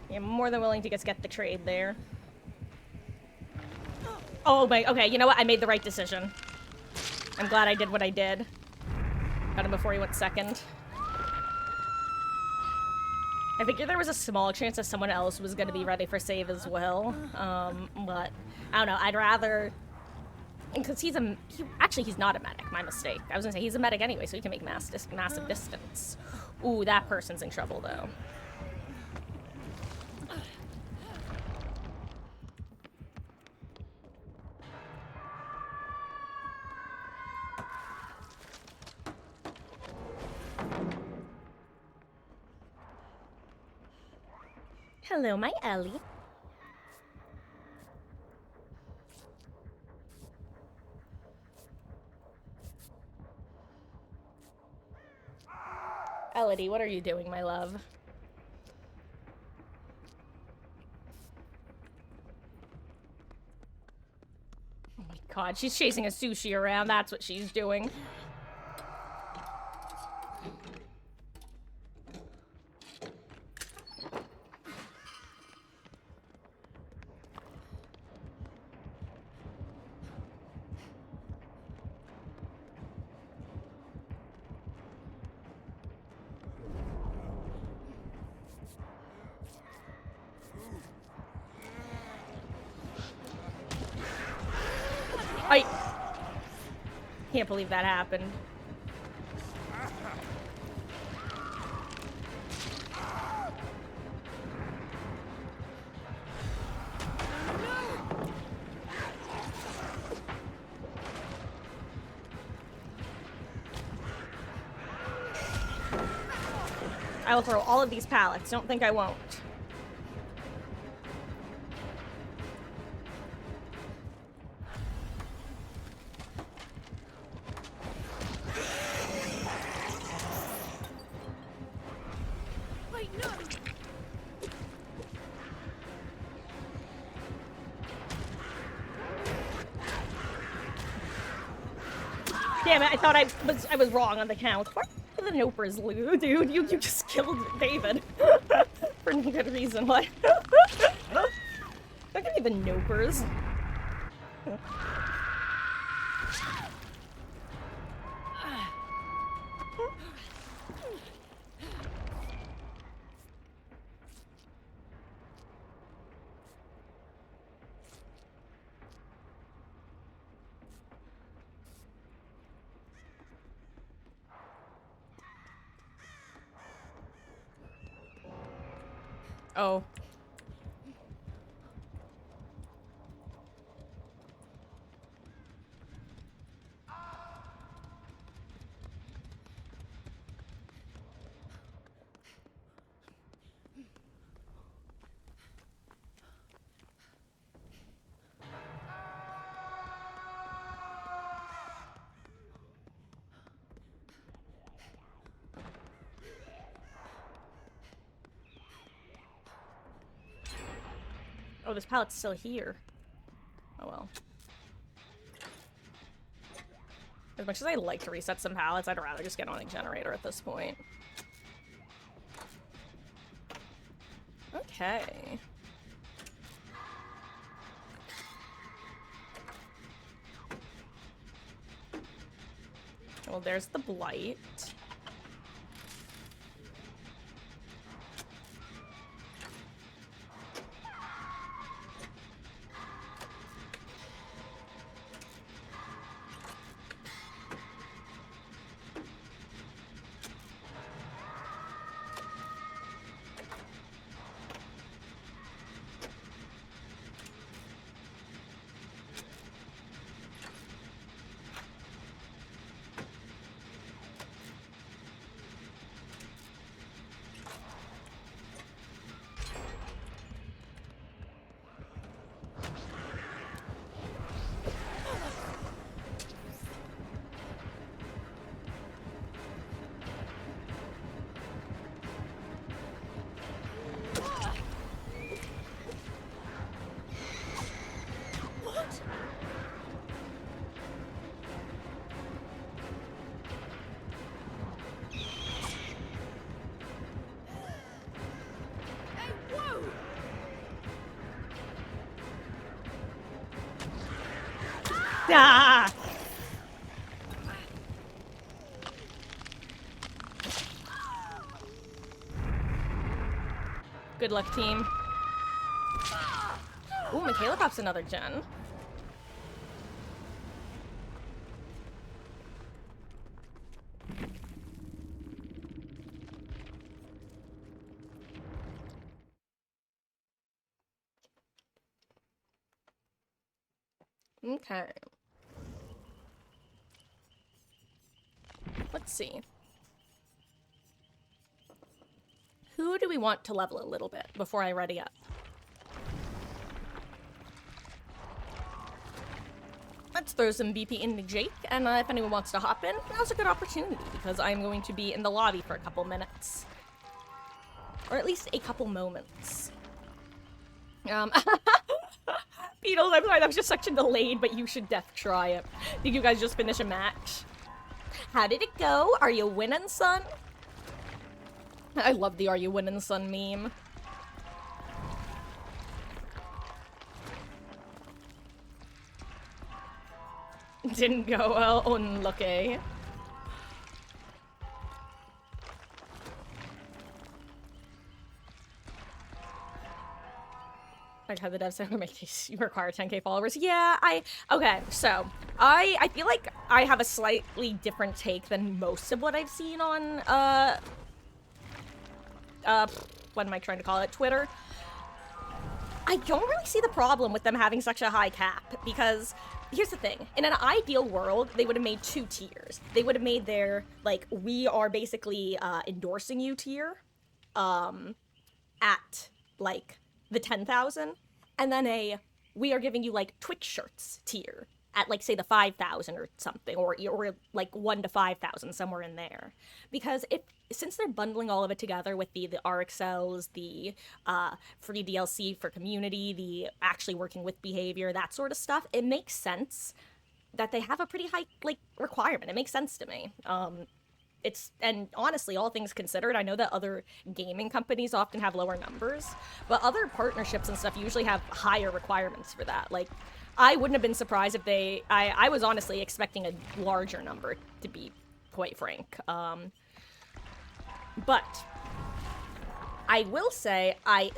Yeah, I'm more than willing to just get the trade there. Oh my, okay, you know what? I made the right decision. I'm glad I did what I did. Got him before he went second. I figured there was a small chance that someone else was going to be ready for save as well. But I don't know. I'd rather, because he's not a medic. My mistake. I was gonna say he's a medic anyway, so he can make massive distance. Ooh, that person's in trouble though. Hello, my Ellie. Elodie, what are you doing, my love? Oh my god, she's chasing a sushi around. That's what she's doing. I can't believe that happened. I will throw all of these pallets. Don't think I won't. Wait, no! Damn it, I thought I was wrong on the count. Where are the nopers, Lou? Dude, you just killed David. For no good reason. What? Don't give me the nopers. Oh. Oh, this pallet's still here. Oh well. As much as I like to reset some pallets, I'd rather just get on a generator at this point. Okay. Well, there's the blight. Ah! Good luck, team. Ooh, Michaela pops another gen. Okay. Let's see. Who do we want to level a little bit before I ready up? Let's throw some BP into Jake, and if anyone wants to hop in, now's a good opportunity, because I'm going to be in the lobby for a couple minutes. Or at least a couple moments. Beatles, I'm sorry, that was just such a delayed, but you should def try it. Did you guys just finish a match? How did it go? Are you winning, son? I love the "Are you winning, son" meme. Didn't go well. Unlucky. Like how the devs say, you require 10k followers. Yeah, okay, so I feel like I have a slightly different take than most of what I've seen on what am I trying to call it? Twitter. I don't really see the problem with them having such a high cap, because here's the thing. In an ideal world, they would have made 2 tiers. They would have made their, like, we are basically endorsing you tier at, like, the 10,000, and then we are giving you, like, Twitch shirts tier at, like, say the 5,000 or something, or like 1 to 5,000, somewhere in there. Because since they're bundling all of it together with the RXLs, the free DLC for community, the actually working with behavior, that sort of stuff, it makes sense that they have a pretty high, like, requirement. It makes sense to me. And honestly, all things considered, I know that other gaming companies often have lower numbers, but other partnerships and stuff usually have higher requirements for that. Like, I wouldn't have been surprised if I was honestly expecting a larger number, to be quite frank. But I will say, I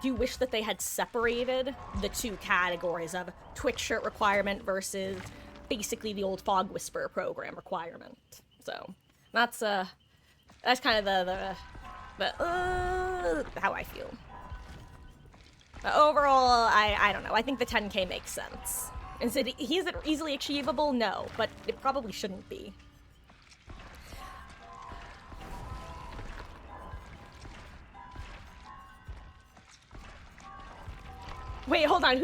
do wish that they had separated the 2 categories of Twitch shirt requirement versus basically the old Fog Whisperer program requirement. So that's kind of the how I feel. But overall, I don't know. I think the 10k makes sense. Is it easily achievable? No, but it probably shouldn't be. Wait, hold on.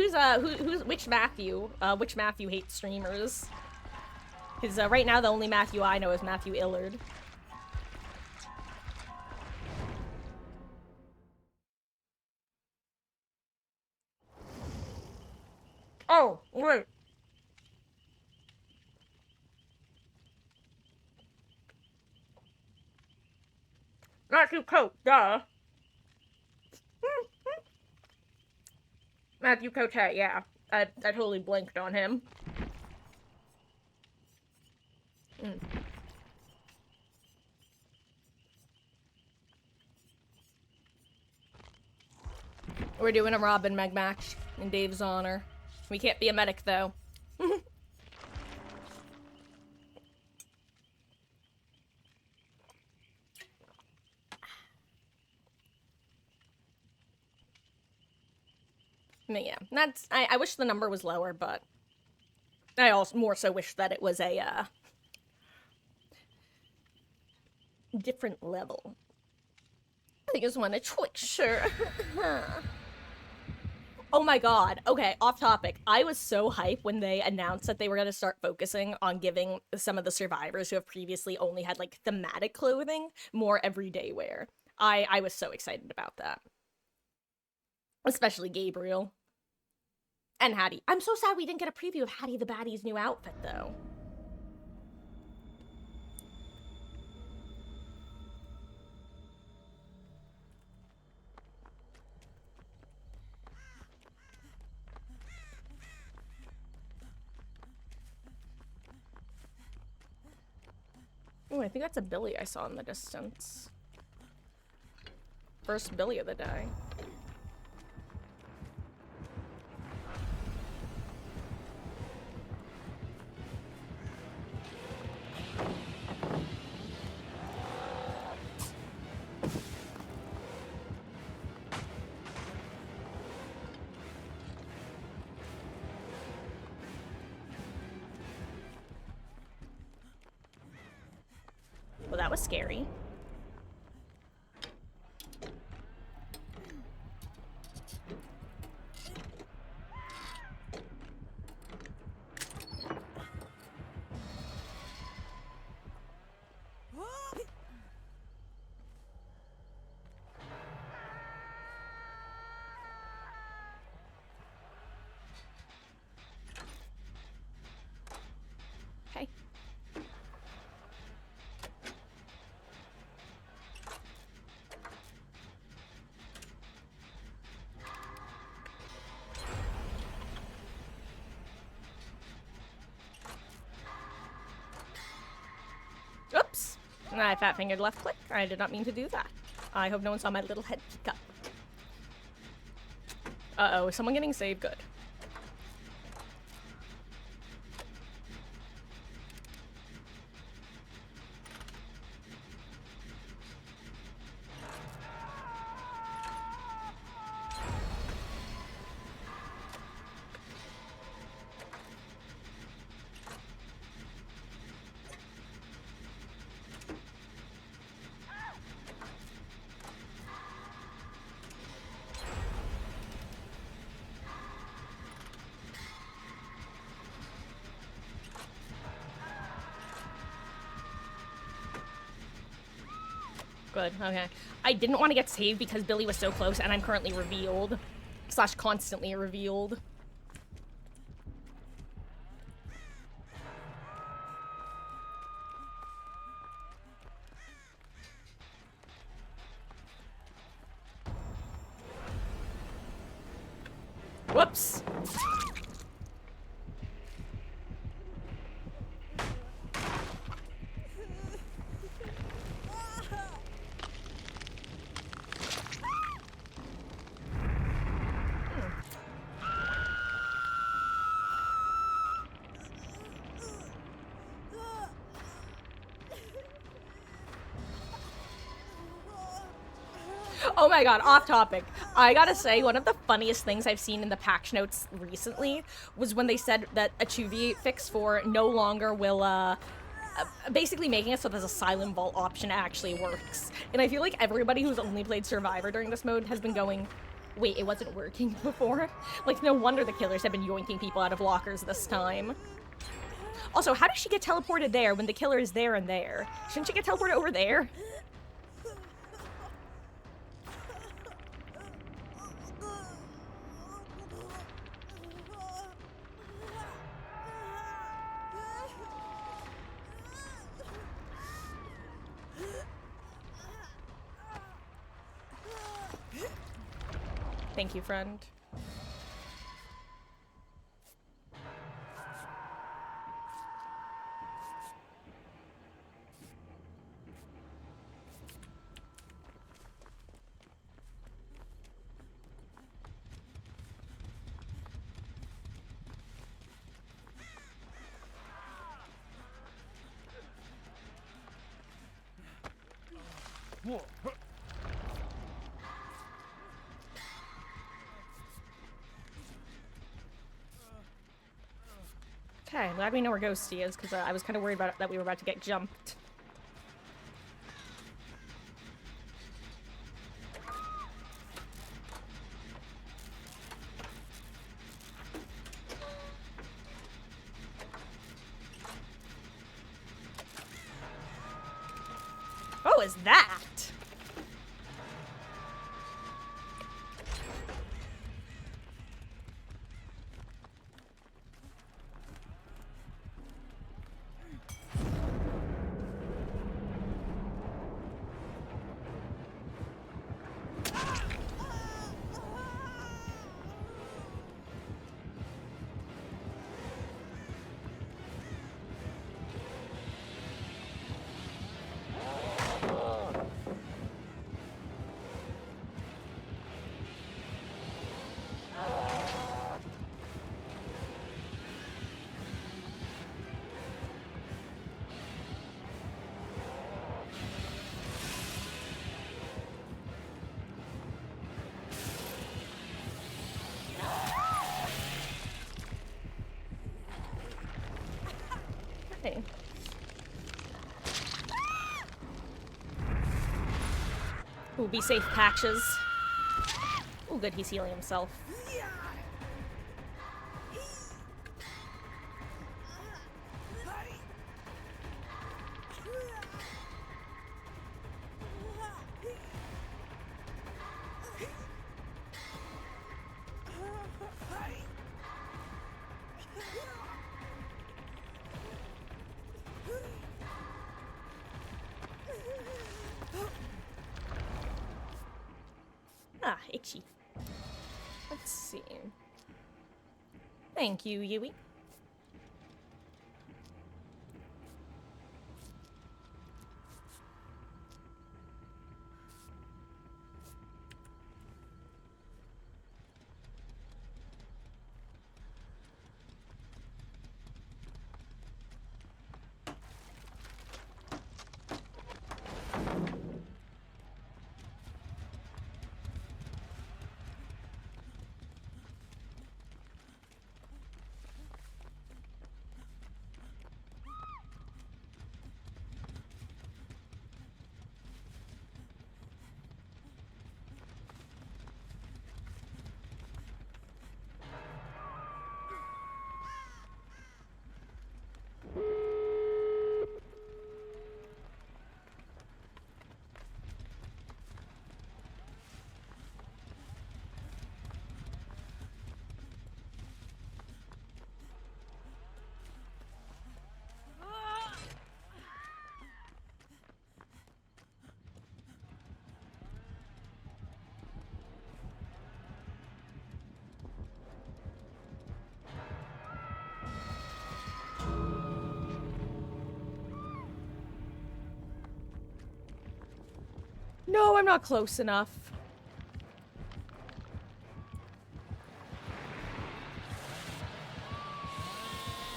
Which Matthew? Which Matthew hates streamers? Because right now the only Matthew I know is Matthew Illard. Oh, wait. Matthew Coate, duh. Matthew Coate, yeah. I totally blanked on him. We're doing a Robin Meg match in Dave's honor. We can't be a medic, though. But yeah, I wish the number was lower, but I also more so wish that it was a different level. I just want a Twitch shirt. Oh my god. Okay, off topic. I was so hyped when they announced that they were going to start focusing on giving some of the survivors who have previously only had, like, thematic clothing more everyday wear. I was so excited about that. Especially Gabriel. And Hattie. I'm so sad we didn't get a preview of Hattie the Baddie's new outfit, though. Oh, I think that's a Billy I saw in the distance. First Billy of the day. Well, that was scary. Okay. Oops! I fat-fingered left click. I did not mean to do that. I hope no one saw my little head peek up. Uh-oh, is someone getting saved? Good. Good, okay. I didn't want to get saved because Billy was so close and I'm currently revealed. Slash constantly revealed. Whoops! Oh my god, off topic. I gotta say, one of the funniest things I've seen in the patch notes recently was when they said that a 2v8 fix for no longer will, basically making it so there's a silent vault option actually works. And I feel like everybody who's only played Survivor during this mode has been going, wait, it wasn't working before? Like, no wonder the killers have been yoinking people out of lockers this time. Also, how does she get teleported there when the killer is there and there? Shouldn't she get teleported over there? Thank you, friend. Okay, I'm glad we know where Ghosty is, because I was kind of worried about that we were about to get jumped. Oh, is that? Hey. Ooh, be safe, Patches. Ooh, good, he's healing himself. Ah, itchy. Let's see. Thank you, Yui. No, I'm not close enough.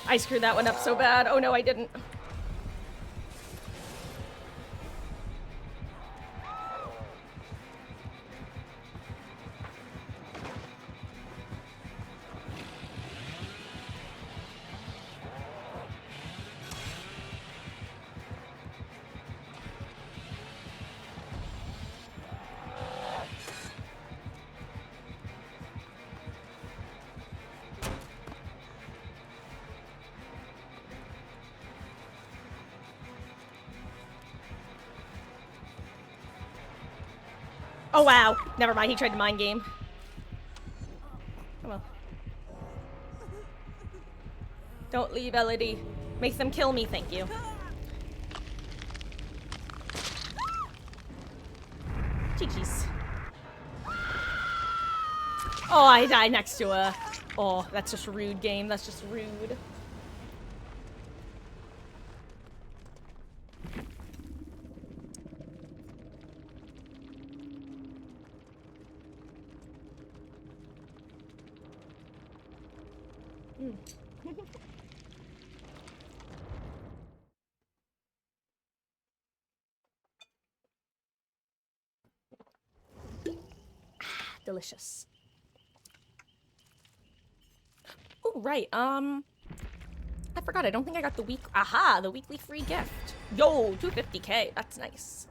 I screwed that one up so bad. Oh no, I didn't. Oh wow. Never mind, he tried to mind game. Come on. Don't leave, Elodie. Make them kill me, thank you. Chi-chis. Oh, I died next to a... Oh, that's just rude, game. That's just rude. Delicious. Oh, right, I forgot, I don't think I got the week- Aha! The weekly free gift. Yo, 250k, that's nice.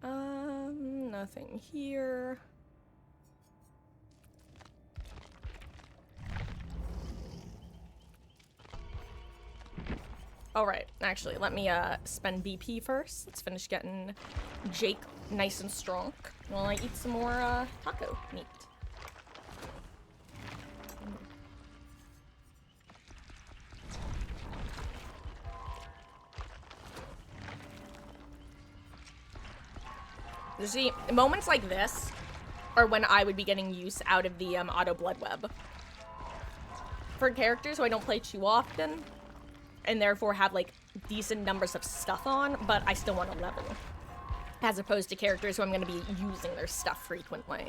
Nothing here. Alright, actually, let me, spend BP first. Let's finish getting Jake nice and strong while I eat some more, taco meat. You see, moments like this are when I would be getting use out of the, auto blood web. For characters who I don't play too often, and therefore have, like, decent numbers of stuff on, but I still want to level. As opposed to characters who I'm going to be using their stuff frequently.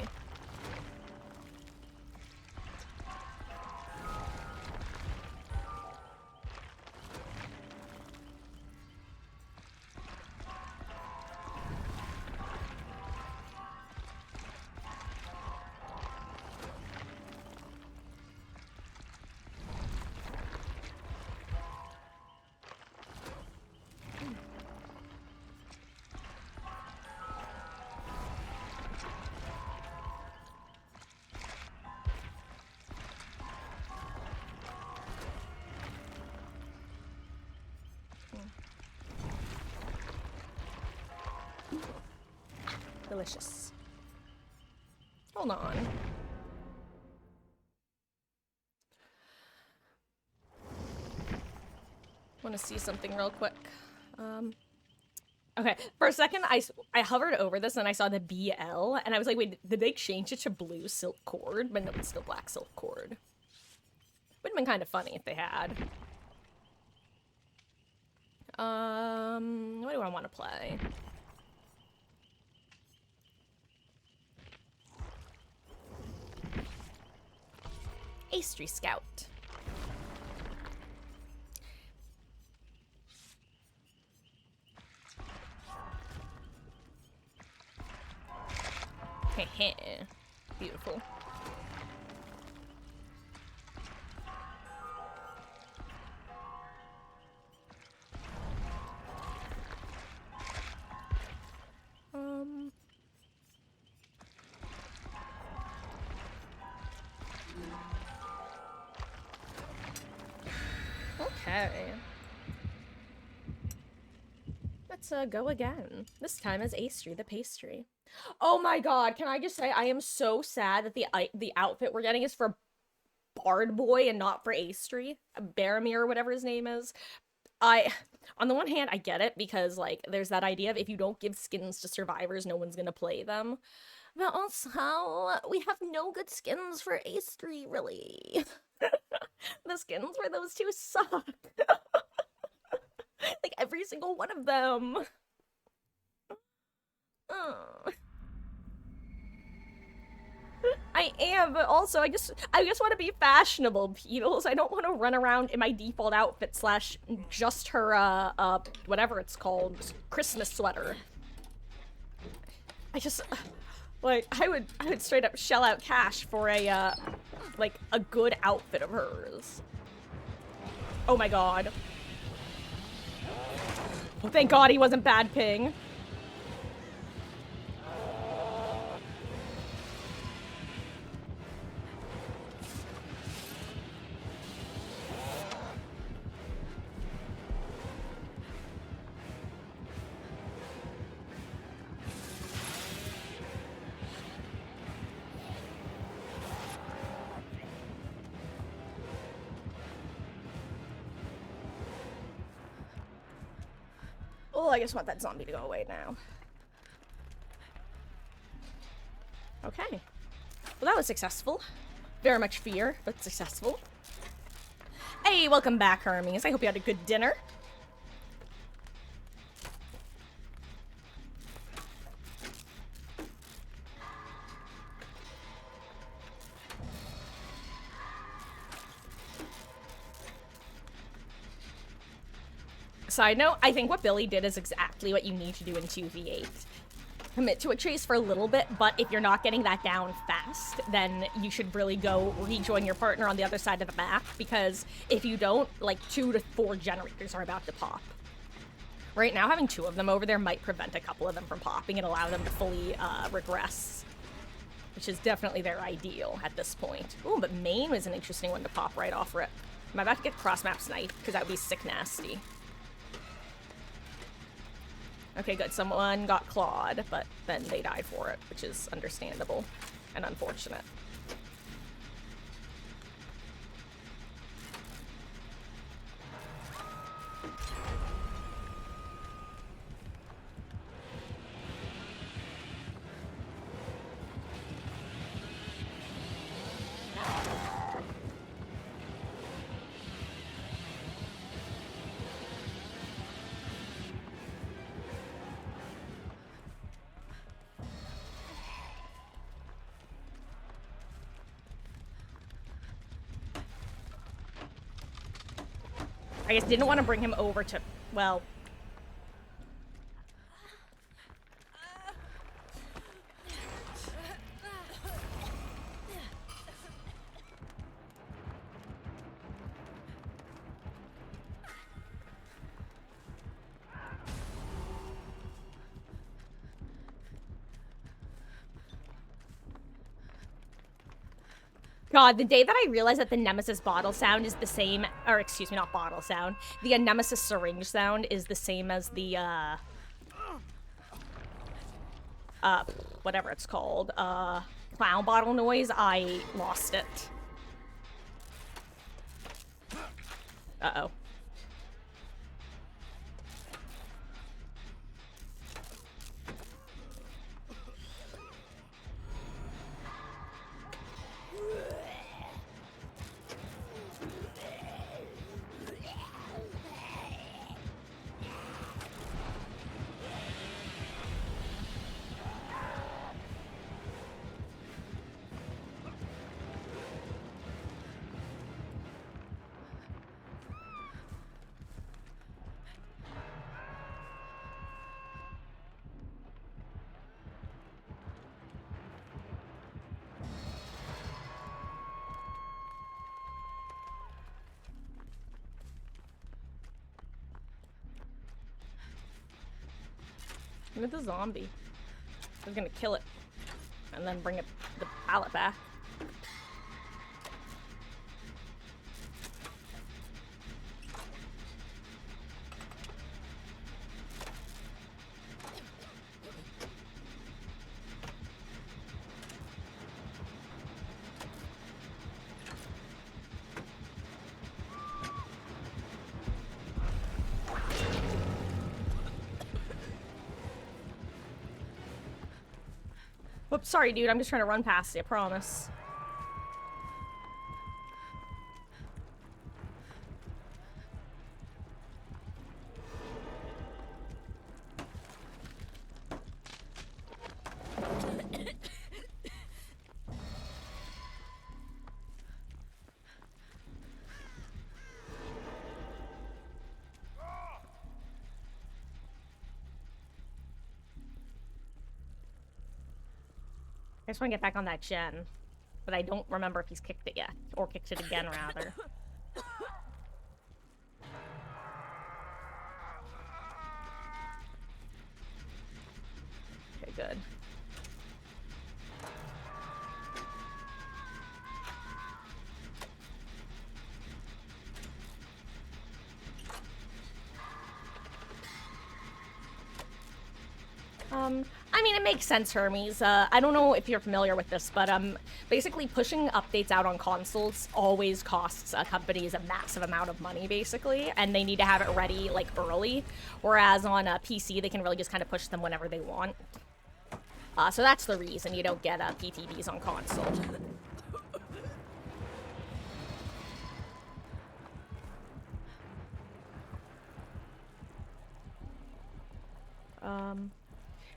Delicious. Hold on. Want to see something real quick. Okay, for a second, I hovered over this and I saw the BL, and I was like, wait, did they change it to blue silk cord? But no, it's still black silk cord. Would've been kind of funny if they had. What do I want to play? Astry Scout. Heh. Beautiful. Okay. Let's go again. This time as Astry the pastry. Oh my god, can I just say I am so sad that the outfit we're getting is for Bard Boy and not for Astry. Baromir or whatever his name is. On the one hand, I get it because, like, there's that idea of if you don't give skins to survivors, no one's gonna play them. But also, we have no good skins for Astry, really. The skins for those two suck. Like, every single one of them. I am, but also I just want to be fashionable, Beatles. I don't want to run around in my default outfit slash just her whatever it's called, Christmas sweater. I just like I would straight up shell out cash for a like a good outfit of hers. Oh my god. Oh, thank god he wasn't bad ping. Oh, I just want that zombie to go away now. Okay. Well, that was successful. Very much fear, but successful. Hey, welcome back, Hermes. I hope you had a good dinner. Side note, I think what Billy did is exactly what you need to do in 2v8. Commit to a chase for a little bit, but if you're not getting that down fast, then you should really go rejoin your partner on the other side of the map, because if you don't, like 2 to 4 generators are about to pop. Right now, having 2 of them over there might prevent a couple of them from popping and allow them to fully regress, which is definitely their ideal at this point. Ooh, but Maine was an interesting one to pop right off rip. Am I about to get cross-map sniped? Because that would be sick nasty. Okay, good. Someone got clawed, but then they died for it, which is understandable and unfortunate. I guess didn't want to bring him over to, well... God, the day that I realized that the Nemesis bottle sound is the same, or excuse me, not bottle sound, the Nemesis syringe sound is the same as the, whatever it's called, clown bottle noise, I lost it. Uh-oh. With the zombie. I was gonna kill it. And then bring it the pallet back. Whoops, sorry, dude. I'm just trying to run past you, I promise. I just want to get back on that gen. But I don't remember if he's kicked it yet. Or kicked it again, rather. Okay, good. I mean, it makes sense, Hermes. I don't know if you're familiar with this, but basically pushing updates out on consoles always costs companies a massive amount of money, basically, and they need to have it ready, like, early. Whereas on a PC, they can really just kind of push them whenever they want. So that's the reason you don't get PTBs on console.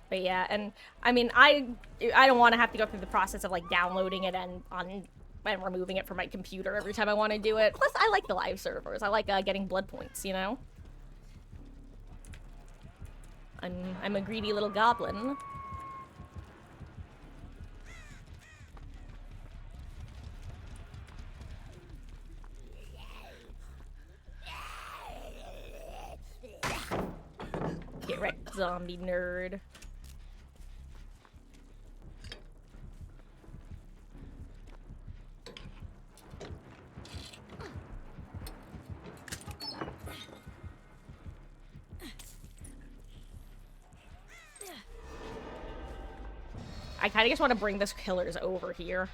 But yeah, and I mean, I don't want to have to go through the process of like downloading it and removing it from my computer every time I want to do it. Plus, I like the live servers. I like getting blood points, you know. I'm a greedy little goblin. Get wrecked, zombie nerd. I kind of just want to bring this killers over here.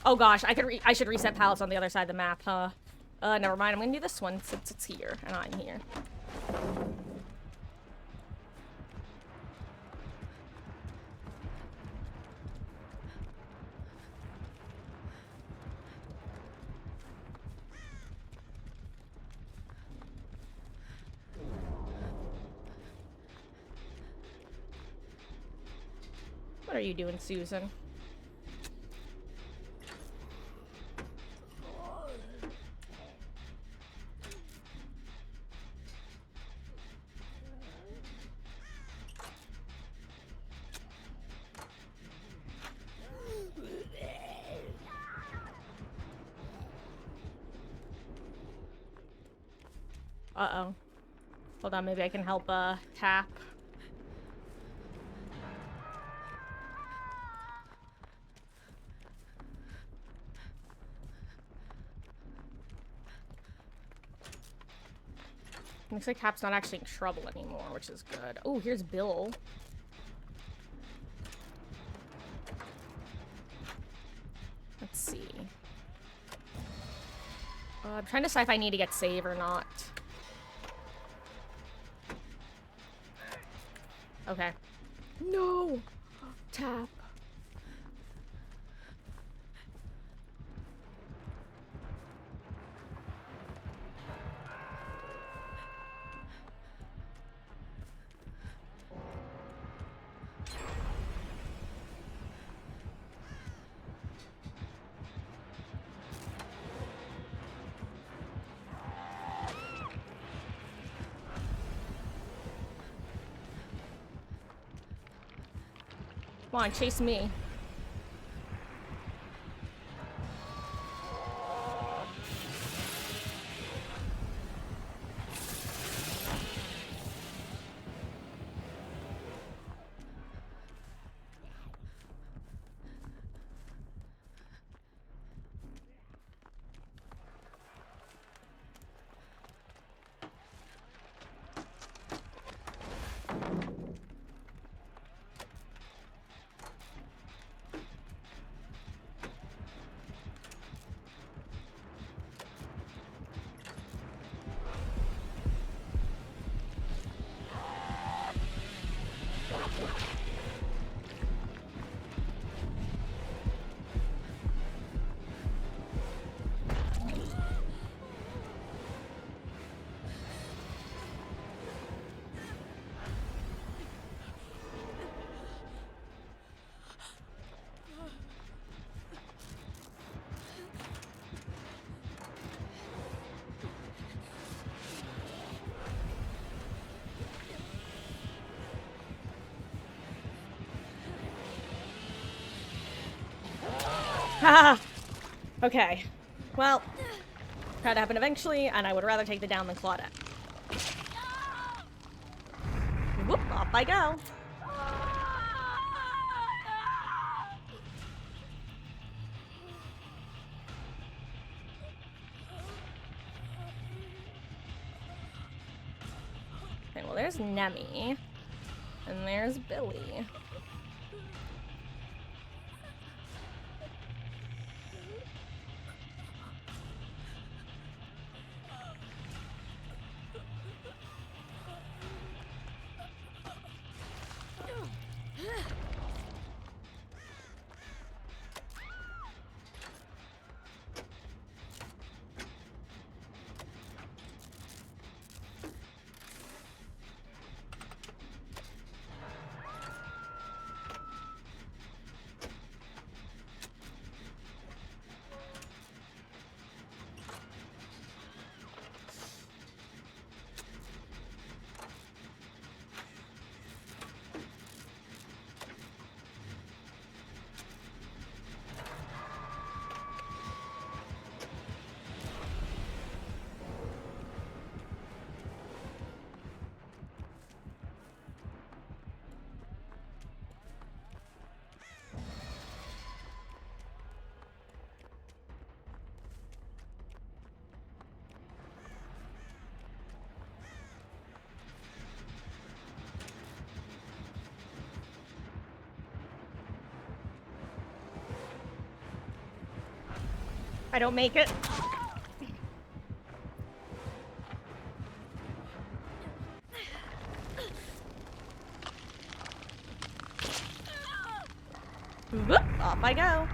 Oh gosh, I should reset pallets on the other side of the map, huh? Never mind. I'm gonna do this one since it's here and I'm here. What are you doing, Susan? Uh-oh. Hold on, maybe I can help, tap. Looks like Cap's not actually in trouble anymore, which is good. Oh, here's Bill. Let's see. I'm trying to decide if I need to get save or not. Okay. No! Tap. Come on, chase me. Haha! Okay. Well, that happened eventually, and I would rather take the down than Claudette. Whoop, off I go. Okay, well there's Nemi. And there's Billy. I don't make it. Whoop, off I go.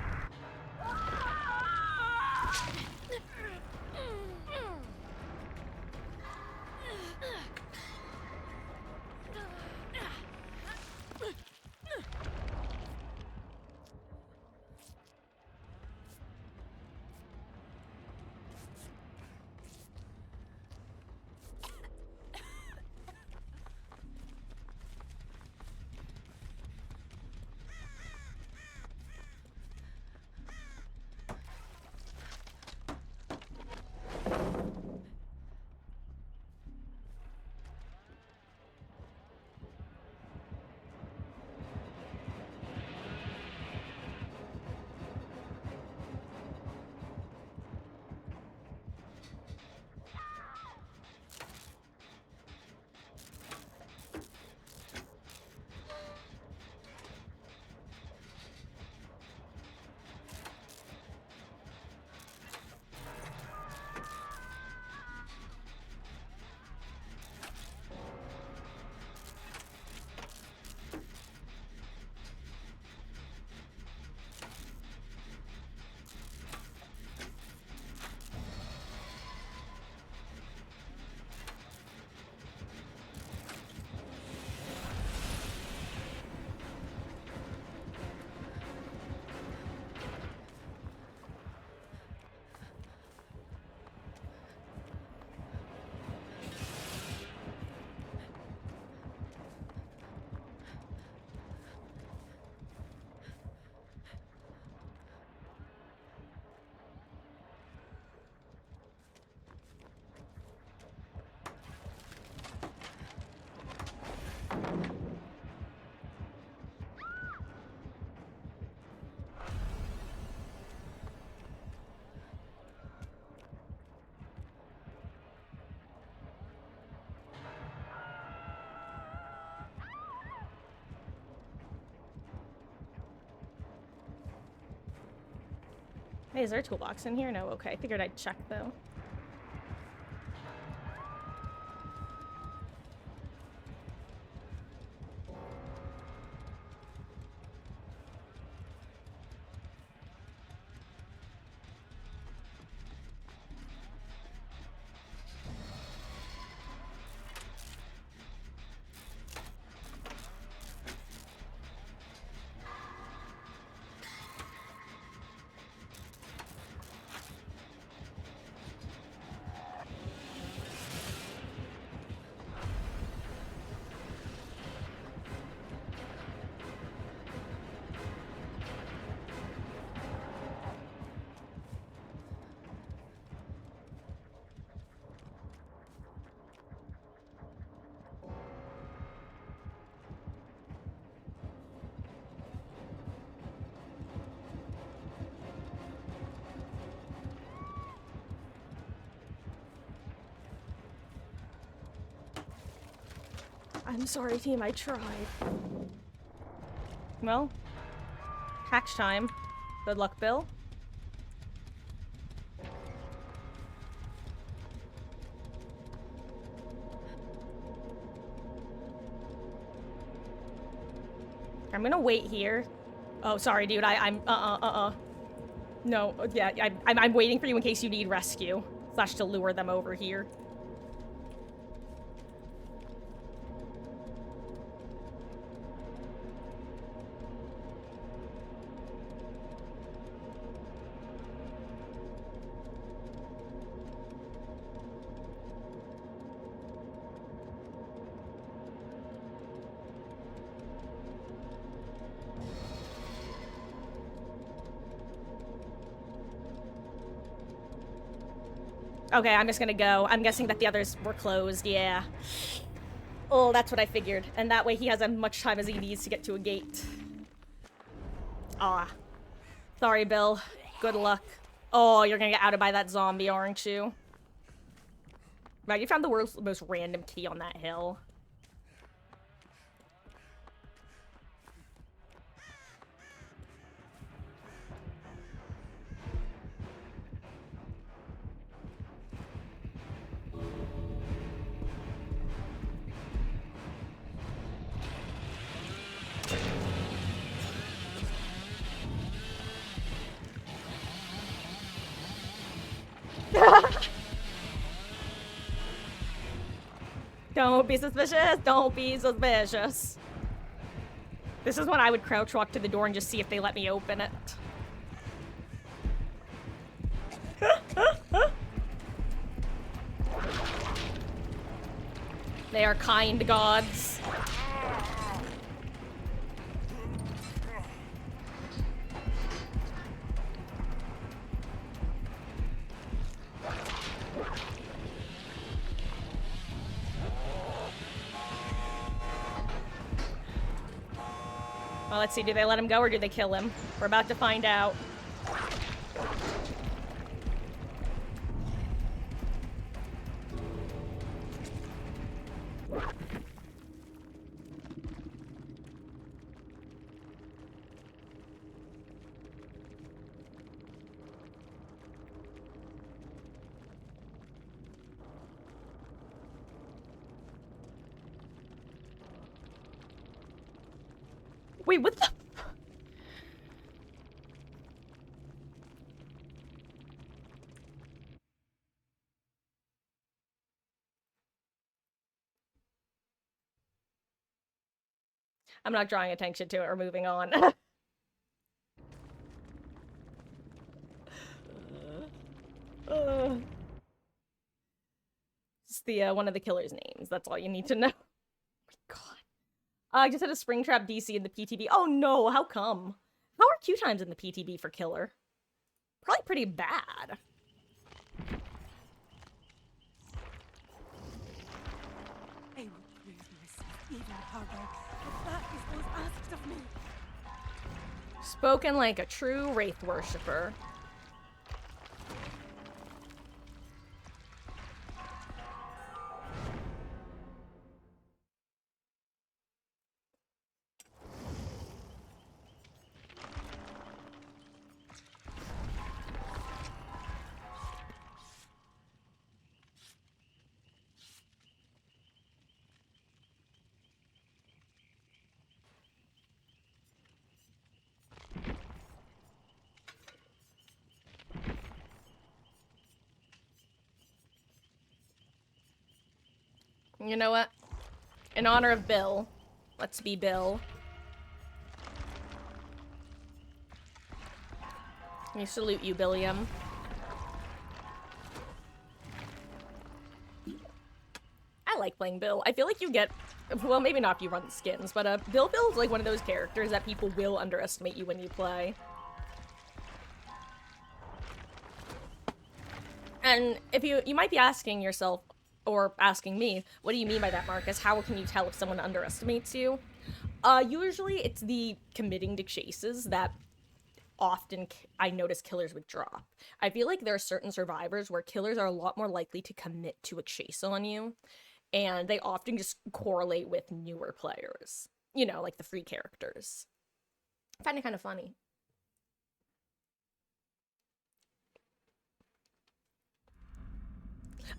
Hey, is there a toolbox in here? No, okay. I figured I'd check, though. I'm sorry, team. I tried. Well, hatch time. Good luck, Bill. I'm gonna wait here. Oh, sorry, dude. I'm No, yeah, I'm waiting for you in case you need rescue. Slash to lure them over here. Okay, I'm just gonna go. I'm guessing that the others were closed, yeah. Oh, that's what I figured. And that way he has as much time as he needs to get to a gate. Ah. Sorry, Bill. Good luck. Oh, you're gonna get outed by that zombie, aren't you? Right, you found the world's most random key on that hill. Don't be suspicious. Don't be suspicious. This is when I would crouch walk to the door and just see if they let me open it. They are kind gods. Well, let's see. Do they let him go or do they kill him? We're about to find out. Wait, what the? I'm not drawing attention to it. We're moving on. It's the one of the killer's names. That's all you need to know. Oh my God. I just had a Springtrap DC in the PTB. Oh no, how come? How are queue times in the PTB for killer? Probably pretty bad. I will prove myself even harder, if that is what was asked of me. Spoken like a true Wraith worshipper. You know what? In honor of Bill, let's be Bill. We salute you, Billiam. I like playing Bill. I feel like you get, well, maybe not if you run the skins, but Bill is like one of those characters that people will underestimate you when you play. And if you might be asking yourself, or asking me, what do you mean by that, Marcus? How can you tell if someone underestimates you? Usually it's the committing to chases that often I notice killers would drop. I feel like there are certain survivors where killers are a lot more likely to commit to a chase on you, and they often just correlate with newer players. You know, like the free characters. I find it kind of funny.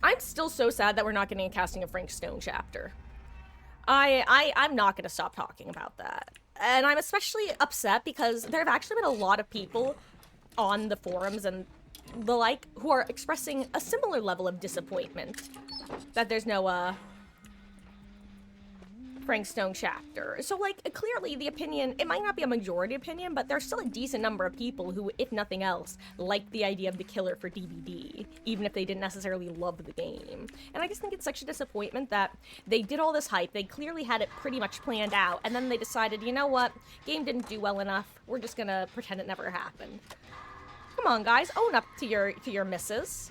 I'm still so sad that we're not getting a casting of Frank Stone chapter. I'm not gonna stop talking about that. And I'm especially upset because there have actually been a lot of people on the forums and the like who are expressing a similar level of disappointment that there's no Frank Stone chapter. So, like, clearly the opinion, it might not be a majority opinion, but there's still a decent number of people who, if nothing else, like the idea of the killer for DBD, even if they didn't necessarily love the game. And I just think it's such a disappointment that they did all this hype, they clearly had it pretty much planned out, and then they decided, you know what, game didn't do well enough, we're just gonna pretend it never happened. Come on, guys, own up to your misses.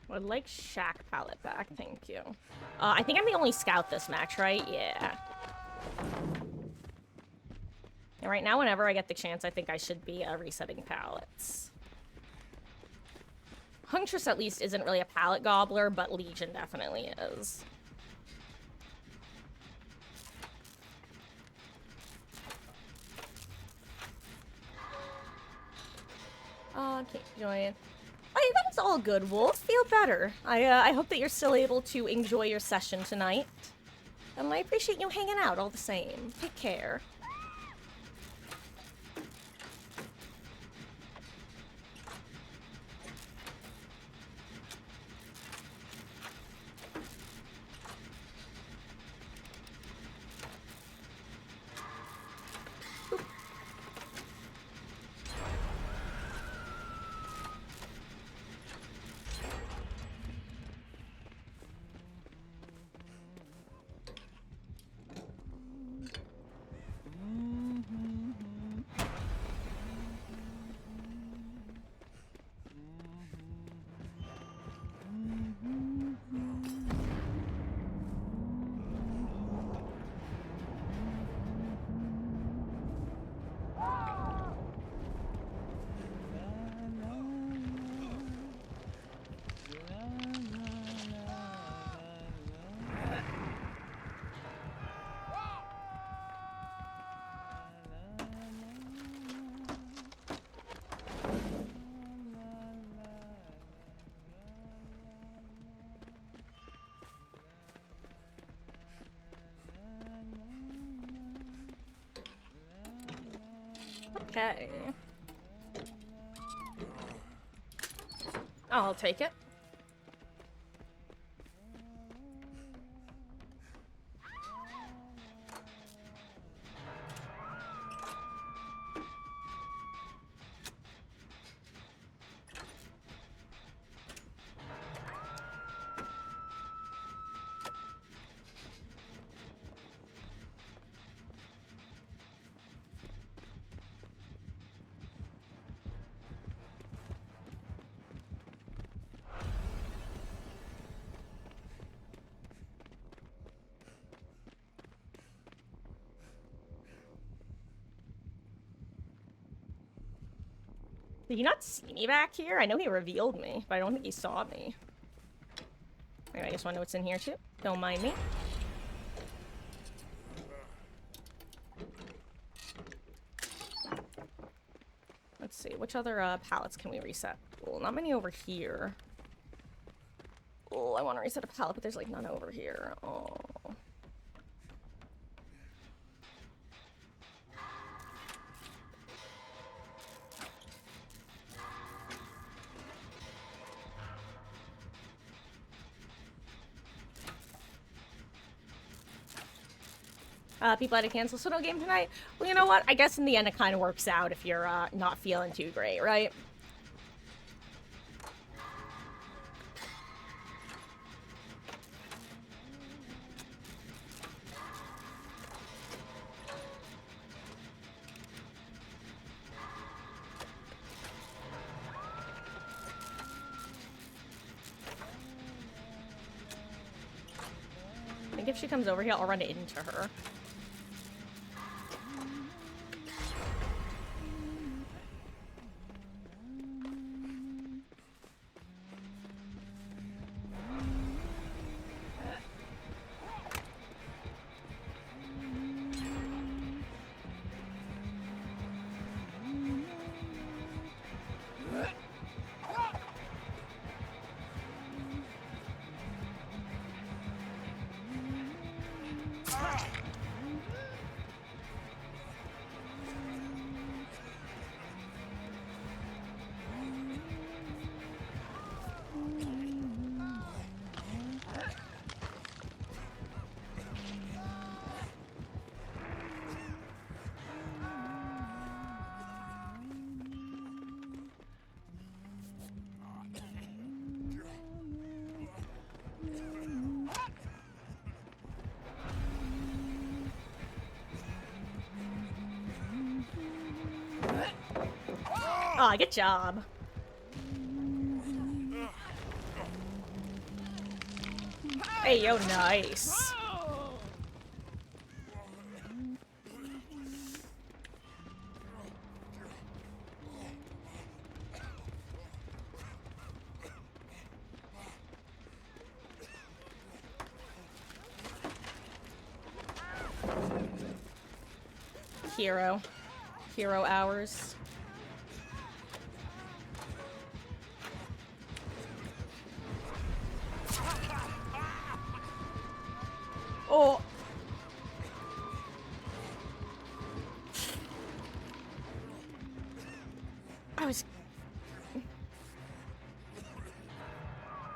Would like Shack palette back, thank you. I think I'm the only scout this match, right? Yeah. And right now, whenever I get the chance, I think I should be resetting palettes. Huntress, at least, isn't really a palette gobbler, but Legion definitely is. Can't join. Hey, that's all good, Wolf. Feel better. I hope that you're still able to enjoy your session tonight. And I appreciate you hanging out all the same. Take care. Okay. I'll take it. Did he not see me back here? I know he revealed me, but I don't think he saw me. Anyway, I just want to know what's in here too. Don't mind me. Let's see, which other pallets can we reset? Well, not many over here. Oh, I want to reset a pallet, but there's like none over here. Oh. People had to cancel, so no game tonight. Well, you know what? I guess in the end it kind of works out if you're not feeling too great, right? I think if she comes over here, I'll run into her. Aw, good job. Hey, yo, nice. Hero hours. Oh.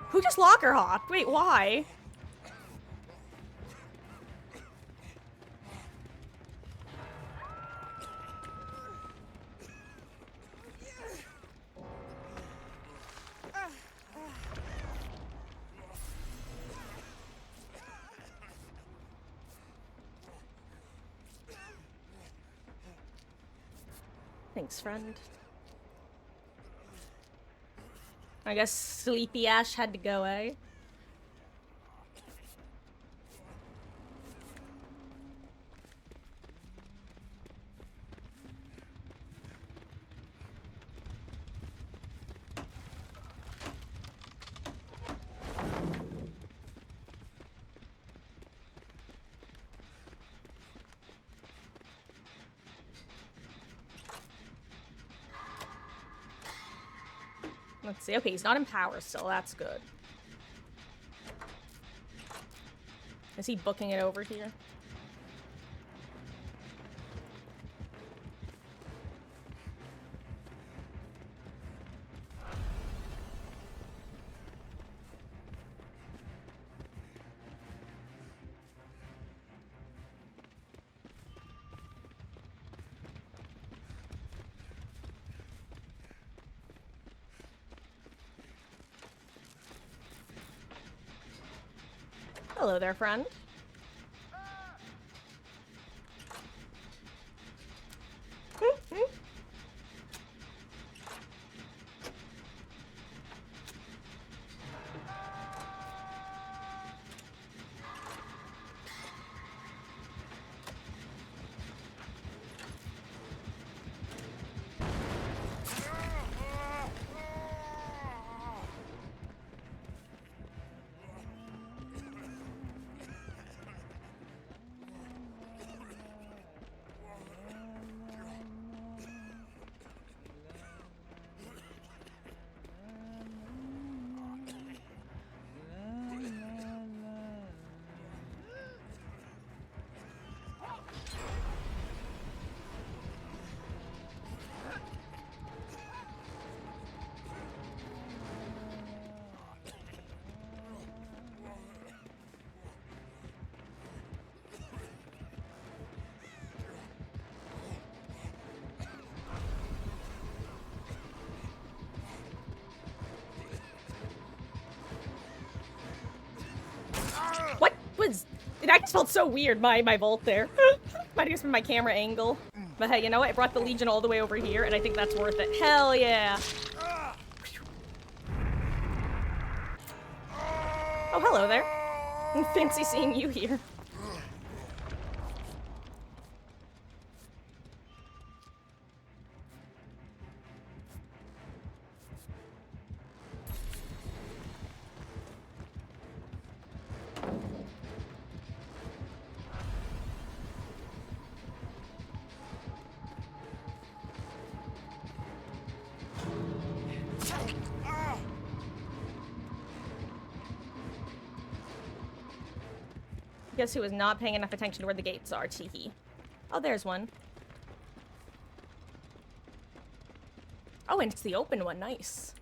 Who just locker hopped? Wait, why? Thanks, friend. I guess Sleepy Ash had to go, eh? Let's see. Okay, he's not in power still. That's good. Is he booking it over here? Hello there, friend. What was... That just felt so weird, my vault there. Might have just been my camera angle. But hey, you know what? It brought the Legion all the way over here, and I think that's worth it. Hell yeah! Oh, hello there. Fancy seeing you here. Guess who is not paying enough attention to where the gates are, teehee. Oh, there's one. Oh, and it's the open one, nice.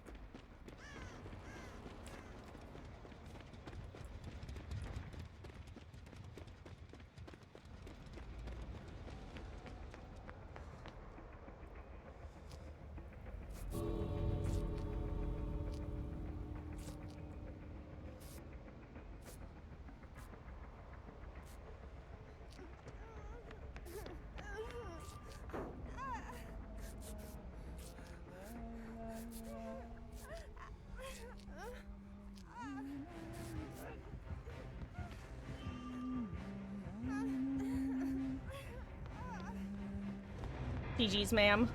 GG's, ma'am.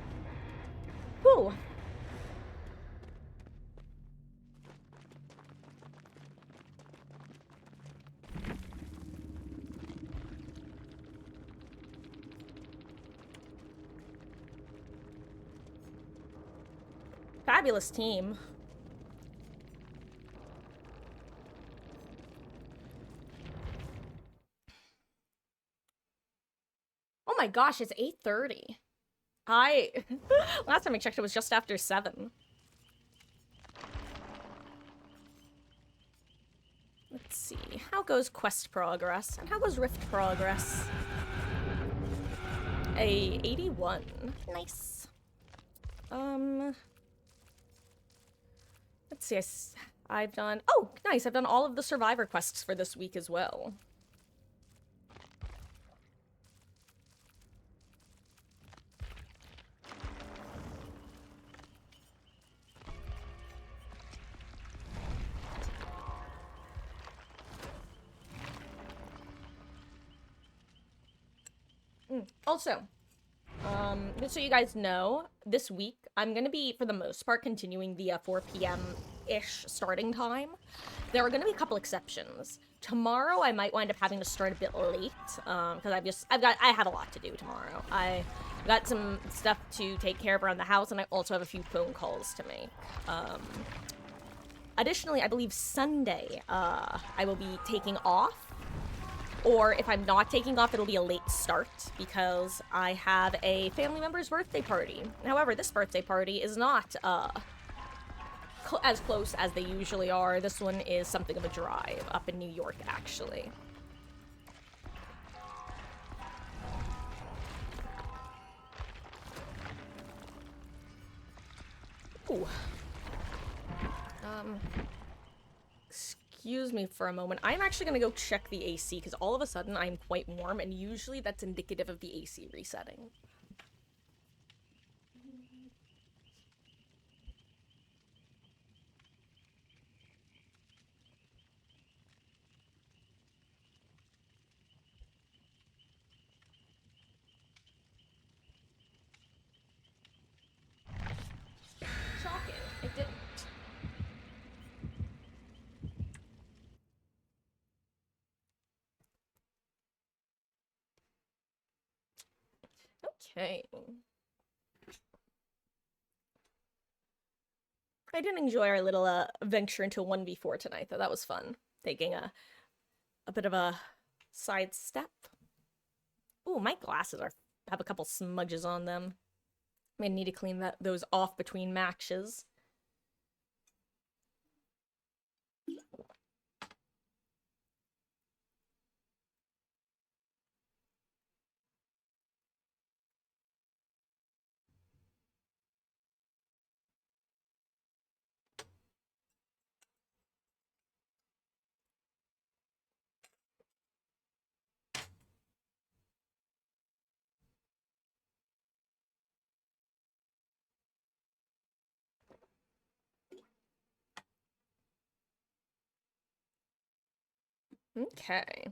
Whew. Fabulous team. Oh my gosh, it's 8:30. Last time I checked, it was just after 7. Let's see. How goes quest progress? And how goes rift progress? A 81. Nice. Let's see. I've done... Oh, nice. I've done all of the survivor quests for this week as well. Also, just so you guys know, this week I'm gonna be, for the most part, continuing the 4 p.m.-ish starting time. There are gonna be a couple exceptions. Tomorrow I might wind up having to start a bit late, because I have a lot to do tomorrow. I got some stuff to take care of around the house, and I also have a few phone calls to make. Additionally, I believe Sunday, I will be taking off. Or if I'm not taking off, it'll be a late start because I have a family member's birthday party. However, this birthday party is not as close as they usually are. This one is something of a drive up in New York, actually. Ooh. excuse me for a moment. I'm actually gonna go check the AC, because all of a sudden I'm quite warm, and usually that's indicative of the AC resetting. Shocking. It didn't. Okay. I did enjoy our little venture into 1v4 tonight, though. That was fun. Taking a bit of a side step. Ooh, my glasses have a couple smudges on them. I need to clean those off between matches. Okay.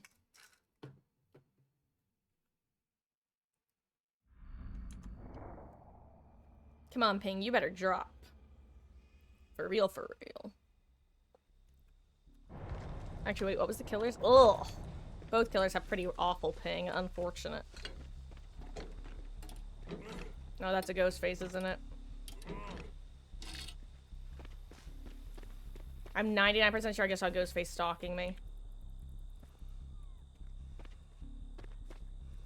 Come on, Ping, you better drop. For real, for real. Actually, wait, what was the killers? Ugh! Both killers have pretty awful ping. Unfortunate. No, that's a ghost face, isn't it? I'm 99% sure I just saw Ghostface stalking me.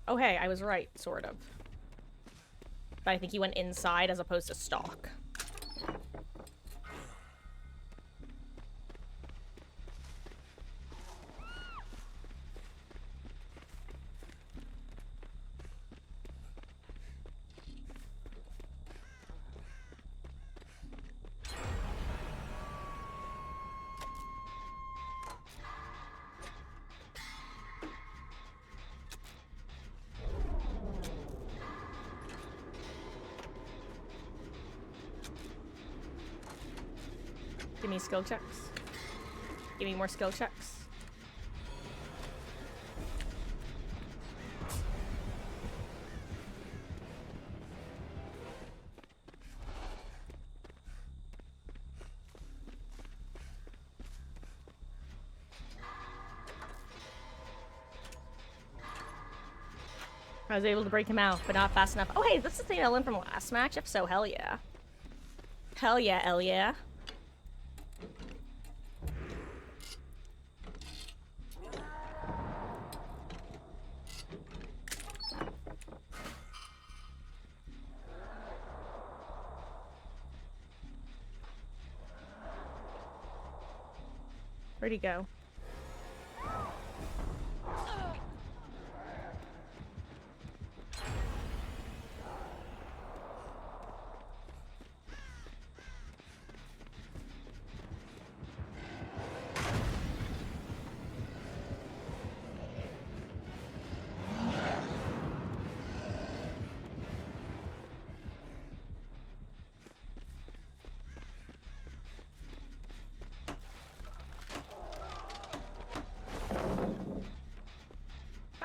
Oh hey, I was right, sort of. But I think he went inside as opposed to stalk. Give me skill checks. Give me more skill checks. I was able to break him out, but not fast enough. Oh hey, this is the same Ellen from last match? If so, hell yeah. Hell yeah, hell yeah. Where'd he go?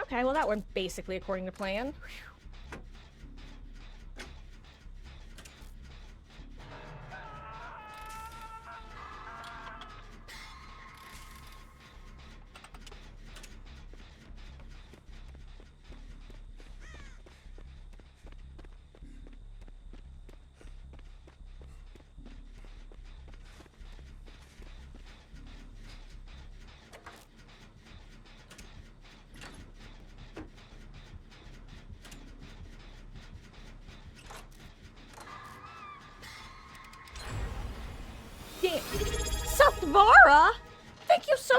Okay, well that went basically according to plan. Satvara! Thank you so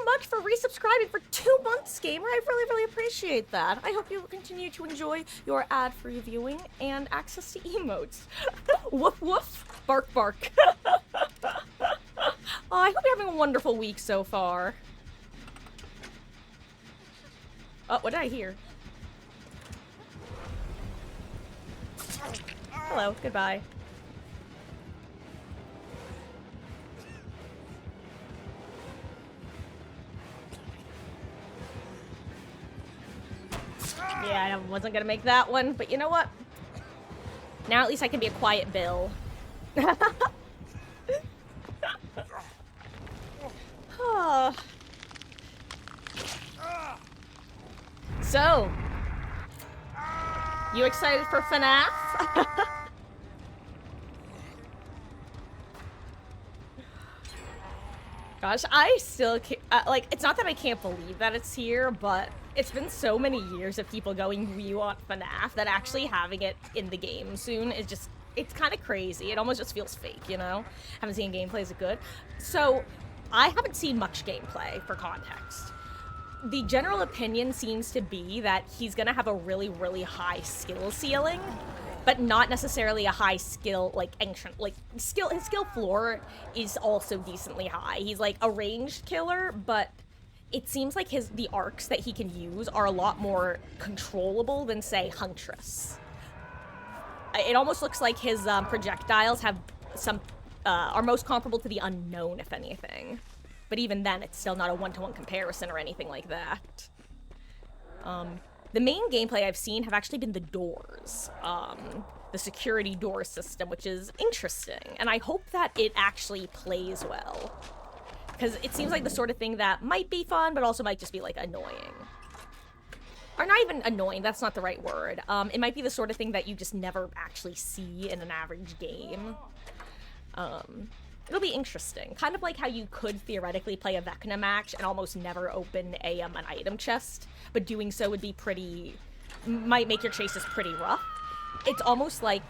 much for resubscribing for 2 months, gamer. I really appreciate that. I hope you will continue to enjoy your ad-free viewing and access to emotes. Woof woof, bark bark. Oh, I hope you're having a wonderful week so far. Oh, what did I hear? Hello, goodbye. Yeah, I wasn't gonna make that one, but you know what? Now at least I can be a quiet Bill. So, you excited for FNAF? Gosh, I still can't, like, it's not that I can't believe that it's here, but it's been so many years of people going, we want FNAF, that actually having it in the game soon is just, it's kind of crazy. It almost just feels fake, you know? Haven't seen gameplay, is it good? So, I haven't seen much gameplay, for context. The general opinion seems to be that he's gonna have a really, really high skill ceiling, but not necessarily a high skill, like, ancient, like, his skill floor is also decently high. He's, like, a ranged killer, but it seems like the arcs that he can use are a lot more controllable than, say, Huntress. It almost looks like his, projectiles have some, are most comparable to the Unknown, if anything. But even then, it's still not a one-to-one comparison or anything like that. The main gameplay I've seen have actually been the doors. The security door system, which is interesting. And I hope that it actually plays well. Because it seems like the sort of thing that might be fun, but also might just be, like, annoying. Or not even annoying, that's not the right word. It might be the sort of thing that you just never actually see in an average game. It'll be interesting. Kind of like how you could theoretically play a Vecna match and almost never open an item chest, but doing so would be might make your chases pretty rough. It's almost like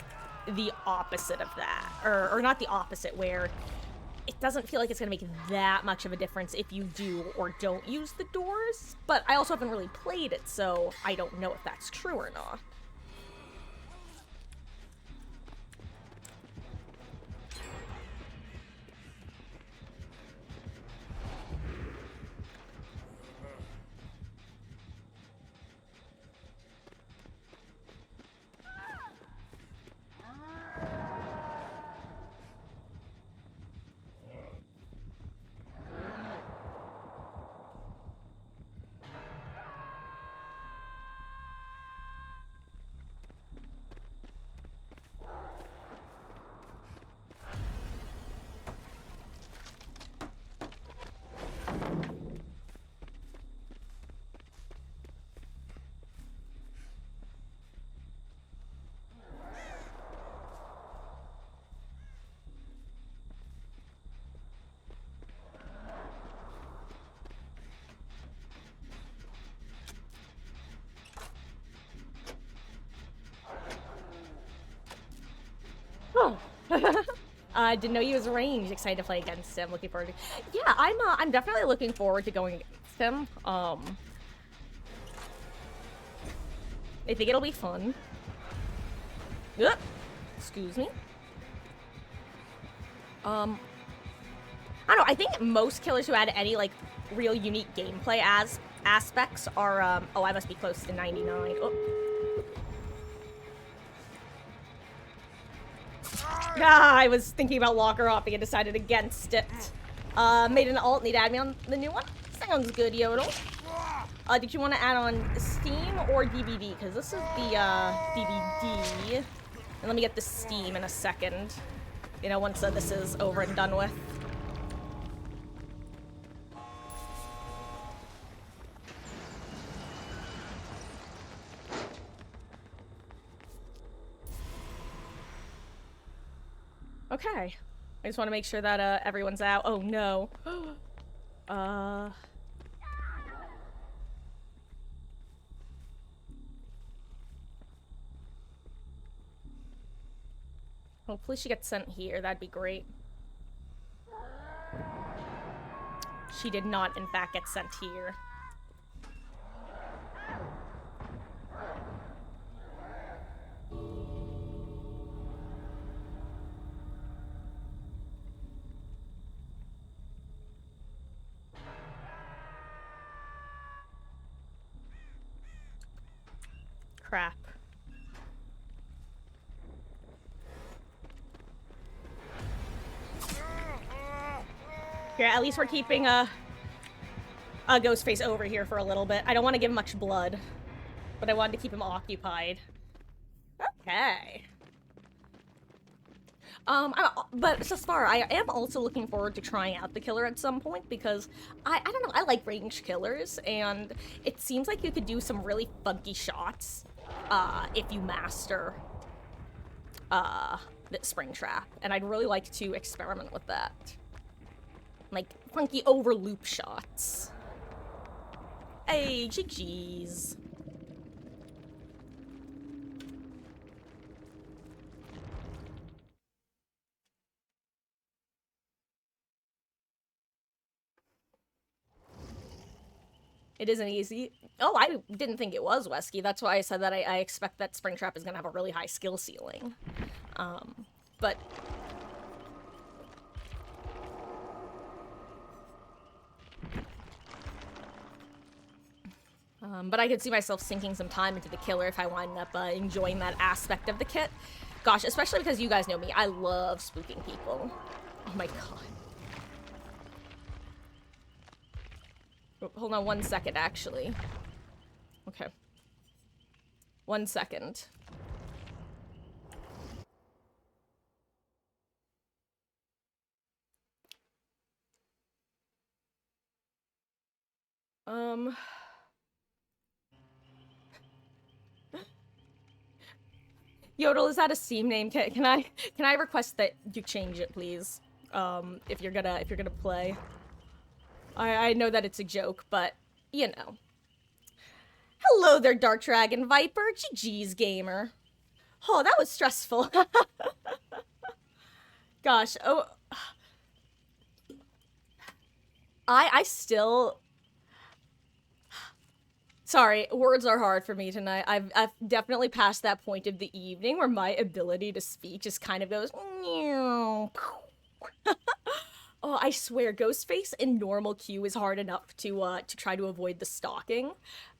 the opposite of that. Or not the opposite, where it doesn't feel like it's going to make that much of a difference if you do or don't use the doors, but I also haven't really played it, so I don't know if that's true or not. Oh. I didn't know he was ranged. Excited to play against him. Looking forward to... Yeah, I'm definitely looking forward to going against him. I think it'll be fun. Excuse me. I don't know, I think most killers who add any, like, real unique gameplay aspects are, oh, I must be close to 99. Oh. Ah, I was thinking about locker hopping and decided against it. Made an alt, need to add me on the new one? Sounds good, Yodel. Did you want to add on Steam or DVD? Because this is the, DVD. And let me get the Steam in a second. You know, once this is over and done with. Okay. I just want to make sure that, everyone's out. Oh, no. Hopefully she gets sent here. That'd be great. She did not, in fact, get sent here. Crap. Yeah, at least we're keeping a Ghostface over here for a little bit. I don't want to give much blood, but I wanted to keep him occupied. Okay. But so far, I am also looking forward to trying out the killer at some point because I don't know, I like ranged killers, and it seems like you could do some really funky shots, if you master, the Springtrap, and I'd really like to experiment with that. Like, funky over-loop shots. Hey, GG's. It isn't easy. Oh, I didn't think it was, Wesky. That's why I said that I expect that Springtrap is going to have a really high skill ceiling. But... but I could see myself sinking some time into the killer if I wind up enjoying that aspect of the kit. Gosh, especially because you guys know me. I love spooking people. Oh my god. Hold on 1 second, actually. Okay. 1 second. Yodel, is that a Steam name? Can I request that you change it, please? If you're gonna play. I know that it's a joke, but you know. Hello there, Dark Dragon Viper. GG's gamer. Oh, that was stressful. Gosh, oh, I still. Sorry, words are hard for me tonight. I've definitely passed that point of the evening where my ability to speak just kind of goes. Oh, I swear, Ghostface in normal queue is hard enough to try to avoid the stalking.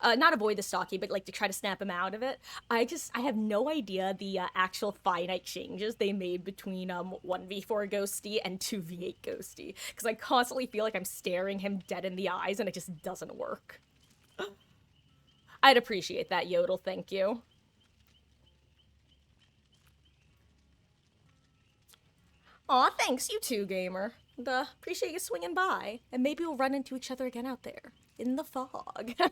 Not avoid the stalking, but like to try to snap him out of it. I have no idea the actual finite changes they made between 1v4 Ghosty and 2v8 Ghosty. Because I constantly feel like I'm staring him dead in the eyes and it just doesn't work. I'd appreciate that, Yodel, thank you. Aw, thanks, you too, gamer. And, appreciate you swinging by. And maybe we'll run into each other again out there. In the fog. Let's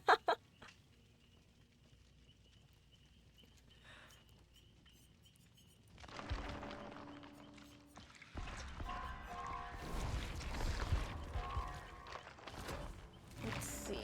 see.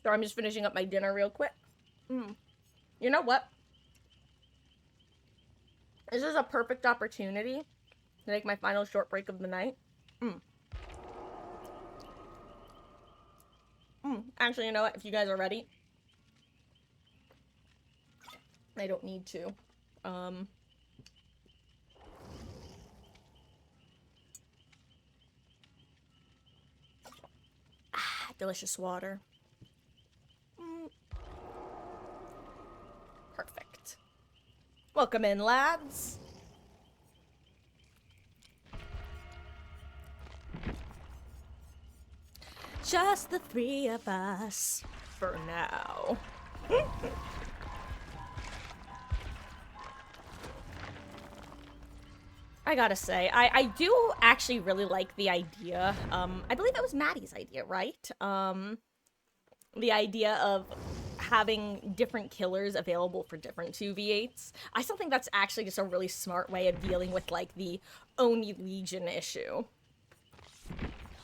So I'm just finishing up my dinner real quick. You know what? This is a perfect opportunity to make my final short break of the night. Actually, you know what? If you guys are ready, I don't need to. Delicious water. Perfect. Welcome in, lads. Just the three of us for now. I gotta say, I do actually really like the idea. I believe it was Maddie's idea, right? The idea of having different killers available for different 2v8s. I still think that's actually just a really smart way of dealing with, like, the Oni Legion issue.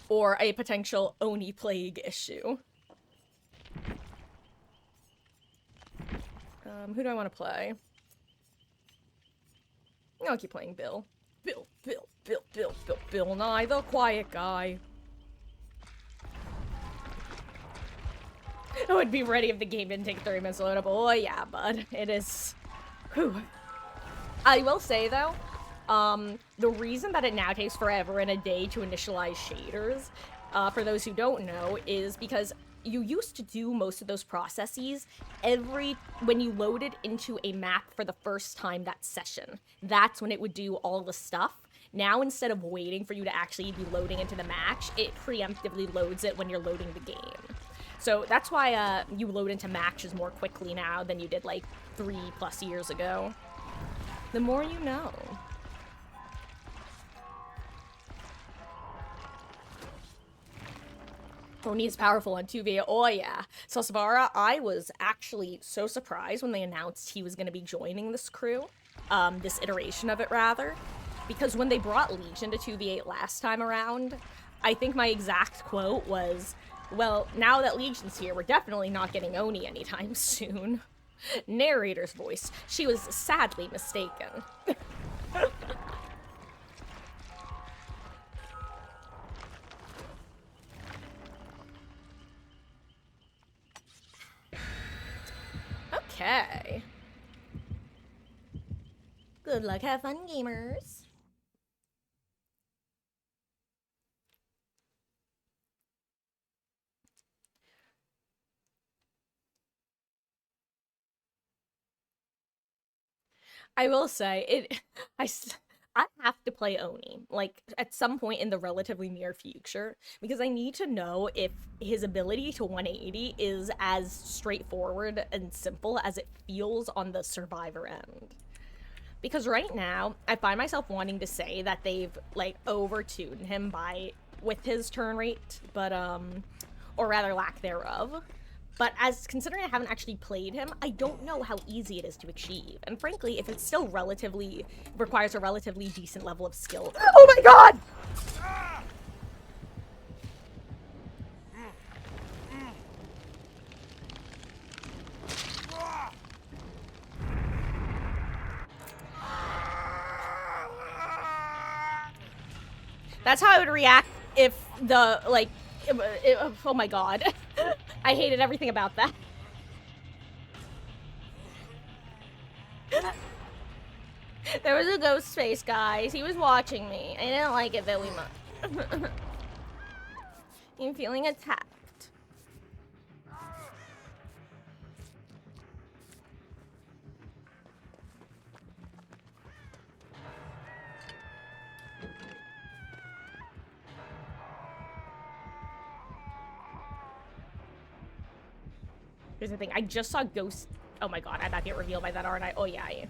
or a potential Oni plague issue. Who do I want to play? I'll keep playing Bill. Bill Nye, the quiet guy. I would be ready if the game didn't take 30 minutes to load up. Oh yeah, bud. It is... Whew. I will say, though, the reason that it now takes forever and a day to initialize shaders, for those who don't know, is because you used to do most of those processes when you loaded into a map for the first time that session. That's when it would do all the stuff. Now, instead of waiting for you to actually be loading into the match, it preemptively loads it when you're loading the game. So that's why you load into matches more quickly now than you did like 3+ years ago. The more you know. Oni is powerful on 2v. Oh yeah. So Savara, I was actually so surprised when they announced he was going to be joining this crew. This iteration of it, rather. Because when they brought Legion to 2v8 last time around, I think my exact quote was, well, now that Legion's here, we're definitely not getting Oni anytime soon. Narrator's voice. She was sadly mistaken. Okay. Good luck, have fun, gamers. I will say, I have to play Oni, like, at some point in the relatively near future, because I need to know if his ability to 180 is as straightforward and simple as it feels on the Survivor end. Because right now, I find myself wanting to say that they've, like, over-tuned him with his turn rate, but, or rather lack thereof. But considering I haven't actually played him, I don't know how easy it is to achieve. And frankly, if it still requires a relatively decent level of skill. Oh my god! That's how I would react if oh my god. I hated everything about that. There was a ghost face, guys. He was watching me. I didn't like it very much. I'm feeling attacked. Here's the thing, I just saw ghosts. Oh my god, I'm about to get revealed by that, aren't I? Oh yeah, I am.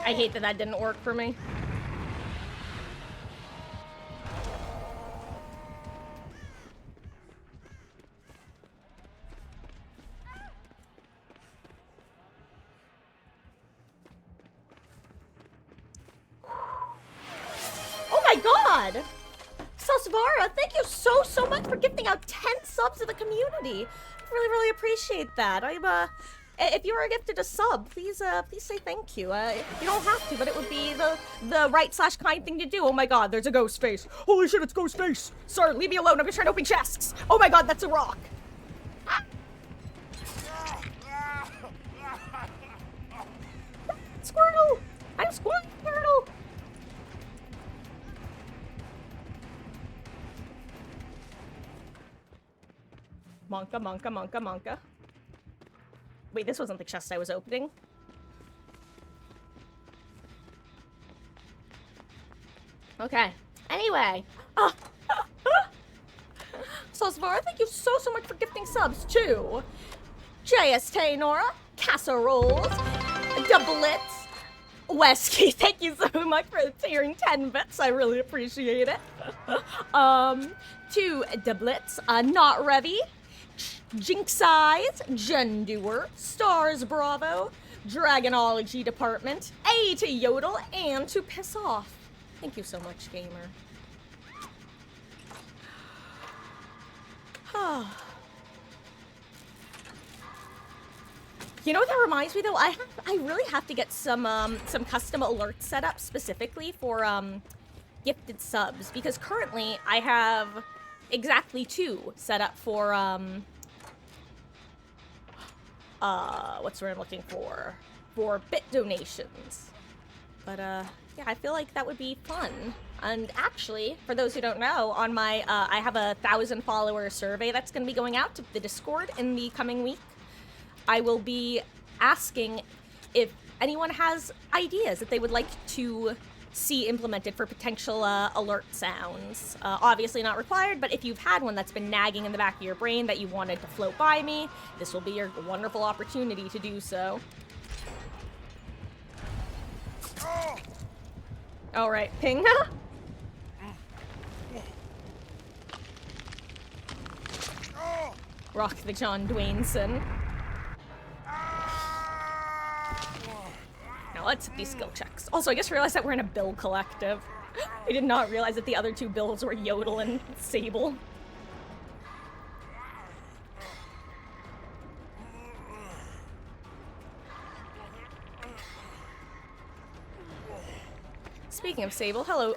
I hate that didn't work for me. Oh my god! Sasvara, thank you so much for gifting out 10 subs to the community. I really appreciate that. If you were gifted a sub, please say thank you. You don't have to, but it would be the right/kind thing to do. Oh my god, there's a ghost face. Holy shit, it's ghost face. Sir, leave me alone. I'm just trying to open chests. Oh my god, that's a rock. Ah. Squirtle! I'm Squirtle! Monka. Wait, this wasn't the chest I was opening. Okay. Anyway. Sosvara, thank you so much for gifting subs to JST Nora, Casseroles, Doublets, Wesky, thank you so much for tearing 10 bits. I really appreciate it. To Doublets, Not Revy, Jinx Eyes, Gen Doer, Stars Bravo, Dragonology Department, A to Yodel, and to Piss Off. Thank you so much, gamer. You know what that reminds me though? I really have to get some custom alerts set up specifically for gifted subs, because currently I have exactly 2 set up for what's the word I'm looking for bit donations. But yeah, I feel like that would be fun. And actually, for those who don't know, on my I have a 1,000 follower survey that's going to be going out to the Discord in the coming week. I will be asking if anyone has ideas that they would like to see implemented for potential alert sounds. Obviously not required, but if you've had one that's been nagging in the back of your brain that you wanted to float by me, this will be your wonderful opportunity to do so. Alright, ping. Rock the John Dwayneson. Now let's hit these skill checks. Also, I just realized that we're in a Bill collective. I did not realize that the other 2 Bills were Yodel and Sable. Speaking of Sable, hello,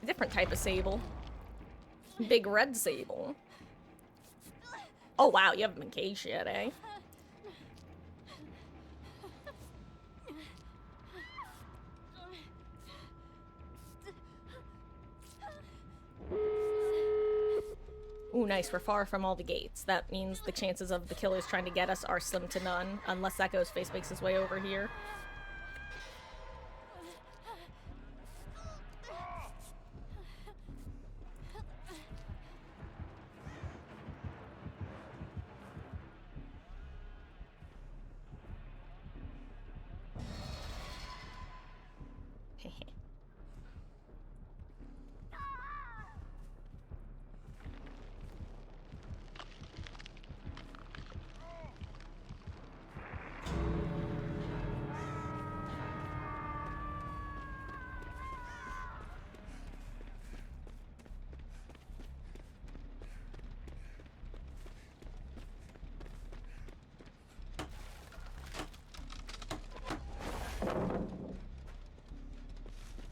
different type of Sable. Big red Sable. Oh wow, you haven't been caged yet, eh? Ooh, nice, we're far from all the gates. That means the chances of the killers trying to get us are slim to none, unless that ghost face makes his way over here.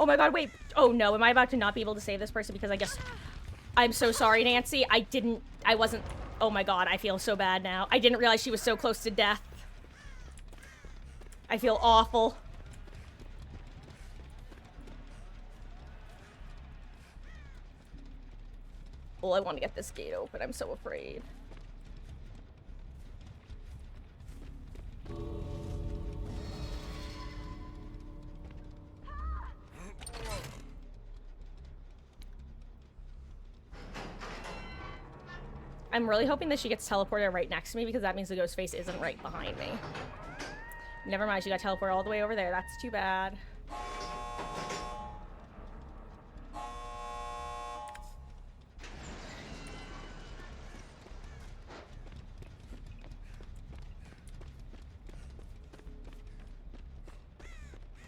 Oh my god, wait. Oh no, am I about to not be able to save this person because I guess... I'm so sorry, Nancy. I wasn't... Oh my god, I feel so bad now. I didn't realize she was so close to death. I feel awful. Well, I want to get this gate open. I'm so afraid. I'm really hoping that she gets teleported right next to me because that means the ghost face isn't right behind me. Never mind, she got teleported all the way over there. That's too bad.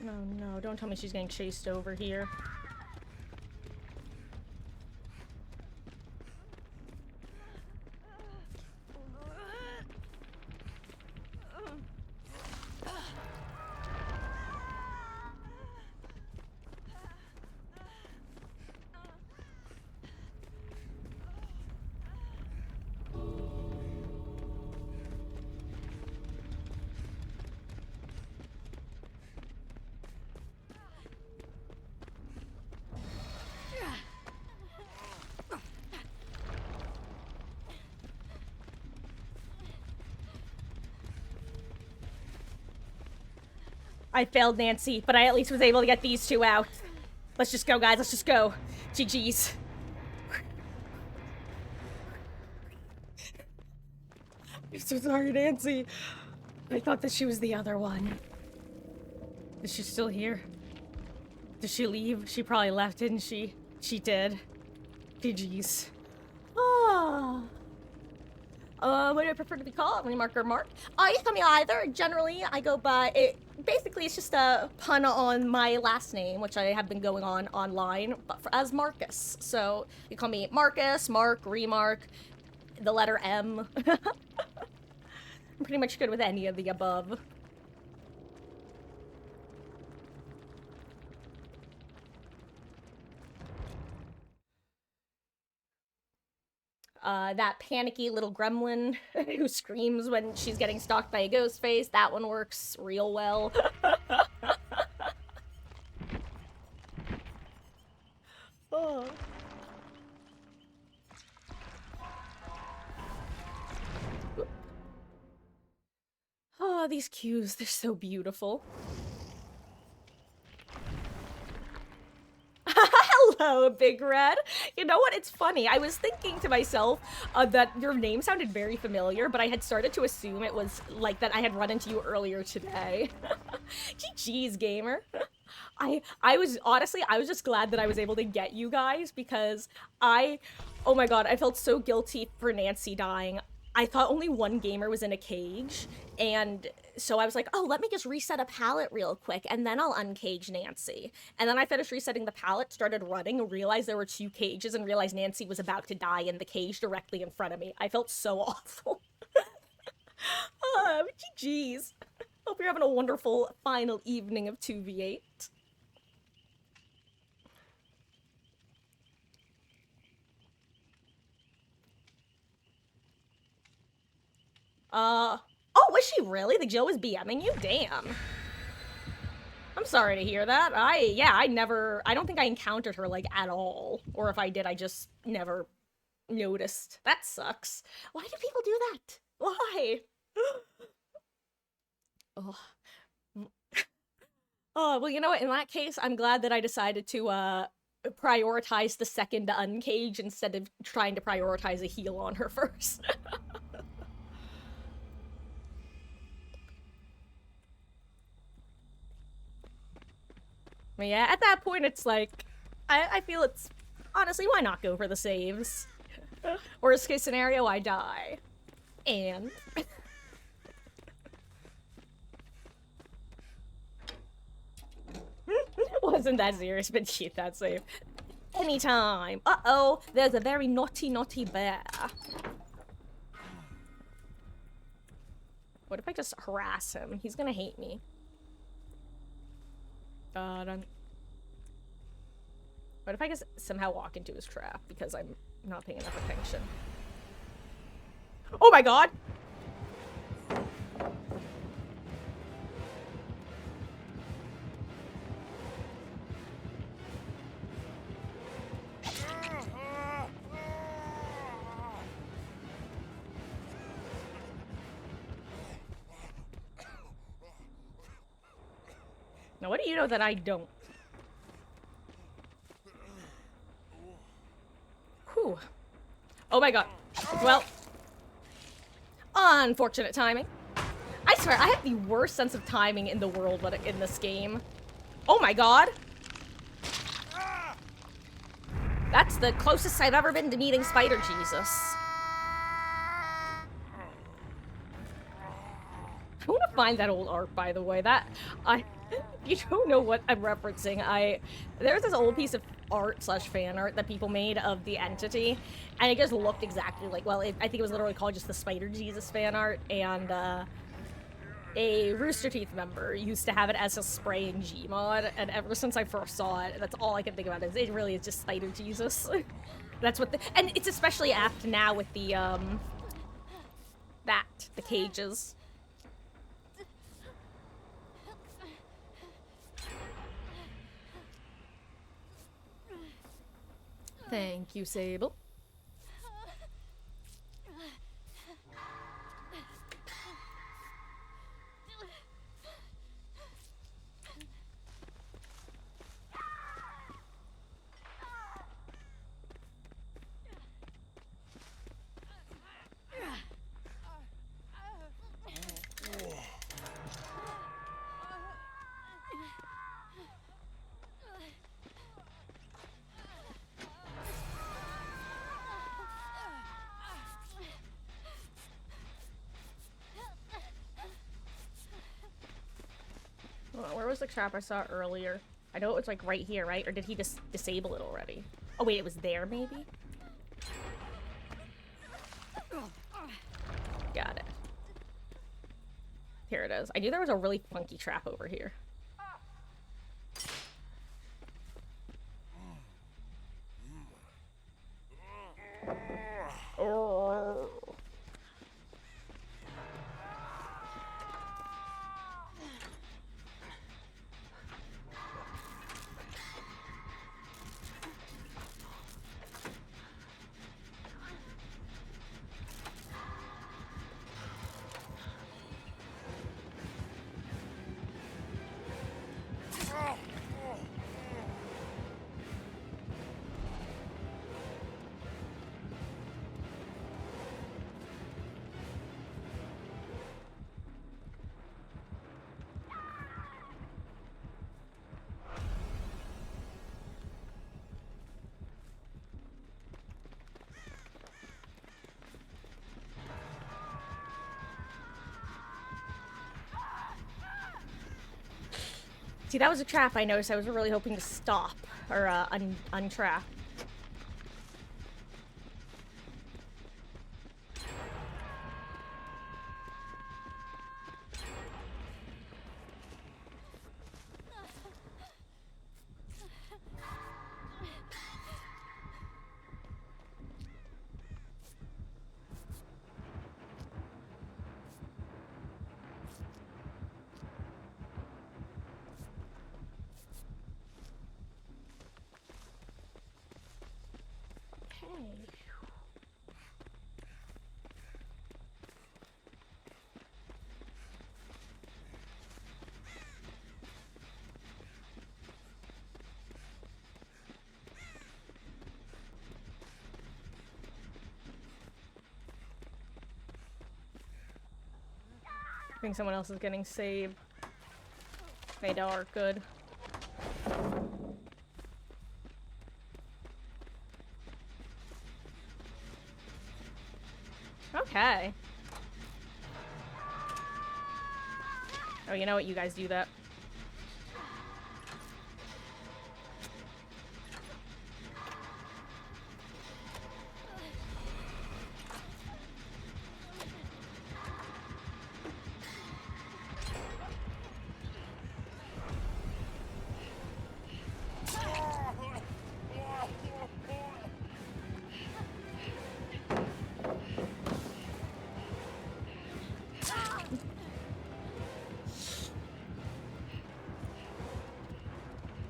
No, no, don't tell me she's getting chased over here. I failed Nancy, but I at least was able to get these two out. Let's just go, guys. Let's just go. GG's. I'm so sorry, Nancy. I thought that she was the other one. Is she still here? Did she leave? She probably left, didn't she? She did. GG's. Ah. What do I prefer to be called? Remark or Mark? You can call me either. Generally, I go by it. Basically, it's just a pun on my last name, which I have been going on online, but as Marcus. So you call me Marcus, Mark, Remark, the letter M. I'm pretty much good with any of the above. That panicky little gremlin who screams when she's getting stalked by a ghost face, that one works real well. Oh. Oh, these cues, they're so beautiful. Hello, Big Red. You know what? It's funny. I was thinking to myself that your name sounded very familiar, but I had started to assume it was like that I had run into you earlier today. GG's, gamer. I was honestly, I was just glad that I was able to get you guys because oh my god, I felt so guilty for Nancy dying. I thought only one gamer was in a cage, and so I was like, oh, let me just reset a pallet real quick, and then I'll uncage Nancy. And then I finished resetting the pallet, started running, and realized there were 2 cages, and realized Nancy was about to die in the cage directly in front of me. I felt so awful. GG's. Hope you're having a wonderful final evening of 2v8. Oh, was she really? The Jill was BMing you? Damn. I'm sorry to hear that. I don't think I encountered her, like, at all. Or if I did, I just never noticed. That sucks. Why do people do that? Why? Oh. Oh, well, you know what? In that case, I'm glad that I decided to, prioritize the second uncage instead of trying to prioritize a heal on her first. But yeah, at that point, it's like, I feel it's, honestly, why not go for the saves? Worst case scenario, I die. And... wasn't that serious, but shit, that's safe. Anytime. Uh-oh, there's a very naughty, naughty bear. What if I just harass him? He's gonna hate me. What if I just somehow walk into his trap because I'm not paying enough attention? Oh my god! Now, what do you know that I don't? Whew. Oh my god. Well. Unfortunate timing. I swear, I have the worst sense of timing in the world in this game. Oh my god. That's the closest I've ever been to meeting Spider Jesus. I want to find that old art, by the way. You don't know what I'm referencing. There's this old piece of art slash fan art that people made of the entity, and it just looked exactly like, well, I think it was literally called just the Spider Jesus fan art, and a Rooster Teeth member used to have it as a spray in Gmod, and ever since I first saw it, that's all I can think about is it really is just Spider Jesus. That's what and it's especially apt now with the, the cages. Thank you, Sable. was the trap I saw earlier? I know it was like right here, right? Or did he just disable it already? Oh wait, it was there maybe? Got it. Here it is. I knew there was a really funky trap over here. Oh. See, that was a trap I noticed. I was really hoping to stop or untrap. I think someone else is getting saved. They are good. Okay. Oh, you know what? You guys do that.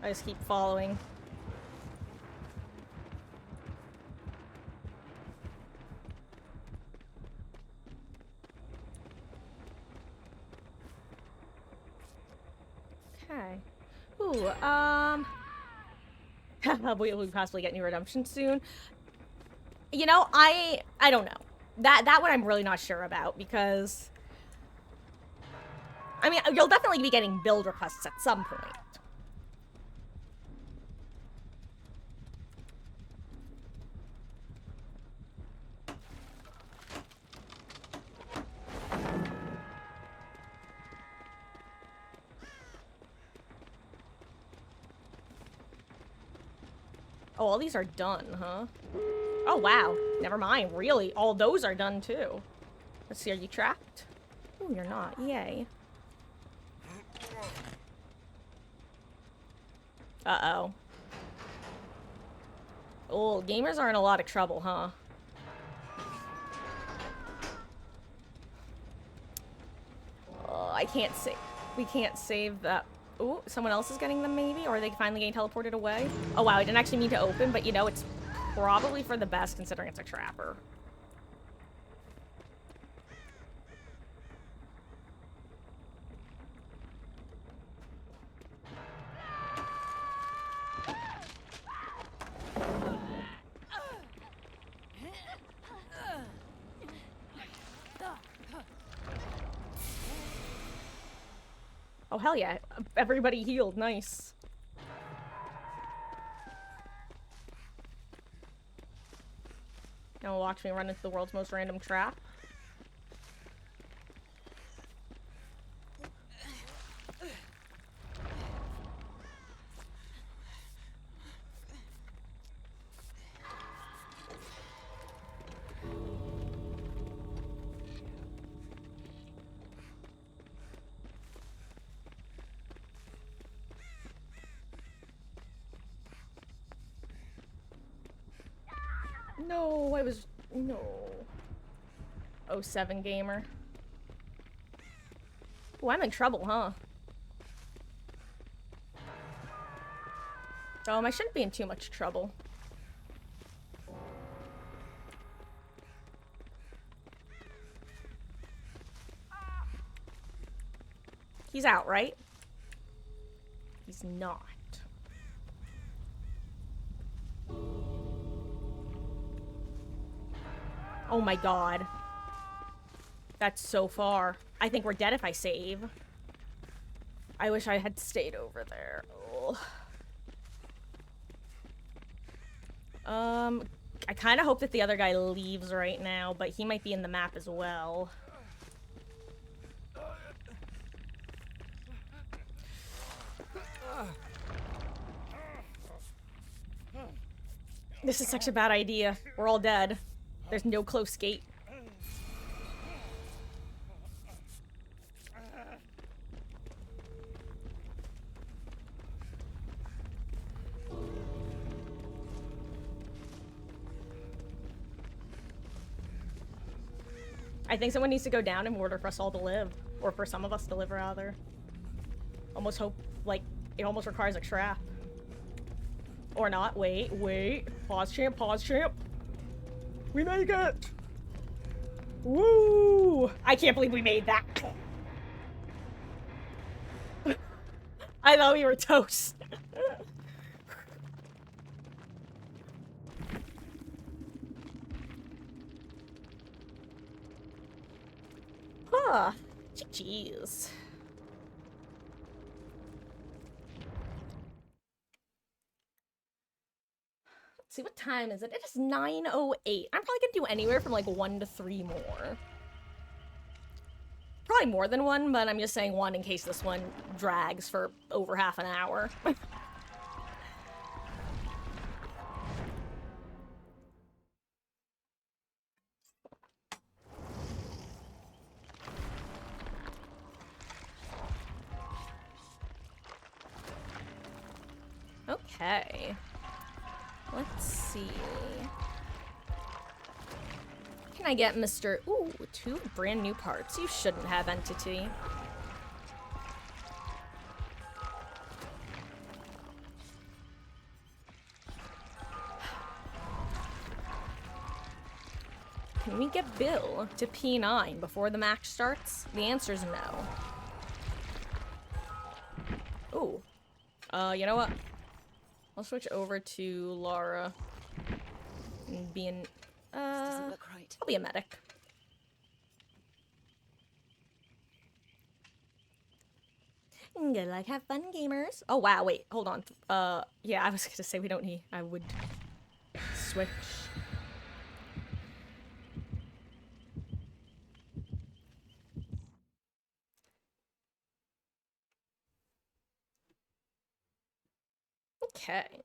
I just keep following. Okay. Ooh, will we possibly get new redemption soon? You know, I don't know. That one I'm really not sure about because I mean, you'll definitely be getting build requests at some point. Oh, all these are done, huh? Oh, wow. Never mind. Really? All those are done, too. Let's see. Are you trapped? Oh, you're not. Yay. Uh-oh. Oh, gamers are in a lot of trouble, huh? Oh, I can't save. We can't save that. Ooh, someone else is getting them, maybe? Or are they finally getting teleported away? Oh, wow. I didn't actually mean to open, but, you know, it's probably for the best considering it's a trapper. Oh, hell yeah. Everybody healed. Nice. Now watch me run into the world's most random trap. No, I was... No. 07 gamer. Oh, I'm in trouble, huh? I shouldn't be in too much trouble. He's out, right? He's not. Oh my god. That's so far. I think we're dead if I save. I wish I had stayed over there. Ugh. I kind of hope that the other guy leaves right now, but he might be in the map as well. This is such a bad idea. We're all dead. There's no close gate. I think someone needs to go down in order for us all to live. Or for some of us to live, rather. Almost hope, like, it almost requires a trap. Or not. Wait, wait. Pause champ, pause champ. We make it! Woo! I can't believe we made that. I thought we were toast. Huh. Jeez. Let's see, what time is it? It is 9:08. I'm probably gonna do anywhere from like 1 to 3 more. Probably more than 1, but I'm just saying 1 in case this one drags for over half an hour. Okay. Let's see. Can I get Mr. Ooh, 2 brand new parts. You shouldn't have entity. Can we get Bill to P9 before the match starts? The answer's no. Ooh. You know what? I'll switch over to Lara and be an Doesn't look right. I'll be a medic. Good luck, have fun, gamers. Oh wow, wait, hold on. Yeah, I was gonna say we don't need. I would switch. Okay.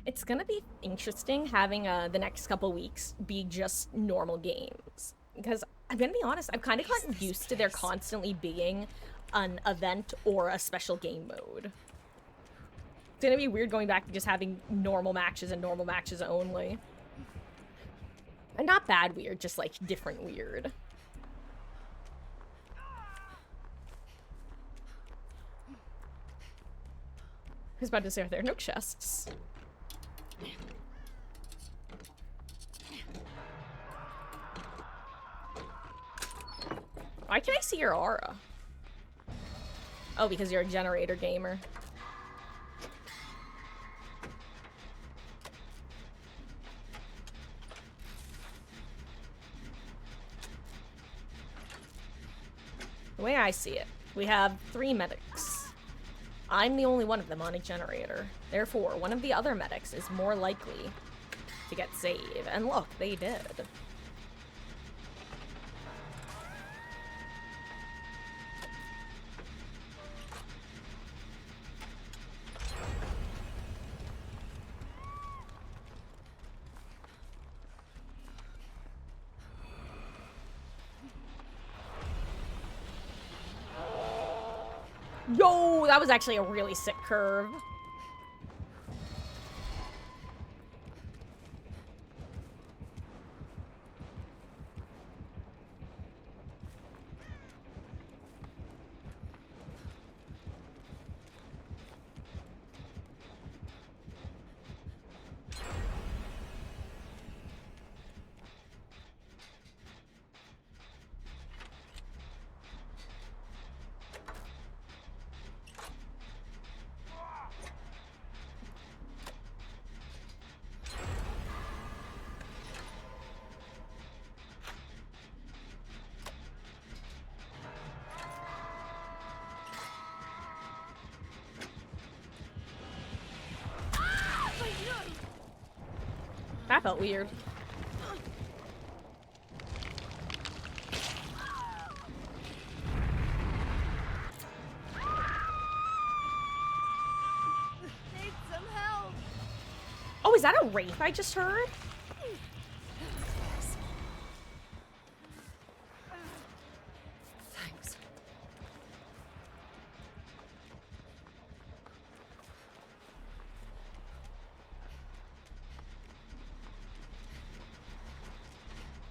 It's gonna be interesting having the next couple weeks be just normal games. Because I'm gonna be honest, I've kind of gotten used to there constantly being an event or a special game mode. It's gonna be weird going back to just having normal matches and normal matches only. And not bad weird, just like different weird. I was about to say, are there no chests? Why can't I see your aura? Oh, because you're a generator gamer. The way I see it, we have 3 medics. I'm the only one of them on a generator. Therefore, one of the other medics is more likely to get saved. And look, they did. Yo, that was actually a really sick curve. That felt weird. Need some help. Oh, is that a wraith I just heard? Thanks.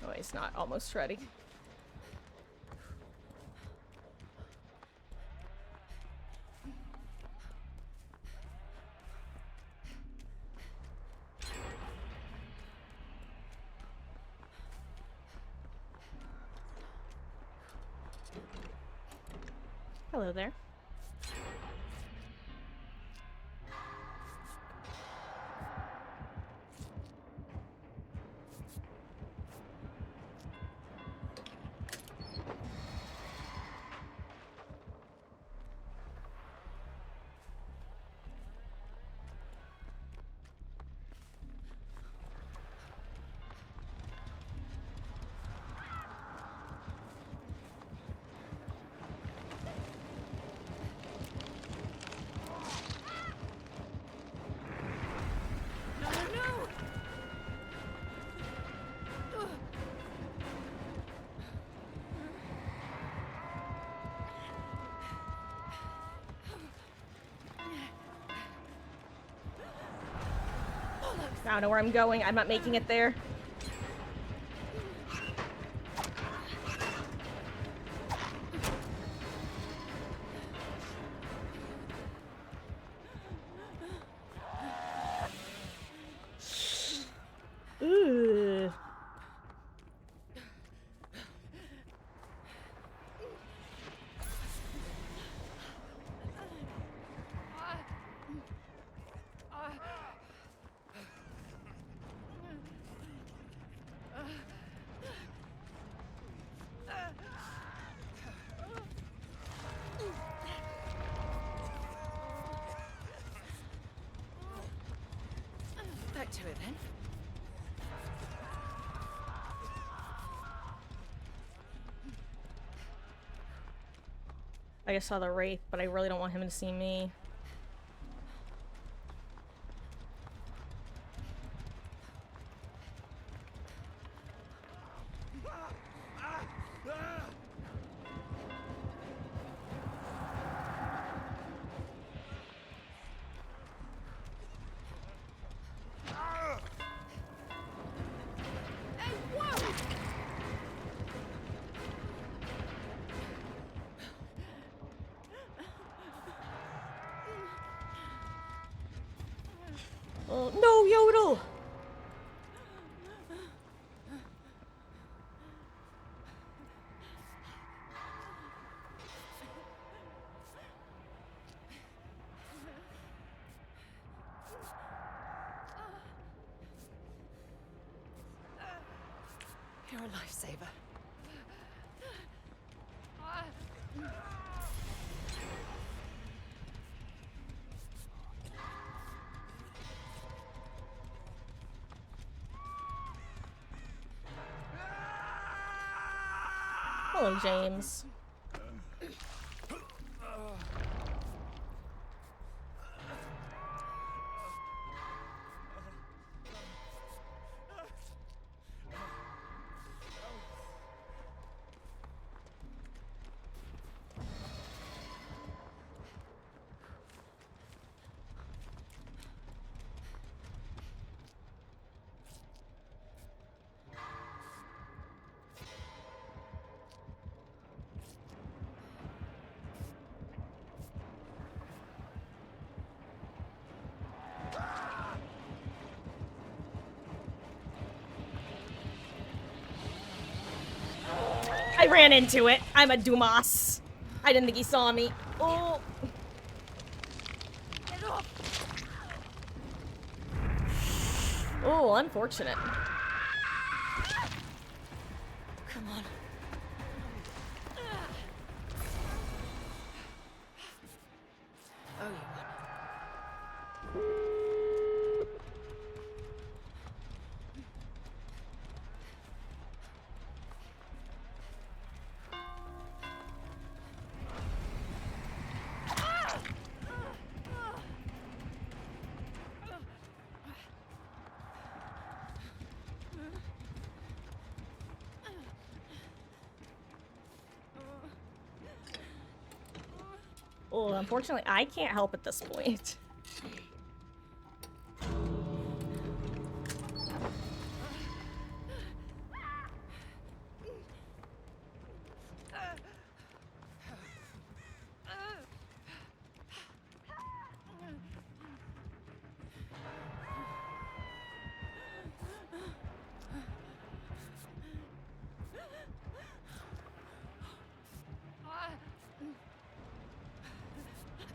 Oh, he's not almost ready. Hello there. No, no, no. I don't know where I'm going. I'm not making it there. Ugh. Back to it then. I just saw the wraith, but I really don't want him to see me. Hey, whoa! Oh, no, Yodel! You're a lifesaver. Hello, James. I ran into it. I'm a Dumas. I didn't think he saw me. Oh. Get off! Oh, unfortunate. Come on. Oh, you won. Oh, unfortunately, I can't help at this point.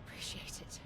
Appreciate it.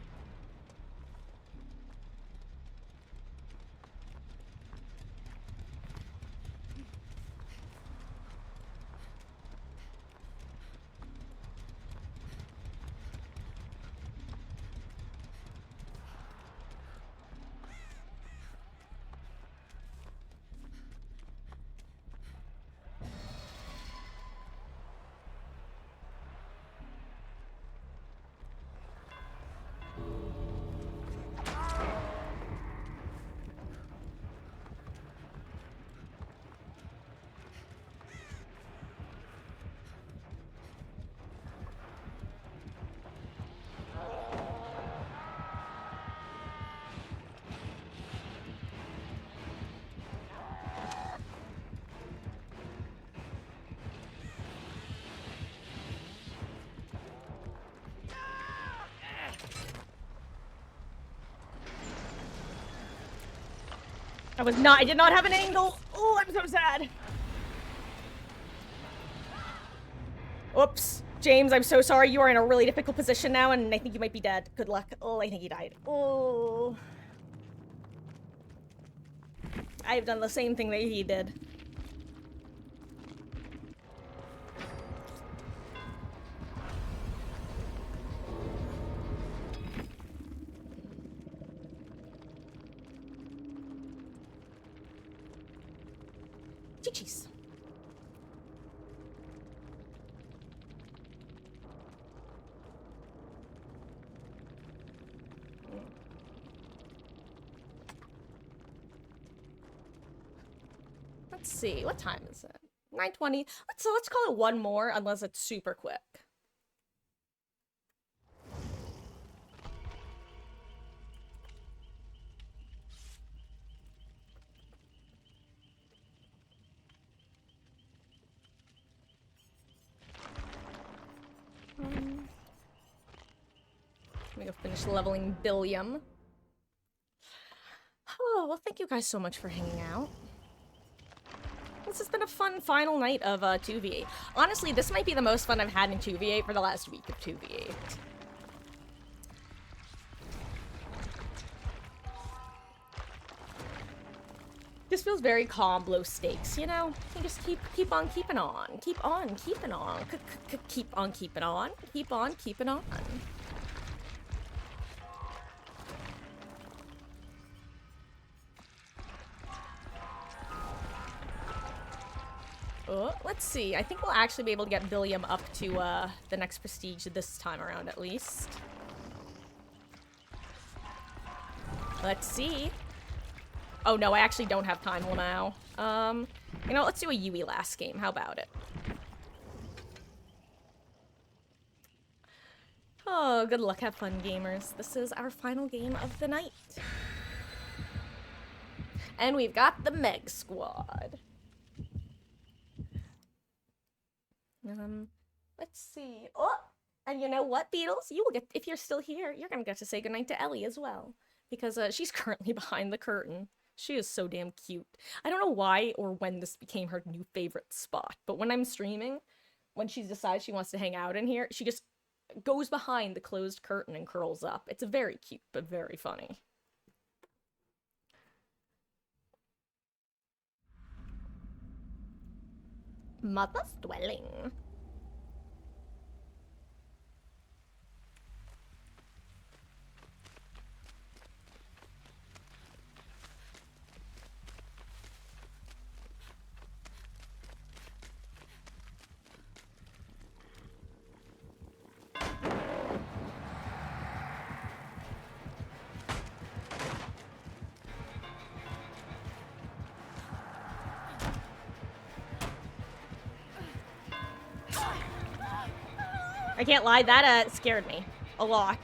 I did not have an angle. Oh, I'm so sad. Oops. James, I'm so sorry. You are in a really difficult position now, and I think you might be dead. Good luck. Oh, I think he died. Oh. I've done the same thing that he did. Jeez. Let's see. What time is it? 9:20. Let's call it one more, unless it's super quick. Let me go finish leveling Billiam. Oh, well, thank you guys so much for hanging out. This has been a fun final night of 2v8. Honestly, this might be the most fun I've had in 2v8 for the last week of 2v8. This feels very calm, low stakes, you know? You just keep on keeping on. Keep on keeping on. Keep on keeping on. Keep on keeping on. Oh, let's see. I think we'll actually be able to get Billiam up to the next prestige this time around, at least. Let's see. Oh no, I actually don't have time now. You know, let's do a Yui last game. How about it? Oh, good luck. Have fun, gamers. This is our final game of the night. And we've got the Meg Squad. Let's see. Oh, and you know what, Beatles? You will get, if you're still here, you're gonna get to say goodnight to Ellie as well. Because she's currently behind the curtain. She is so damn cute. I don't know why or when this became her new favorite spot, but when I'm streaming, when she decides she wants to hang out in here, she just goes behind the closed curtain and curls up. It's very cute, but very funny. Mother's dwelling. I can't lie, that scared me a lot.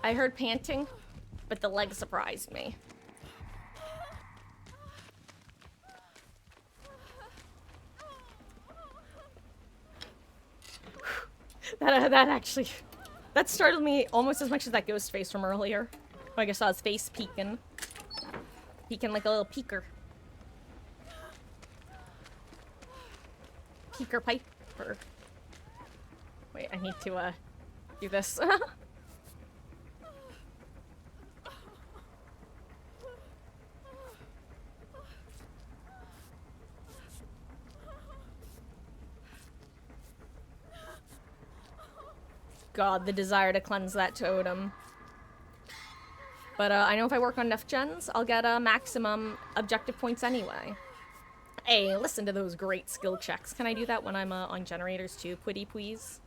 I heard panting, but the leg surprised me. That startled me almost as much as that ghost face from earlier. I guess I saw his face peeking. Peeking like a little peeker. Peeker Piper. Wait, I need to, do this. God, the desire to cleanse that totem. But, I know if I work on enough gens, I'll get, maximum objective points anyway. Hey, listen to those great skill checks. Can I do that when I'm, on generators too, pretty please?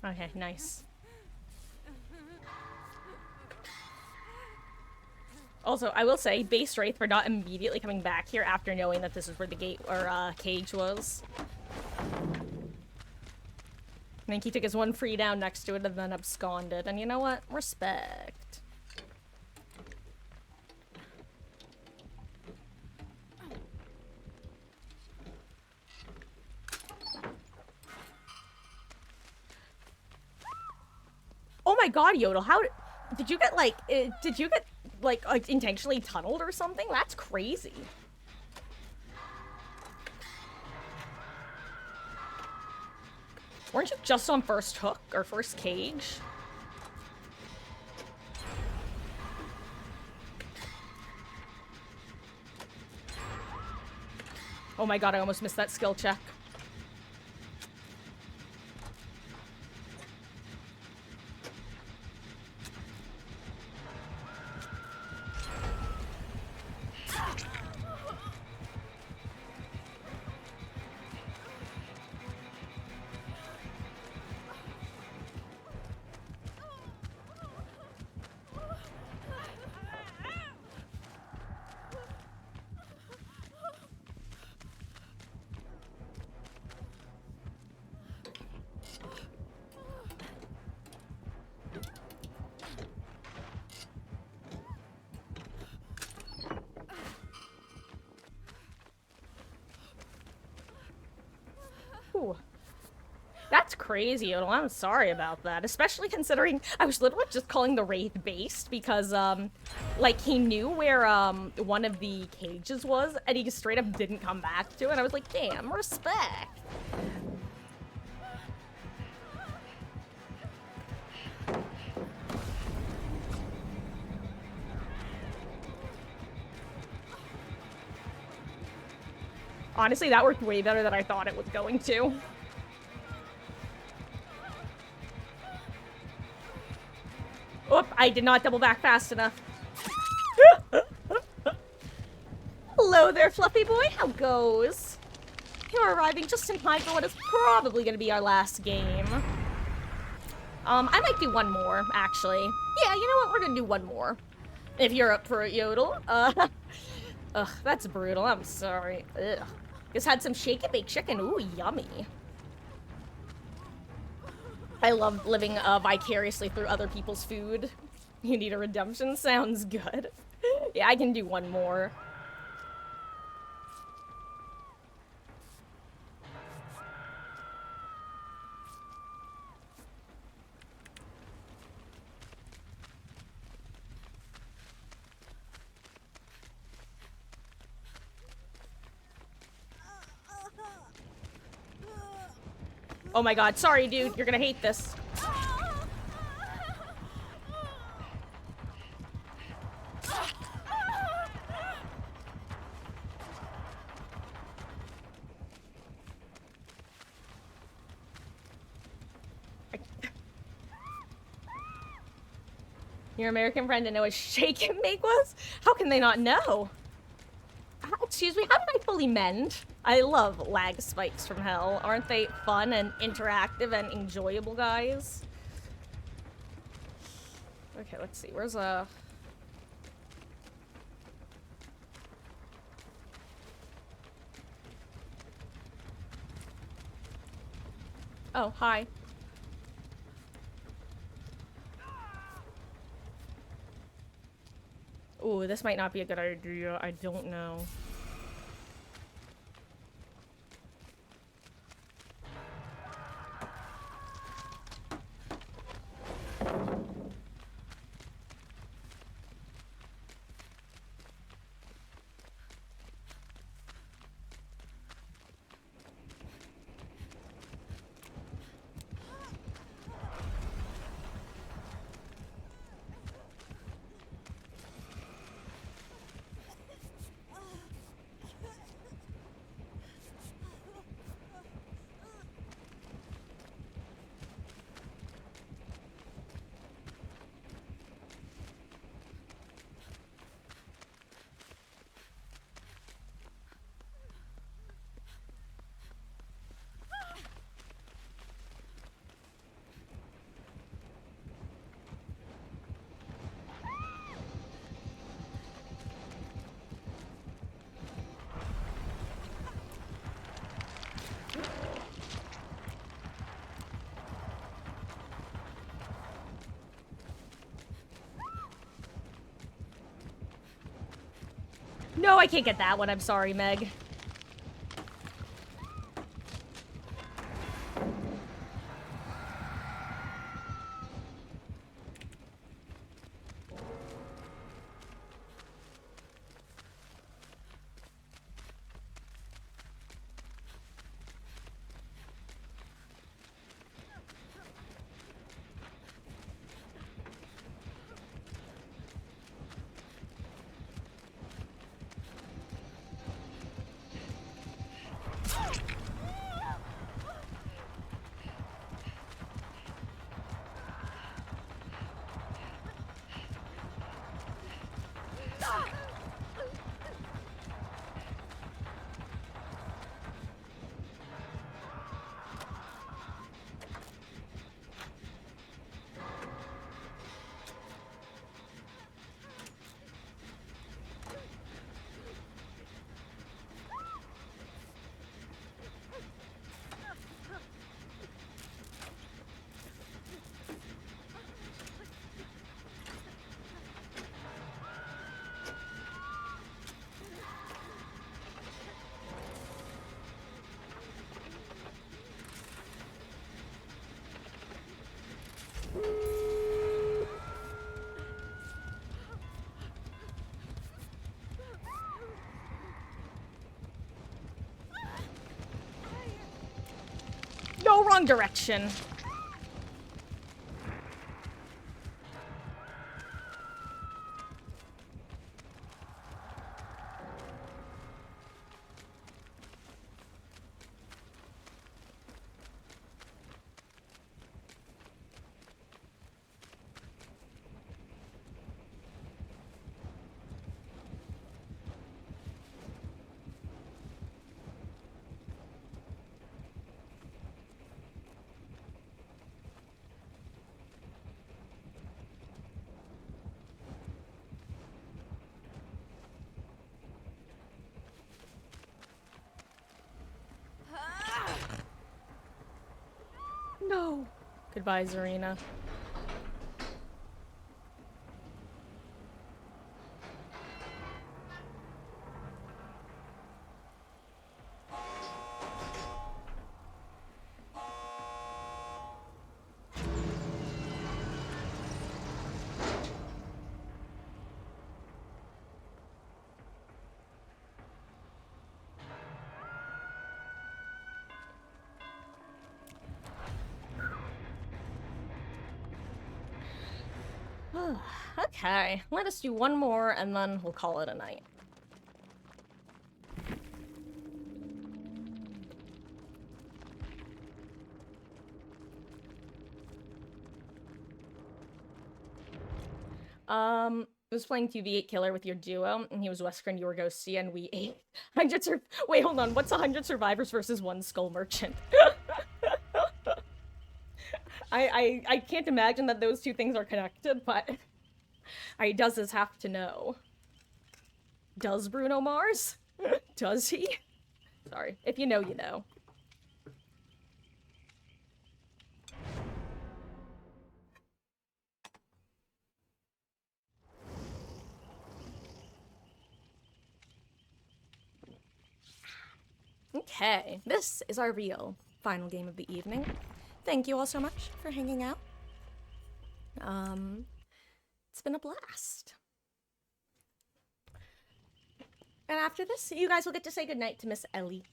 Okay, nice. Also, I will say, base Wraith for not immediately coming back here after knowing that this is where the gate or cage was. I think he took his one free down next to it and then absconded. And you know what? Respect. Oh my god, Yodel, how did you get, like, intentionally tunneled or something? That's crazy. Weren't you just on first hook or first cage? Oh my god, I almost missed that skill check. That's crazy, Yodel. I'm sorry about that. Especially considering I was literally just calling the Wraith based because, like, he knew where, one of the cages was, and he just straight up didn't come back to it. And I was like, damn, respect. Honestly, that worked way better than I thought it was going to. Oop, I did not double back fast enough. Hello there, Fluffy boy. How goes? You're arriving just in time for what is probably going to be our last game. I might do one more, actually. Yeah, you know what? We're going to do one more. If you're up for it, Yodel. Ugh, that's brutal. I'm sorry. Ugh. Just had some shake and bake chicken. Ooh, yummy. I love living vicariously through other people's food. You need a redemption? Sounds good. Yeah, I can do one more. Oh my god, sorry dude, you're gonna hate this. Your American friend didn't know what shake and bake was? How can they not know? Excuse me, how did I fully mend? I love lag spikes from hell. Aren't they fun and interactive and enjoyable, guys? Okay, let's see. Where's Oh, hi. Ooh, this might not be a good idea. I don't know. No, I can't get that one. I'm sorry, Meg. Oh, wrong direction. No. Goodbye, Zarina. Okay, let us do one more and then we'll call it a night. I was playing TV8 Killer with your duo, and he was Wesker, you were Ghosty, and we ate 100 Wait, hold on, what's 100 survivors versus 1 skull merchant? I can't imagine that those two things are connected, but does this have to know? Does Bruno Mars? Does he? Sorry, if you know, you know. Okay, this is our real final game of the evening. Thank you all so much for hanging out. It's been a blast. And after this, you guys will get to say goodnight to Miss Ellie.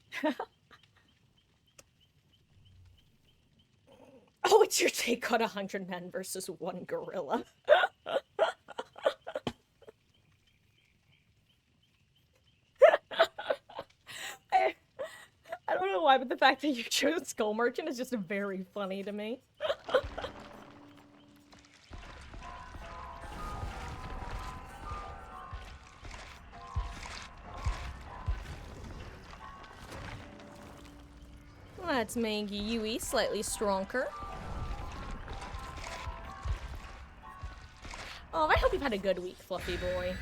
Oh, it's your take on 100 men versus 1 gorilla. I don't know why, but the fact that you chose Skull Merchant is just very funny to me. Let's make Yui slightly stronger. Oh, I hope you've had a good week, Fluffy boy.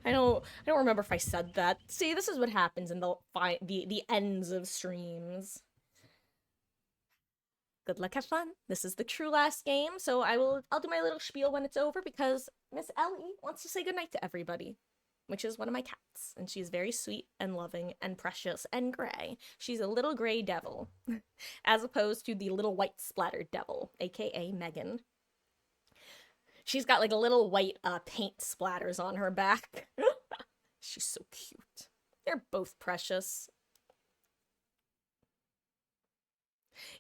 I don't remember if I said that. See, this is what happens in the ends of streams. Good luck, have fun. This is the true last game, so I'll do my little spiel when it's over because Miss Ellie wants to say goodnight to everybody, which is one of my cats, and she's very sweet and loving and precious and gray. She's a little gray devil, as opposed to the little white splattered devil, aka Megan. She's got like a little white paint splatters on her back. She's so cute. They're both precious.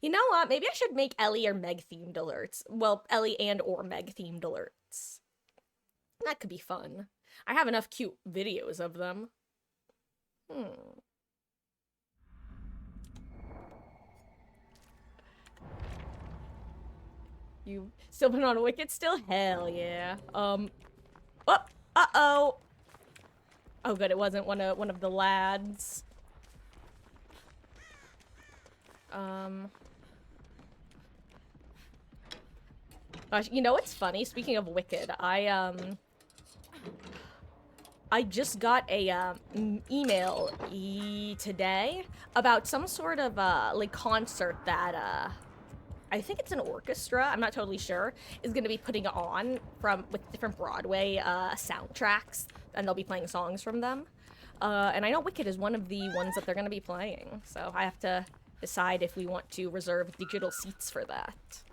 You know what? Maybe I should make Ellie or Meg themed alerts. Well, Ellie and or Meg themed alerts. That could be fun. I have enough cute videos of them. You still been on Wicked still? Hell yeah. Oh, uh-oh. Oh good, it wasn't one of the lads. Gosh, you know what's funny? Speaking of Wicked, I just got a email today about some sort of like concert that I think it's an orchestra, I'm not totally sure, is going to be putting on with different Broadway soundtracks, and they'll be playing songs from them. And I know Wicked is one of the ones that they're going to be playing, so I have to decide if we want to reserve digital seats for that.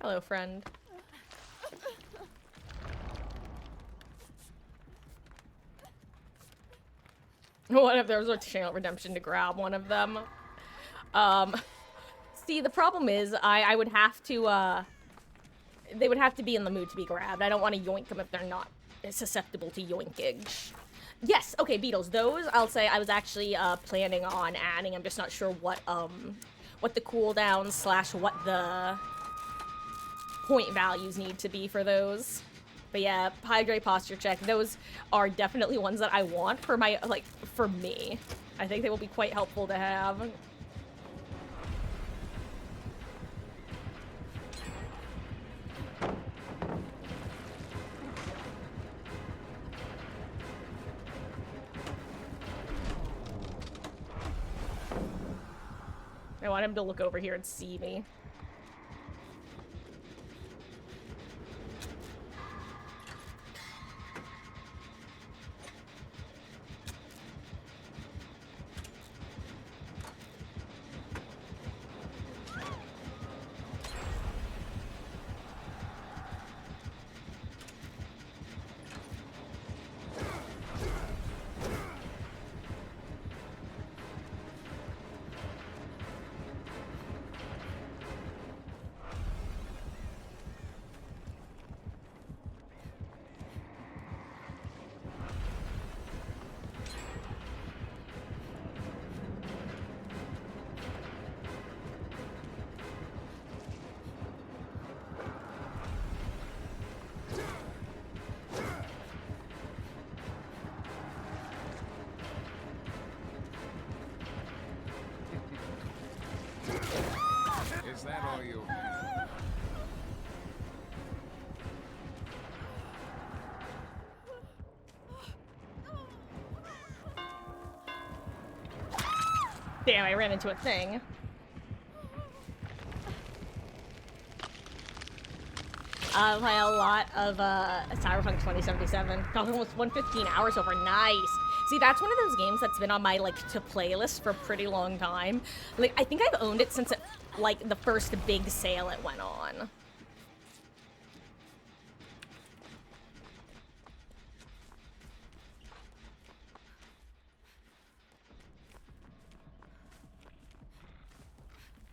Hello, friend. What if there was a channel redemption to grab one of them? See, the problem is, I would have to, they would have to be in the mood to be grabbed. I don't want to yoink them if they're not susceptible to yoinking. Yes, okay, Beetles. Those, I'll say, I was actually, planning on adding. I'm just not sure what the cooldowns / what the point values need to be for those. But yeah, hydrate, posture check, those are definitely ones that I want for my, like, for me. I think they will be quite helpful to have. I want him to look over here and see me. Is that all you? Damn, I ran into a thing. I play a lot of Cyberpunk 2077. Got almost 115 hours over. Nice. See, that's one of those games that's been on my, like, to playlist for a pretty long time. Like, I think I've owned it since, like, the first big sale it went on.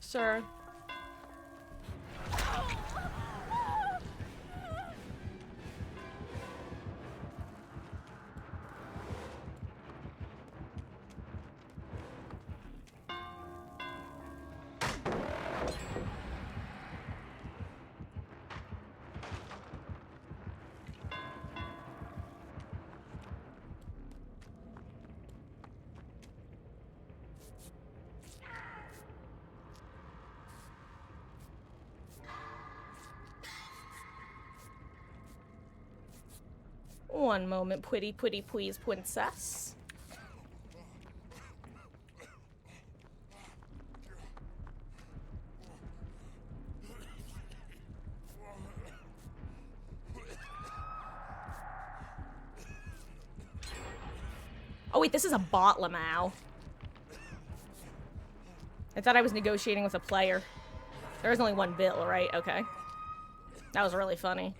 Sure. One moment, pretty please, princess. Oh wait, this is a bot Lamau. I thought I was negotiating with a player. There was only one bill, right? Okay. That was really funny.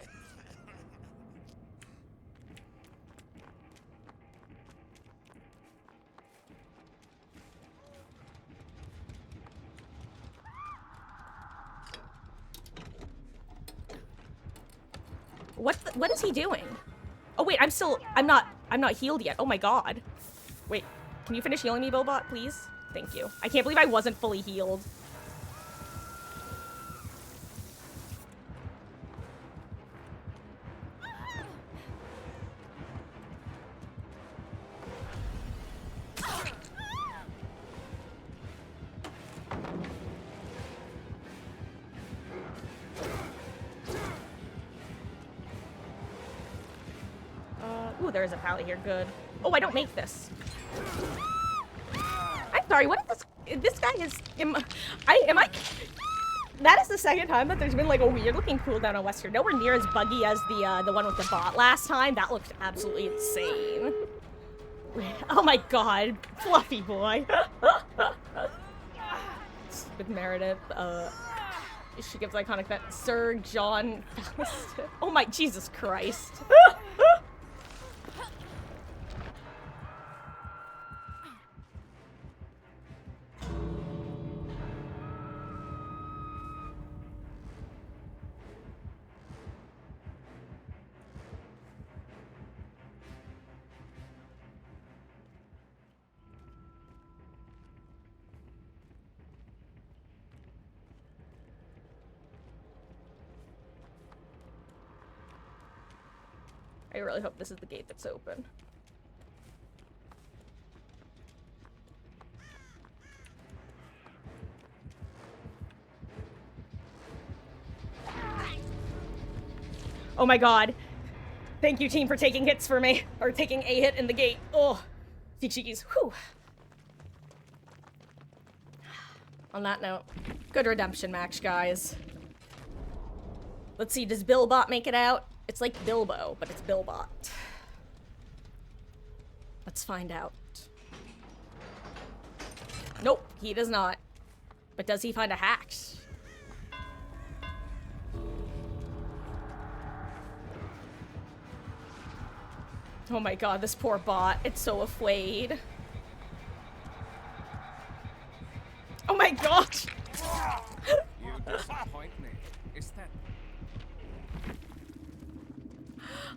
What is he doing? Oh wait, I'm not healed yet. Oh my god. Wait, can you finish healing me, Bobot, please? Thank you. I can't believe I wasn't fully healed. Ooh, there is a pallet here. Good. Oh, I don't make this. I'm sorry. What is this? This guy is. Am I? That is the second time that there's been like a weird looking cooldown on Western. Nowhere near as buggy as the one with the bot last time. That looked absolutely insane. Oh my god, fluffy boy. With Meredith. She gives iconic that Sir John Falliston. Oh my Jesus Christ. I really hope this is the gate that's open. Oh my god. Thank you, team, for taking hits for me. Or taking a hit in the gate. Oh. Cheekies. Whew. On that note, good redemption match, guys. Let's see, does Billbot make it out? It's like Bilbo, but it's Billbot. Let's find out. Nope, he does not. But does he find a hack? Oh my god, this poor bot. It's so afraid. Oh my gosh! You disappoint me. Is that...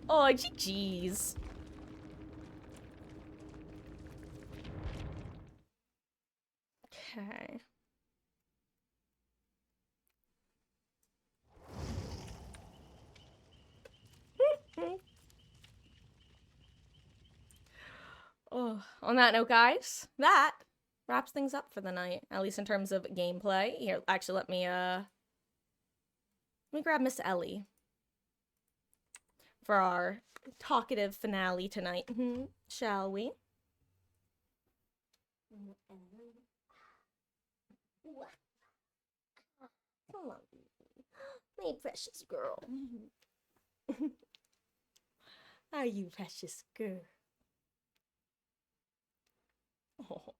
Oh, GG's. Okay. Oh, on that note, guys, that wraps things up for the night, at least in terms of gameplay. Here, actually, let me grab Miss Ellie for our talkative finale tonight, shall we? Come on, my precious girl. Are you precious girl? Oh.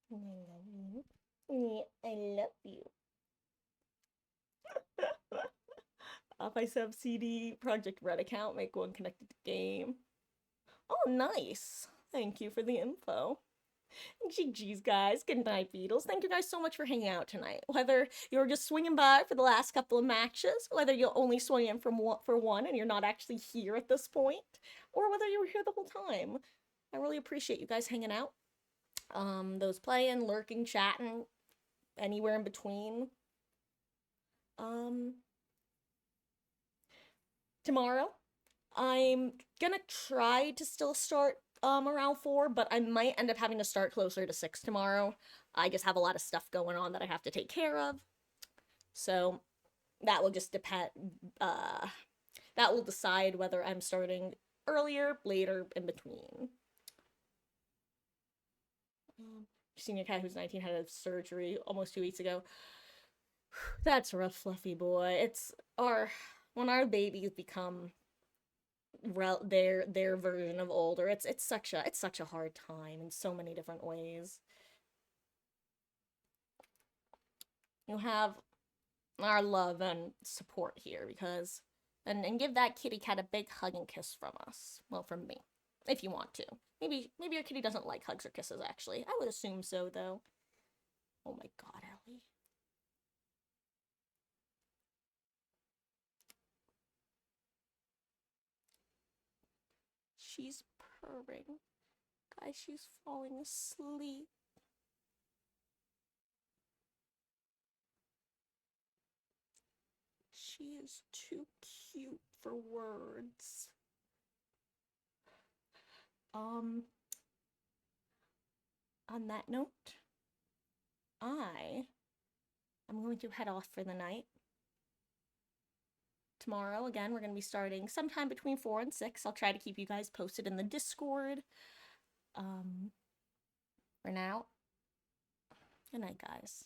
I love you. I love you. Off my sub CD Project Red account, make one connected to game. Oh, nice. Thank you for the info. GG's, guys. Good night, Beatles. Thank you guys so much for hanging out tonight. Whether you're just swinging by for the last couple of matches, whether you'll only swing in for one and you're not actually here at this point, or whether you were here the whole time. I really appreciate you guys hanging out. Those playing, lurking, chatting, anywhere in between. Tomorrow, I'm gonna try to still start around 4, but I might end up having to start closer to 6 tomorrow. I just have a lot of stuff going on that I have to take care of. So that will just depend, that will decide whether I'm starting earlier, later, in between. Senior cat who's 19 had a surgery almost 2 weeks ago. That's rough, fluffy boy. It's when our babies become their version of older, it's such a hard time in so many different ways. You have our love and support here because and give that kitty cat a big hug and kiss from us. Well, from me, if you want to. Maybe your kitty doesn't like hugs or kisses, actually. I would assume so, though. Oh my god, Ellie. She's purring. Guys, she's falling asleep. She is too cute for words. On that note, I am going to head off for the night. Tomorrow, again, we're going to be starting sometime between 4 and 6. I'll try to keep you guys posted in the Discord. For now, good night, guys.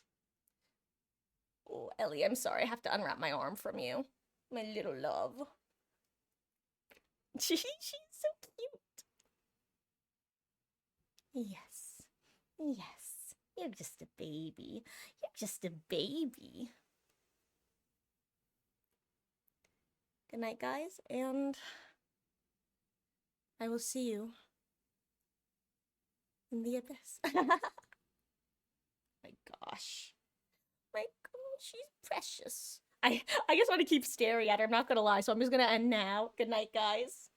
Oh, Ellie, I'm sorry. I have to unwrap my arm from you. My little love. She's so cute. Yes. Yes. You're just a baby. You're just a baby. Good night, guys, and I will see you in the abyss. My gosh. My god, she's precious. I just want to keep staring at her, I'm not gonna lie, so I'm just gonna end now. Good night, guys.